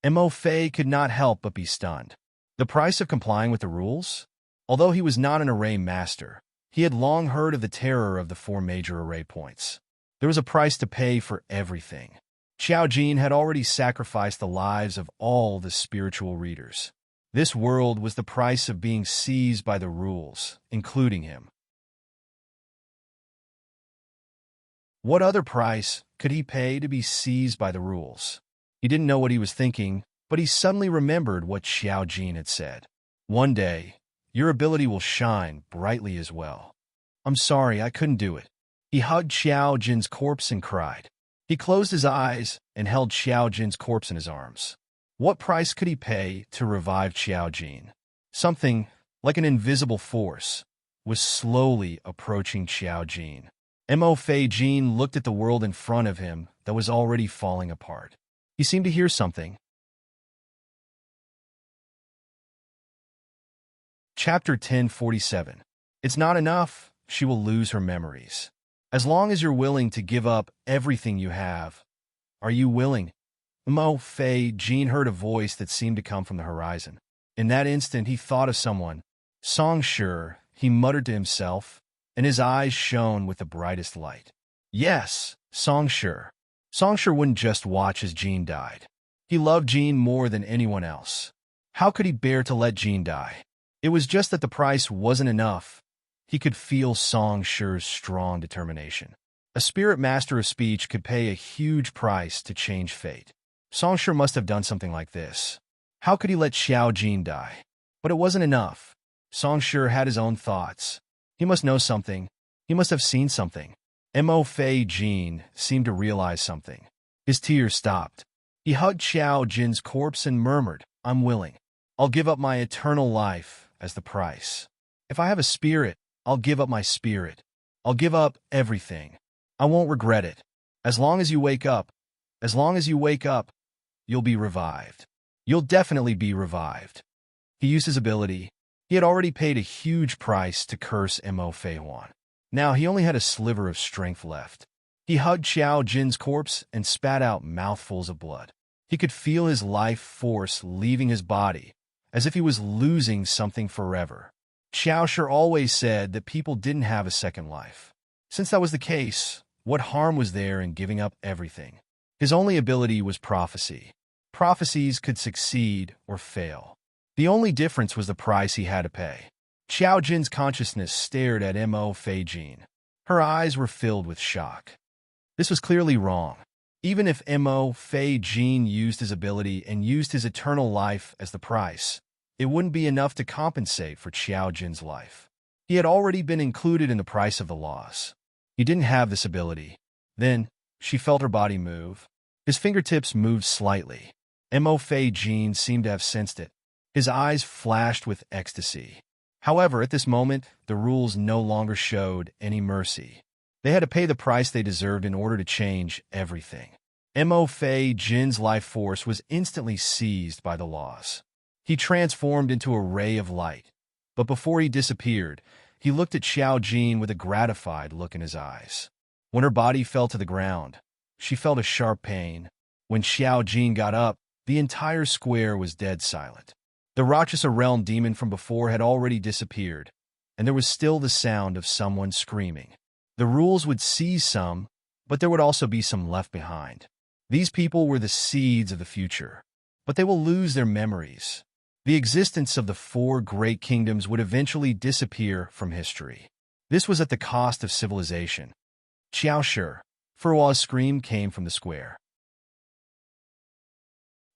Mo Fei could not help but be stunned. The price of complying with the rules? Although he was not an array master, he had long heard of the terror of the 4 major array points. There was a price to pay for everything. Xiao Jin had already sacrificed the lives of all the spiritual readers. This world was the price of being seized by the rules, including him. What other price could he pay to be seized by the rules? He didn't know what he was thinking, but he suddenly remembered what Xiao Jin had said. One day, your ability will shine brightly as well. I'm sorry, I couldn't do it. He hugged Xiao Jin's corpse and cried. He closed his eyes and held Xiao Jin's corpse in his arms. What price could he pay to revive Xiao Jin? Something, like an invisible force, was slowly approaching Xiao Jin. Mo Fei Jin looked at the world in front of him that was already falling apart. He seemed to hear something. Chapter 1047. It's not enough. She will lose her memories. As long as you're willing to give up everything you have. Are you willing? Mo Fei Jin heard a voice that seemed to come from the horizon. In that instant, he thought of someone. Song Shi, he muttered to himself, and his eyes shone with the brightest light. Yes, Song Shi. Song Shi wouldn't just watch as Jean died. He loved Jean more than anyone else. How could he bear to let Jean die? It was just that the price wasn't enough. He could feel Song Shi's strong determination. A spirit master of speech could pay a huge price to change fate. Song Shi must have done something like this. How could he let Xiao Jin die? But it wasn't enough. Song Shi had his own thoughts. He must know something. He must have seen something. Mo Fei Jin seemed to realize something. His tears stopped. He hugged Xiao Jin's corpse and murmured, "I'm willing. I'll give up my eternal life as the price. If I have a spirit, I'll give up my spirit. I'll give up everything. I won't regret it. As long as you wake up, as long as you wake up, you'll be revived. You'll definitely be revived." He used his ability. He had already paid a huge price to curse Mo Fei Huan. Now he only had a sliver of strength left. He hugged Xiao Jin's corpse and spat out mouthfuls of blood. He could feel his life force leaving his body, as if he was losing something forever. Xiao Shi always said that people didn't have a second life. Since that was the case, what harm was there in giving up everything? His only ability was prophecy. Prophecies could succeed or fail. The only difference was the price he had to pay. Xiao Jin's consciousness stared at Mo Fei Jin. Her eyes were filled with shock. This was clearly wrong. Even if Mo Fei Jin used his ability and used his eternal life as the price, it wouldn't be enough to compensate for Xiao Jin's life. He had already been included in the price of the loss. He didn't have this ability. Then, she felt her body move. His fingertips moved slightly. Mo Fei Jin seemed to have sensed it. His eyes flashed with ecstasy. However, at this moment, the rules no longer showed any mercy. They had to pay the price they deserved in order to change everything. Mo Fei Jin's life force was instantly seized by the laws. He transformed into a ray of light. But before he disappeared, he looked at Xiao Jin with a gratified look in his eyes. When her body fell to the ground, she felt a sharp pain. When Xiao Jin got up, the entire square was dead silent. The Rakshasa realm demon from before had already disappeared, and there was still the sound of someone screaming. The rules would seize some, but there would also be some left behind. These people were the seeds of the future, but they will lose their memories. The existence of the four great kingdoms would eventually disappear from history. This was at the cost of civilization. Xiao Shi, Furua's scream came from the square.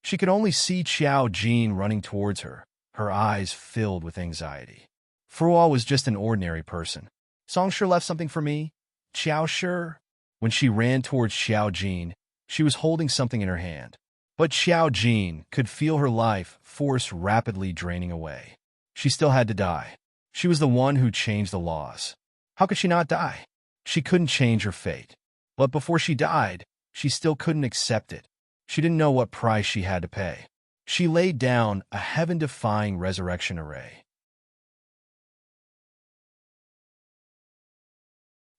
She could only see Xiao Jin running towards her, her eyes filled with anxiety. Furua was just an ordinary person. Songshi left something for me? Xiao Shi? When she ran towards Xiao Jin, she was holding something in her hand. But Xiao Jin could feel her life force rapidly draining away. She still had to die. She was the one who changed the laws. How could she not die? She couldn't change her fate. But before she died, she still couldn't accept it. She didn't know what price she had to pay. She laid down a heaven-defying resurrection array.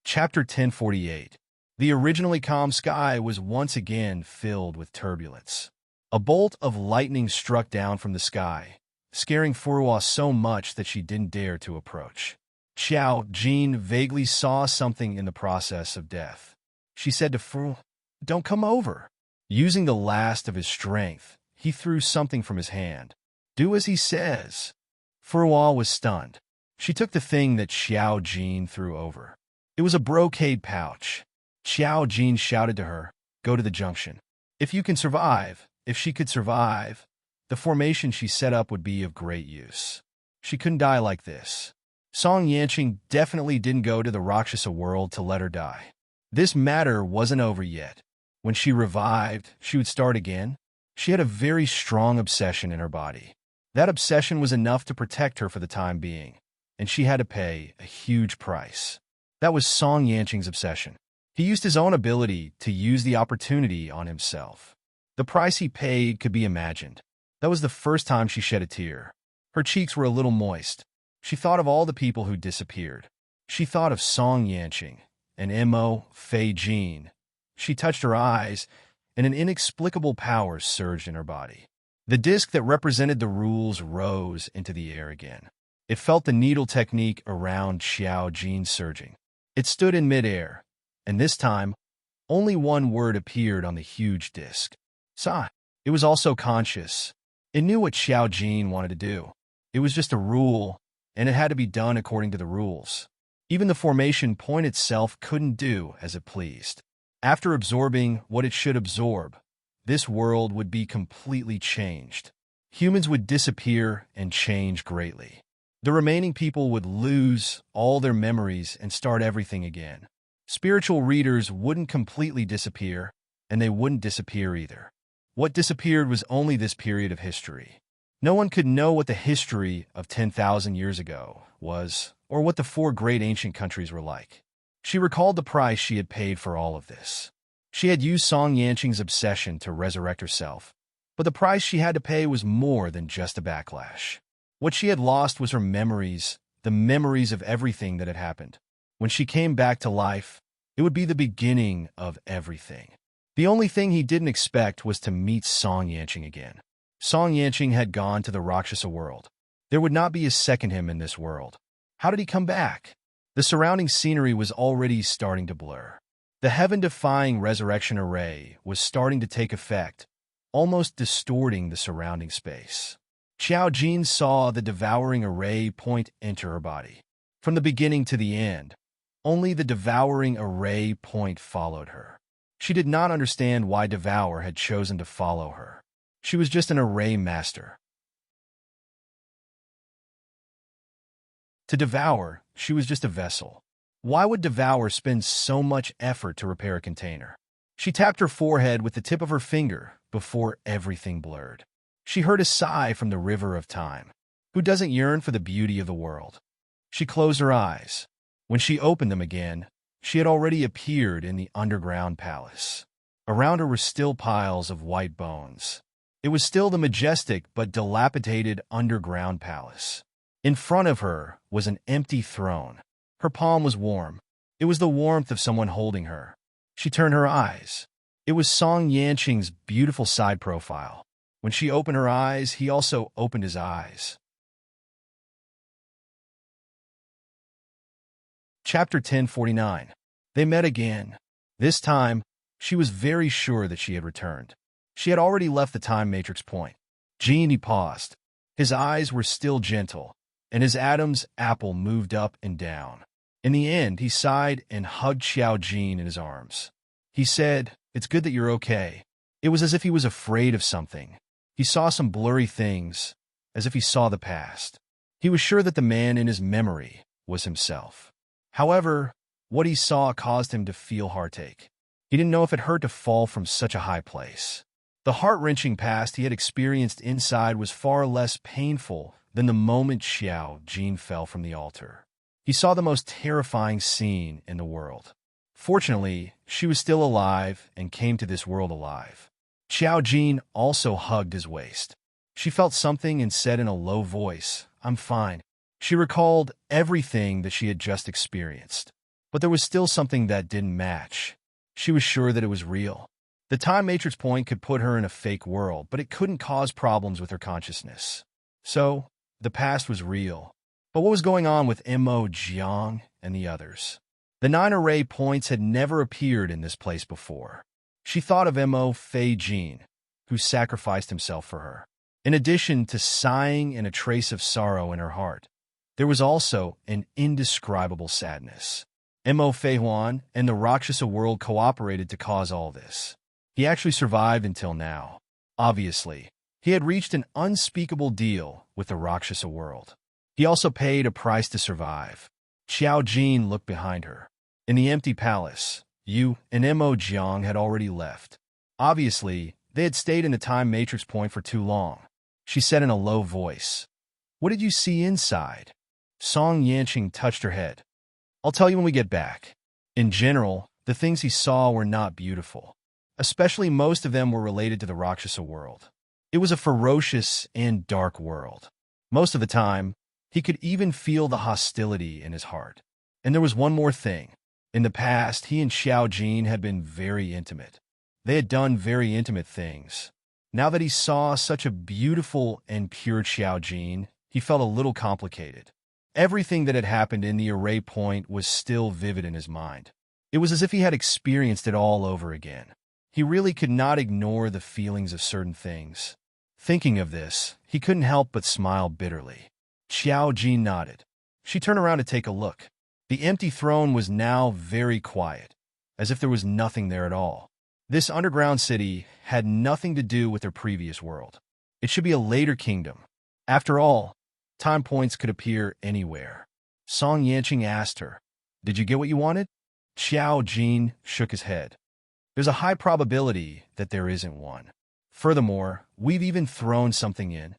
Chapter 1048. The originally calm sky was once again filled with turbulence. A bolt of lightning struck down from the sky, scaring Furua so much that she didn't dare to approach. Xiao Jin vaguely saw something in the process of death. She said to Furua, "Don't come over." Using the last of his strength, he threw something from his hand. "Do as he says." Furua was stunned. She took the thing that Xiao Jin threw over. It was a brocade pouch. Xiao Jin shouted to her, "Go to the junction. If you can survive, if she could survive, the formation she set up would be of great use. She couldn't die like this." Song Yanqing definitely didn't go to the Rakshasa world to let her die. This matter wasn't over yet. When she revived, she would start again. She had a very strong obsession in her body. That obsession was enough to protect her for the time being, and she had to pay a huge price. That was Song Yanqing's obsession. He used his own ability to use the opportunity on himself. The price he paid could be imagined. That was the first time she shed a tear. Her cheeks were a little moist. She thought of all the people who disappeared. She thought of Song Yanqing and Mo Fei Jin. She touched her eyes, and an inexplicable power surged in her body. The disc that represented the rules rose into the air again. It felt the needle technique around Xiao Jin surging. It stood in midair, and this time, only one word appeared on the huge disc. Sa. It was also conscious. It knew what Xiao Jin wanted to do. It was just a rule, and it had to be done according to the rules. Even the formation point itself couldn't do as it pleased. After absorbing what it should absorb, this world would be completely changed. Humans would disappear and change greatly. The remaining people would lose all their memories and start everything again. Spiritual readers wouldn't completely disappear, and they wouldn't disappear either. What disappeared was only this period of history. No one could know what the history of 10,000 years ago was, or what the four great ancient countries were like. She recalled the price she had paid for all of this. She had used Song Yanqing's obsession to resurrect herself, but the price she had to pay was more than just a backlash. What she had lost was her memories, the memories of everything that had happened. When she came back to life, it would be the beginning of everything. The only thing he didn't expect was to meet Song Yanqing again. Song Yanqing had gone to the Rakshasa world. There would not be a second him in this world. How did he come back? The surrounding scenery was already starting to blur. The heaven-defying resurrection array was starting to take effect, almost distorting the surrounding space. Xiao Jin saw the devouring array point enter her body. From the beginning to the end, only the devouring array point followed her. She did not understand why Devour had chosen to follow her. She was just an array master. To Devour, she was just a vessel. Why would Devour spend so much effort to repair a container? She tapped her forehead with the tip of her finger before everything blurred. She heard a sigh from the river of time. Who doesn't yearn for the beauty of the world? She closed her eyes. When she opened them again, she had already appeared in the underground palace. Around her were still piles of white bones. It was still the majestic but dilapidated underground palace. In front of her was an empty throne. Her palm was warm. It was the warmth of someone holding her. She turned her eyes. It was Song Yanqing's beautiful side profile. When she opened her eyes, he also opened his eyes. Chapter 1049. They met again. This time, she was very sure that she had returned. She had already left the time matrix point. Genie paused. His eyes were still gentle, and his Adam's apple moved up and down. In the end, he sighed and hugged Xiao Jin in his arms. He said, "It's good that you're okay." It was as if he was afraid of something. He saw some blurry things, as if he saw the past. He was sure that the man in his memory was himself. However, what he saw caused him to feel heartache. He didn't know if it hurt to fall from such a high place. The heart-wrenching past he had experienced inside was far less painful than the moment Xiao Jin fell from the altar. He saw the most terrifying scene in the world. Fortunately, she was still alive and came to this world alive. Xiao Jin also hugged his waist. She felt something and said in a low voice, "I'm fine." She recalled everything that she had just experienced. But there was still something that didn't match. She was sure that it was real. The time matrix point could put her in a fake world, but it couldn't cause problems with her consciousness. So, the past was real. But what was going on with Mo Jiang and the others? The 9 array points had never appeared in this place before. She thought of Mo Fei Jin, who sacrificed himself for her. In addition to sighing and a trace of sorrow in her heart, there was also an indescribable sadness. Mo Fei Huan and the Rakshasa world cooperated to cause all this. He actually survived until now. Obviously, he had reached an unspeakable deal with the Rakshasa world. He also paid a price to survive. Xiao Jin looked behind her. In the empty palace, Yu and Mo Jiang had already left. Obviously, they had stayed in the time matrix point for too long. She said in a low voice, "What did you see inside?" Song Yanqing touched her head. "I'll tell you when we get back." In general, the things he saw were not beautiful. Especially most of them were related to the Rakshasa world. It was a ferocious and dark world. Most of the time, he could even feel the hostility in his heart. And there was one more thing. In the past, he and Xiao Jin had been very intimate. They had done very intimate things. Now that he saw such a beautiful and pure Xiao Jin, he felt a little complicated. Everything that had happened in the array point was still vivid in his mind. It was as if he had experienced it all over again. He really could not ignore the feelings of certain things. Thinking of this, he couldn't help but smile bitterly. Xiao Jin nodded. She turned around to take a look. The empty throne was now very quiet, as if there was nothing there at all. This underground city had nothing to do with their previous world. It should be a later kingdom. After all, time points could appear anywhere. Song Yanqing asked her, "Did you get what you wanted?" Xiao Jin shook his head. There's a high probability that there isn't one. Furthermore, we've even thrown something in.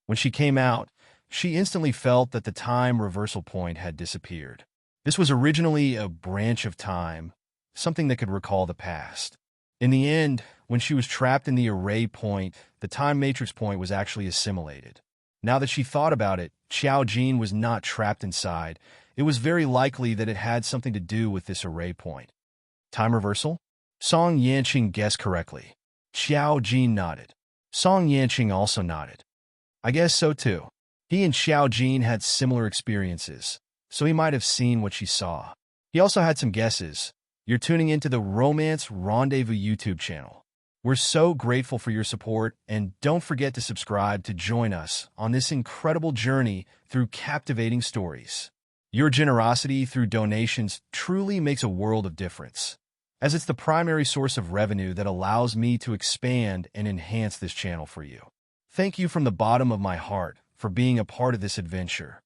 When she came out, she instantly felt that the time reversal point had disappeared. This was originally a branch of time, something that could recall the past. In the end, when she was trapped in the array point, the time matrix point was actually assimilated. Now that she thought about it, Xiao Jin was not trapped inside. It was very likely that it had something to do with this array point. Time reversal? Song Yanqing guessed correctly. Xiao Jin nodded. Song Yanqing also nodded. I guess so too. He and Xiao Jin had similar experiences, so he might have seen what she saw. He also had some guesses. You're tuning into the Romance Rendezvous YouTube channel. We're so grateful for your support, and don't forget to subscribe to join us on this incredible journey through captivating stories. Your generosity through donations truly makes a world of difference, as it's the primary source of revenue that allows me to expand and enhance this channel for you. Thank you from the bottom of my heart for being a part of this adventure.